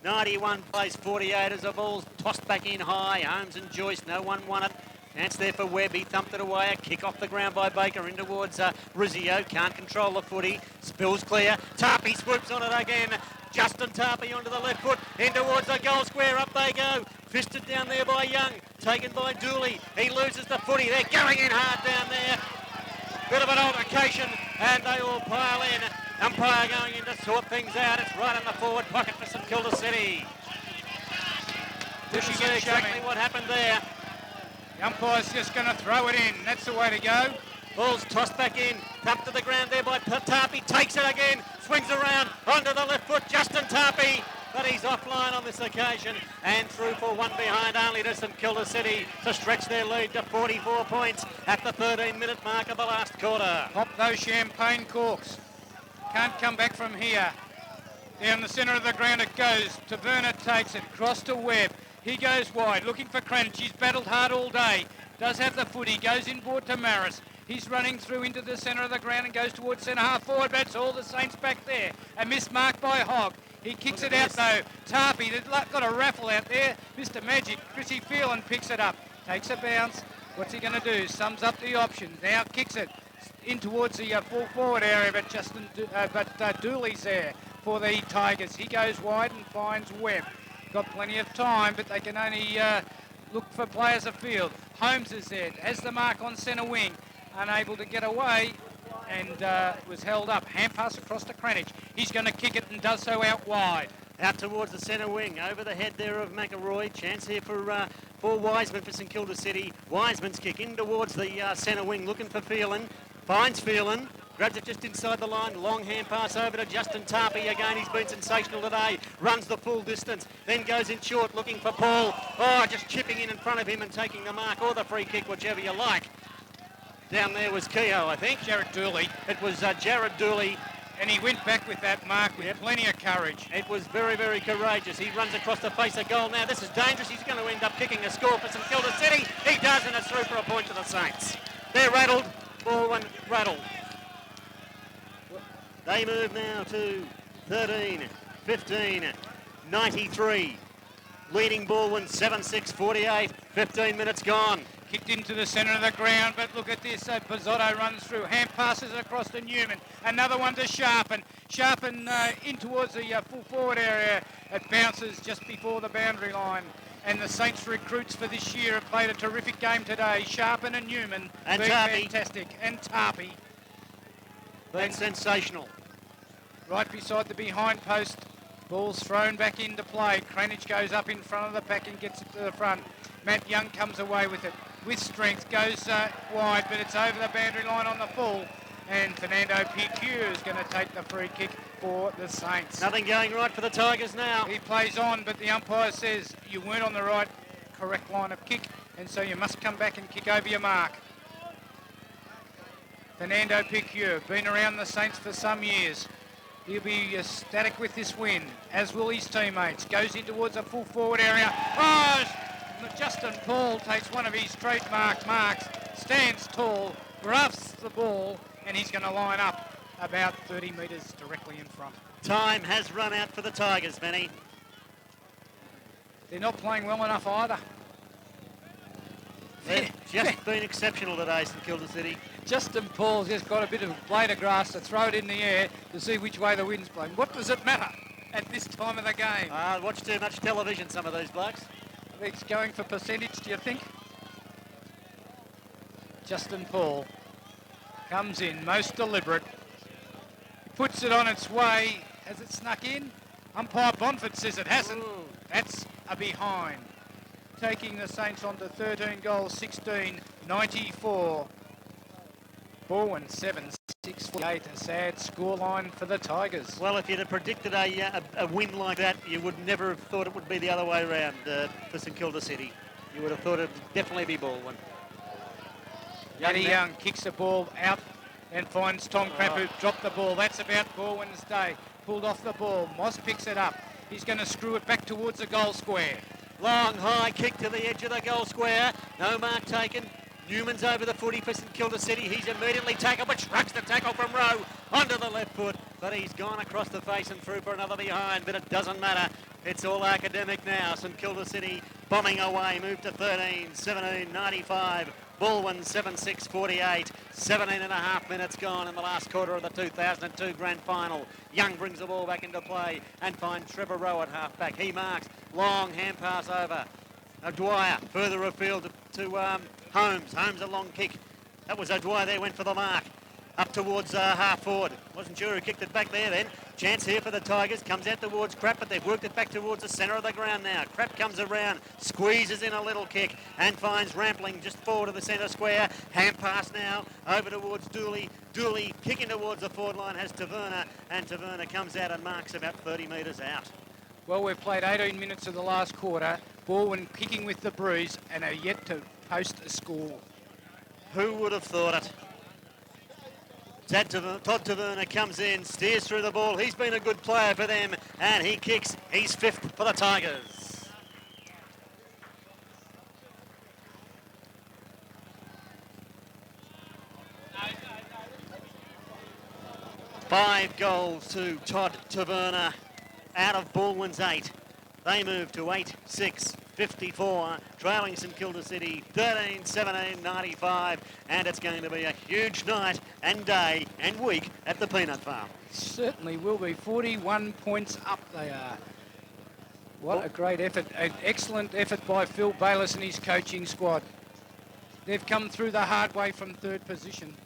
91 plays 48 as the ball's tossed back in high. Holmes and Joyce, no one won it. Chance there for Webb. He thumped it away. A kick off the ground by Baker in towards Rizzio. Can't control the footy. Spills clear. Tarpey swoops on it again. Justin Tarpey onto the left foot. In towards the goal square. Up they go. Fisted down there by Young. Taken by Dooley. He loses the footy. They're going in hard down there. Bit of an altercation and they all pile in. Umpire going in to sort things out. It's right in the forward pocket for St Kilda City. This is exactly what happened there. The umpire's just going to throw it in. That's the way to go. Ball's tossed back in. Thumped to the ground there by Tarpey. Takes it again. Swings around onto the left foot. Justin Tarpey. But he's offline on this occasion and through for one behind only to St Kilda City to stretch their lead to 44 points at the 13-minute mark of the last quarter. Pop those champagne corks. Can't come back from here. Down the centre of the ground it goes. Taverna takes it. Cross to Webb. He goes wide, looking for Cranich. He's battled hard all day. Does have the footy. Goes inboard to Maris. He's running through into the centre of the ground and goes towards centre half forward. That's all the Saints back there. A mismark by Hogg. He kicks it out though. Tarpey, they've got a raffle out there. Mr. Magic, Chrissy Phelan picks it up. Takes a bounce. What's he going to do? Sums up the options. Now kicks it in towards the full forward area, but Dooley's there for the Tigers. He goes wide and finds Webb. Got plenty of time, but they can only look for players afield. Holmes is there, has the mark on centre wing, unable to get away and was held up. Hand pass across to Cranich. He's going to kick it and does so out wide. Out towards the centre wing, over the head there of McElroy. Chance here for Wiseman for St Kilda City. Wiseman's kick in towards the centre wing, looking for Phelan. Finds Phelan. Grabs it just inside the line. Long hand pass over to Justin Tarpey. Again, he's been sensational today. Runs the full distance. Then goes in short looking for Paul. Oh, just chipping in front of him and taking the mark or the free kick, whichever you like. Down there was Kehoe, I think. Jared Dooley. It was Jared Dooley. And he went back with that mark with plenty of courage. It was very, very courageous. He runs across the face of goal now. This is dangerous. He's going to end up kicking a score for St Kilda City. He does, and it's through for a point to the Saints. They're rattled. Balwyn rattled. They move now to 13, 15, 93. Leading Balwyn 7-6, 48. 15 minutes gone. Kicked into the centre of the ground, but look at this. Pizzotto runs through. Hand passes across to Newman. Another one to Sharpen. Sharpen in towards the full forward area. It bounces just before the boundary line. And the Saints recruits for this year have played a terrific game today. Sharpen and Newman. And been Tarpey. Fantastic. And Tarpey. Been sensational. Right beside the behind post. Ball's thrown back into play. Cranage goes up in front of the pack and gets it to the front. Matt Young comes away with it. With strength, goes wide, but it's over the boundary line on the full. And Fernando Piqueur is going to take the free kick for the Saints. Nothing going right for the Tigers now. He plays on, but the umpire says you weren't on the right correct line of kick, and so you must come back and kick over your mark. Fernando Piqueur, been around the Saints for some years. He'll be ecstatic with this win, as will his teammates. Goes in towards a full forward area. Oh, Justin Paul takes one of his trademark marks, stands tall, grasps the ball, and he's going to line up about 30 metres directly in front. Time has run out for the Tigers, Benny. They're not playing well enough either. They've just been exceptional today, St Kilda City. Justin Paul's just got a bit of blade of grass to throw it in the air to see which way the wind's blowing. What does it matter at this time of the game? Watch too much television, some of these blokes. He's going for percentage, do you think? Justin Paul comes in, most deliberate. Puts it on its way. Has it snuck in? Umpire Bonford says it hasn't. Ooh. That's a behind. Taking the Saints on to 13 goals, 16, 94. Balwyn 7-6-8, a sad scoreline for the Tigers. Well, if you'd have predicted a win like that, you would never have thought it would be the other way around for St Kilda City. You would have thought it would definitely be Balwyn. Eddie Young kicks the ball out and finds Tom Cramp, who dropped the ball. That's about Balwyn's day. Pulled off the ball. Moss picks it up. He's going to screw it back towards the goal square. Long, high kick to the edge of the goal square. No mark taken. Newman's over the footy for St Kilda City. He's immediately tackled, but shrugs the tackle from Rowe onto the left foot. But he's gone across the face and through for another behind, but it doesn't matter. It's all academic now. St Kilda City bombing away. Move to 13, 17, 95. Balwyn 7-6, 48. 17 and a half minutes gone in the last quarter of the 2002 Grand Final. Young brings the ball back into play and finds Trevor Rowe at half-back. He marks. Long hand pass over. Dwyer further afield to Holmes. Holmes a long kick. That was O'Dwyer there, went for the mark. Up towards half forward. Wasn't sure who kicked it back there then. Chance here for the Tigers. Comes out towards Krapp, but they've worked it back towards the centre of the ground now. Krapp comes around, squeezes in a little kick and finds Rampling just forward of the centre square. Hand pass now over towards Dooley. Dooley kicking towards the forward line has Taverna, and Taverna comes out and marks about 30 metres out. Well, we've played 18 minutes of the last quarter. Balwyn kicking with the breeze and are yet to post a score. Who would have thought it? Todd Taverna comes in, steers through the ball. He's been a good player for them, and he kicks. He's fifth for the Tigers. Five goals to Todd Taverna out of Balwyn's 8. They move to 8-6. 54, trailing St Kilda City 13-17, 95, and it's going to be a huge night and day and week at the Peanut Farm. Certainly will be. 41 points up they are. What a great effort. An excellent effort by Phil Bayliss and his coaching squad. They've come through the hard way from third position.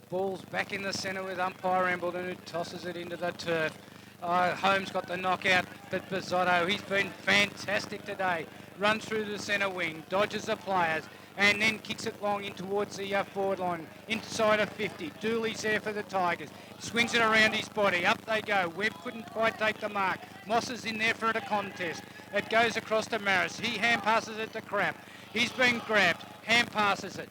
Ball's back in the centre with umpire Embleton, who tosses it into the turf. Holmes got the knockout, but Bizzotto, he's been fantastic today. Runs through the centre wing, dodges the players, and then kicks it long in towards the forward line, inside of 50. Dooley's there for the Tigers. Swings it around his body. Up they go. Webb couldn't quite take the mark. Moss is in there for a contest. It goes across to Maris. He hand passes it to Krapp. He's been grabbed. Hand passes it.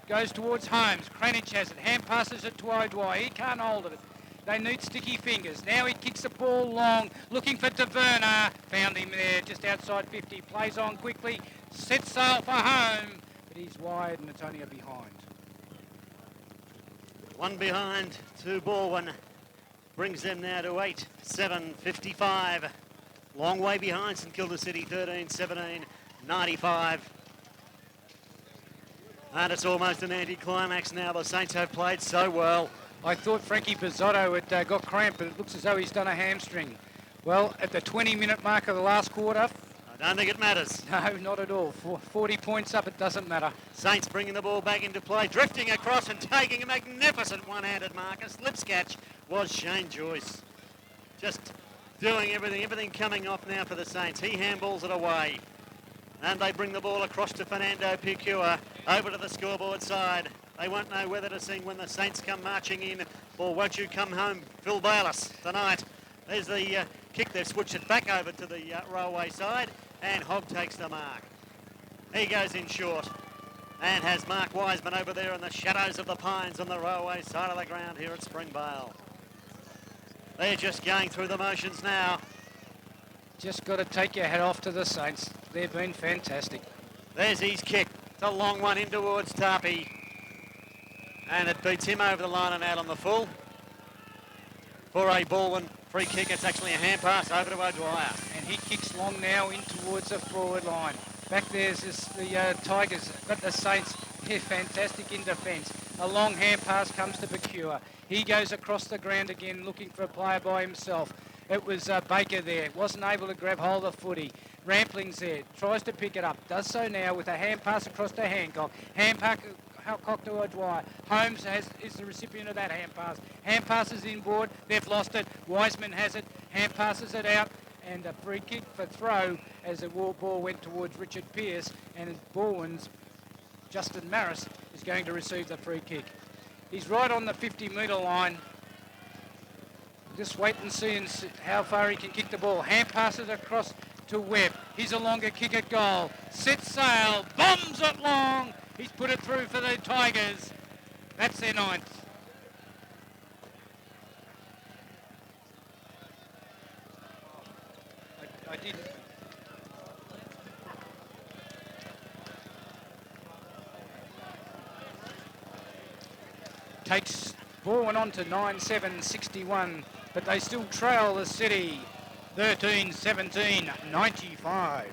Goes towards Holmes. Cranich has it. Hand passes it to O'Dwyer. He can't hold it. They need sticky fingers. Now he kicks the ball long, looking for Taverna. Found him there, just outside 50. Plays on quickly, sets sail for home, but he's wide and it's only a behind. One behind to Balwyn. Brings them now to 8-7, 55. Long way behind St Kilda City, 13-17, 95. And it's almost an anticlimax now. The Saints have played so well. I thought Frankie Bizzotto had got cramp, but it looks as though he's done a hamstring. Well, at the 20-minute mark of the last quarter, I don't think it matters. no, not at all. 40 points up, it doesn't matter. Saints bringing the ball back into play, drifting across and taking a magnificent one-handed marker. Slip catch was Shane Joyce. Just doing everything coming off now for the Saints. He handballs it away. And they bring the ball across to Fernando Picua, over to the scoreboard side. They won't know whether to sing When the Saints Come Marching In or Won't You Come Home, Phil Bayless, tonight. There's the kick. They've switched it back over to the railway side, and Hogg takes the mark. He goes in short and has Mark Wiseman over there in the shadows of the pines on the railway side of the ground here at Springvale. They're just going through the motions now. Just got to take your hat off to the Saints. They've been fantastic. There's his kick. It's a long one in towards Tarpey. And it beats him over the line and out on the full. For a Balwyn free kick, it's actually a hand pass over to O'Dwyer. And he kicks long now in towards the forward line. Back there's the Tigers, but the Saints, they're fantastic in defence. A long hand pass comes to Bakura. He goes across the ground again looking for a player by himself. It was Baker there, wasn't able to grab hold of footy. Rampling's there, tries to pick it up, does so now with a hand pass across to Hancock. Hancock to O'Dwyer. Holmes is the recipient of that hand pass. Hand passes inboard, they've lost it. Wiseman has it, hand passes it out, and a free kick for throw as the ball went towards Richard Pearce, and Balwyn's Justin Maris is going to receive the free kick. He's right on the 50-metre line. Just wait and see how far he can kick the ball. Hand passes across to Webb. He's a longer kick at goal. Sets sail, bombs it long. He's put it through for the Tigers. That's their ninth. I didn't. Takes Balwyn on to 9-7-61, but they still trail the City 13-17-95.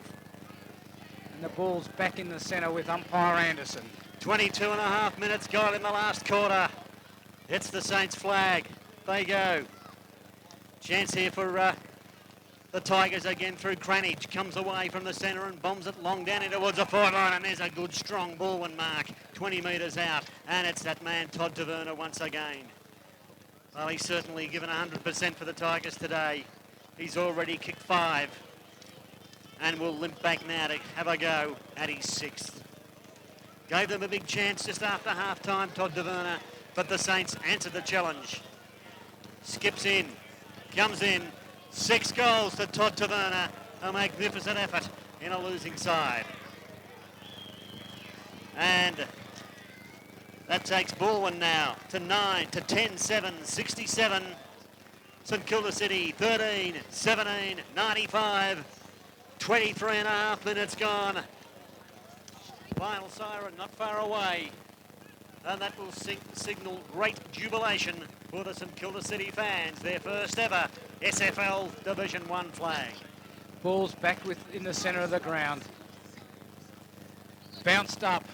And the ball's back in the centre with umpire Anderson. 22 and a half minutes gone in the last quarter. It's the Saints flag. They go. Chance here for the Tigers again through Cranage. Comes away from the centre and bombs it long down in towards the forward line. And there's a good strong Balwyn mark. 20 metres out. And it's that man Todd Taverner once again. Well, he's certainly given 100% for the Tigers today. He's already kicked 5. And will limp back now to have a go at his 6th. Gave them a big chance just after half-time, Todd Taverner, but the Saints answered the challenge. Skips in, comes in, 6 goals to Todd Taverner, a magnificent effort in a losing side. And that takes Balwyn now to 10-7-67. St Kilda City 13-17-95. 23 and a half minutes gone. Final siren not far away. And that will signal great jubilation for the St Kilda City fans. Their first ever SFL Division 1 flag. Ball's back in the centre of the ground. Bounced up.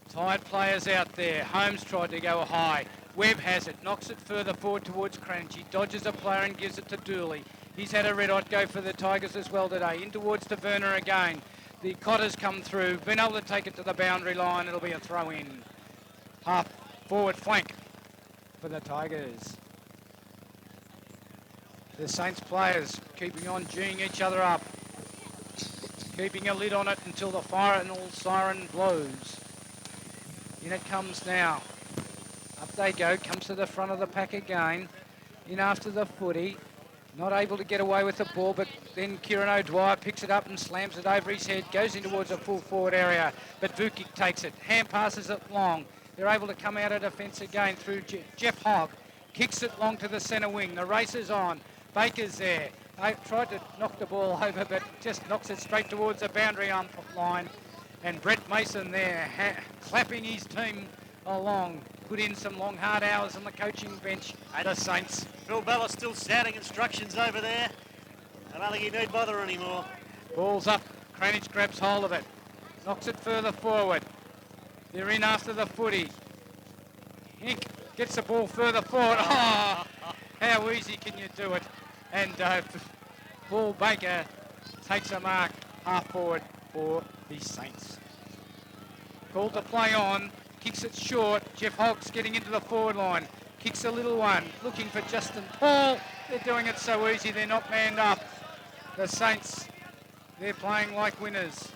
Tired players out there. Holmes tried to go high. Webb has it. Knocks it further forward towards Cranage. He dodges a player and gives it to Dooley. He's had a red-hot go for the Tigers as well today. In towards Taverner again. The Cotters come through. Been able to take it to the boundary line. It'll be a throw-in. Half forward flank for the Tigers. The Saints players keeping on geeing each other up. Keeping a lid on it until the final siren blows. In it comes now. Up they go. Comes to the front of the pack again. In after the footy. Not able to get away with the ball, but then Kieran O'Dwyer picks it up and slams it over his head, goes in towards the full forward area, but Vukic takes it, hand passes it long. They're able to come out of defence again through Jeff Hogg, kicks it long to the centre wing. The race is on. Baker's there. They tried to knock the ball over, but just knocks it straight towards the boundary line. And Brett Mason there, clapping his team along. Put in some long, hard hours on the coaching bench at the Saints. Phil Bella still shouting instructions over there. I don't think he need bother anymore. Ball's up. Cranage grabs hold of it. Knocks it further forward. They're in after the footy. Hink gets the ball further forward. Oh, how easy can you do it? And Paul Baker takes a mark half forward for the Saints. Called to play on, kicks it short. Jeff Hoggs getting into the forward line. Kicks a little one, looking for Justin Paul. They're doing it so easy, they're not manned up. The Saints, they're playing like winners.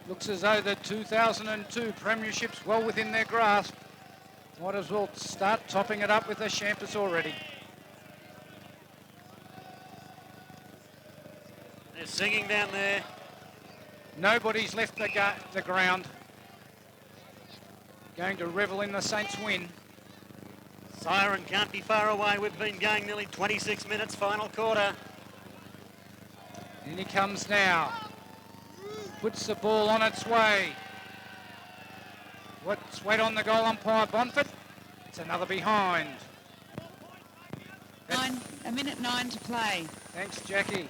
Looks as though the 2002 premiership's well within their grasp. Might as well start topping it up with the Champers already. They're singing down there. Nobody's left the ground. Going to revel in the Saints win. Siren can't be far away. We've been going nearly 26 minutes, final quarter. In he comes now. Puts the ball on its way. What's weight on the goal umpire, Bonford? It's another behind. A minute 9 to play. Thanks, Jackie.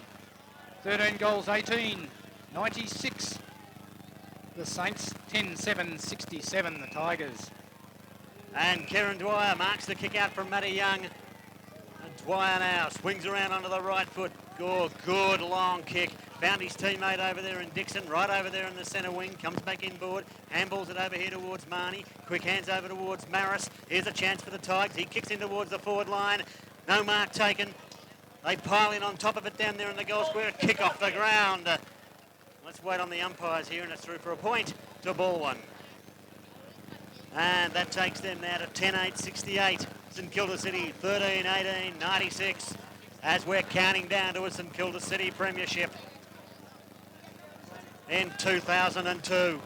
13 goals, 18, 96. The Saints, 10-7, 67, the Tigers. And Kieran Dwyer marks the kick out from Matty Young. And Dwyer now swings around onto the right foot. Good long kick. Found his teammate over there in Dixon, right over there in the centre wing. Comes back inboard, handballs it over here towards Marnie. Quick hands over towards Maris. Here's a chance for the Tigers. He kicks in towards the forward line. No mark taken. They pile in on top of it down there in the goal square. Kick off the ground. Let's wait on the umpires here, and it's through for a point to Balwyn. And that takes them now to 10-8, 68. St Kilda City 13-18, 96. As we're counting down to a St Kilda City premiership in 2002.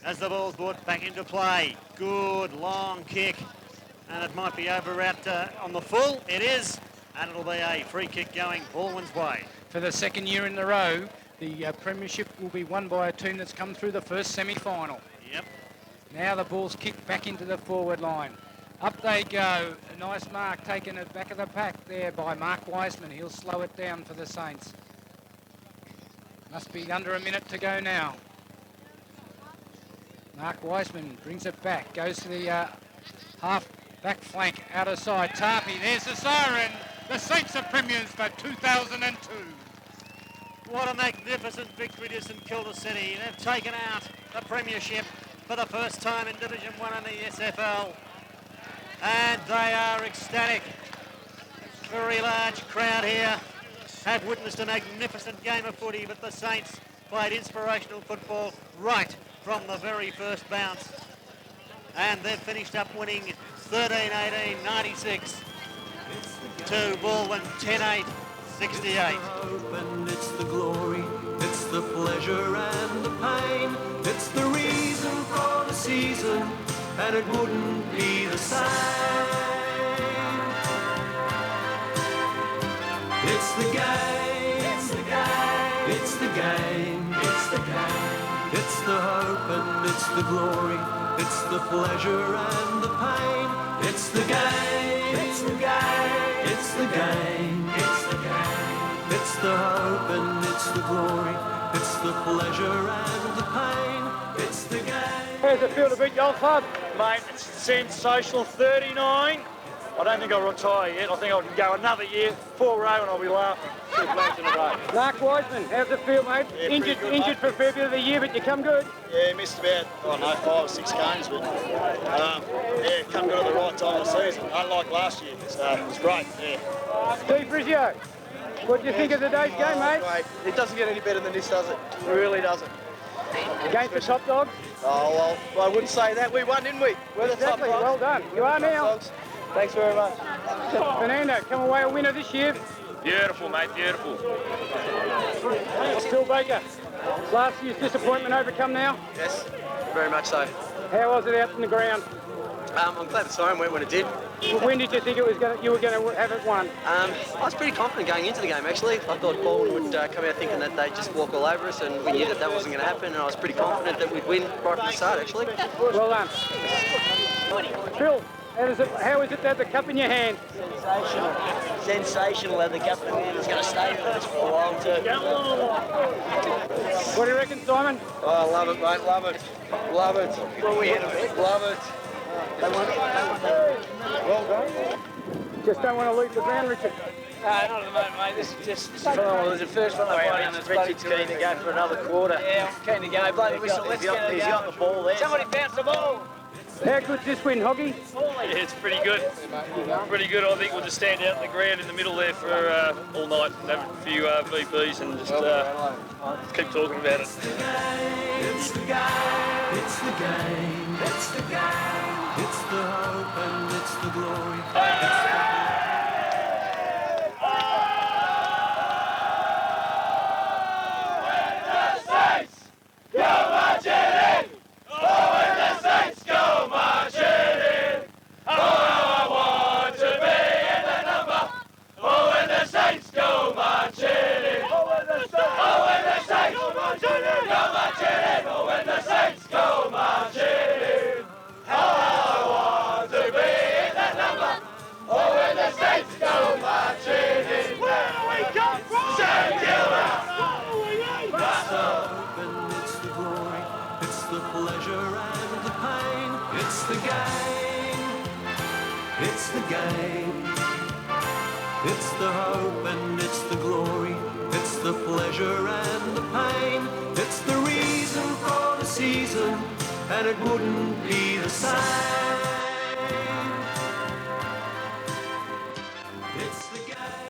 As the ball's brought back into play. Good long kick. And it might be over out on the full. It is. And it'll be a free kick going Balwyn's way. For the second year in a row, the premiership will be won by a team that's come through the first semi-final. Yep. Now the ball's kicked back into the forward line. Up they go. A nice mark taken at back of the pack there by Mark Wiseman. He'll slow it down for the Saints. Must be under a minute to go now. Mark Wiseman brings it back. Goes to the half back flank out of side. Tarpey, there's the siren. The Saints are premiers for 2002. What a magnificent victory to St Kilda City. They've taken out the premiership for the first time in Division 1 in the SFL. And they are ecstatic. Very large crowd here have witnessed a magnificent game of footy, but the Saints played inspirational football right from the very first bounce. And they've finished up winning 13-18, 96 to Balwyn 10-8, 68. And it's the glory, it's the pleasure and the pain. It's the reason for the season, and it wouldn't be the same. It's the game, it's the game, it's the game, it's the game. It's the hope and it's the glory, it's the pleasure and the pain. It's the game, it's the game, it's the game, it's the game. It's the hope and it's the glory, it's the pleasure and the pain. It's the game. How's it feel to beat your club? Mate, it's sensational. 39. I don't think I'll retire yet. I think I can go another year, 4 row, and I'll be laughing. 2 flags in a row. Mark Wiseman, how's it feel, mate? Yeah, injured good, injured mate. for a fair bit of the year, but you come good. Yeah, missed about, 5 or 6 games, but yeah, come good at the right time of the season, unlike last year. So it was great, yeah. Steve Frizio, what do you think of today's game, mate? Great. It doesn't get any better than this, does it? It really doesn't. Against the top dogs? Oh, well, I wouldn't say that. We won, didn't we? We're the top Exactly, dogs. well done. You are We're the top now. dogs. Thanks very much. Fernando, come away a winner this year. Beautiful, mate, beautiful. Phil Baker, last year's disappointment overcome now. Yes, very much so. How was it out in the ground? I'm glad the siren went when it did. When did you think you were going to have it won? I was pretty confident going into the game, actually. I thought Balwyn would come out thinking that they'd just walk all over us, and we knew that wasn't going to happen, and I was pretty confident that we'd win right from the start, actually. Well done. Phil, how is it to have the cup in your hand? Sensational. Sensational to have the cup in hand. It's going to stay with us for a while too. What do you reckon, Simon? Oh, I love it, mate. Love it. Love it. Well, we hit it. Love it. Well done. Just don't want to leave the ground, Richard. Not at the moment, mate. This is phenomenal. It's the first one I've played. Richard's keen to go for another quarter. Yeah, I'm keen to go. Bloody whistle. Let's get it. He's got the ball there. Somebody bounce the ball. How good's this win, Hoggy? Yeah, it's pretty good. Pretty good. I think we'll just stand out in the ground in the middle there for all night and have a few VPs and just keep talking about it. It's the game, it's the game, it's the game, it's the game, it's the hope and it's the glory. It's the game, it's the hope and it's the glory, it's the pleasure and the pain, it's the reason for the season, and it wouldn't be the same.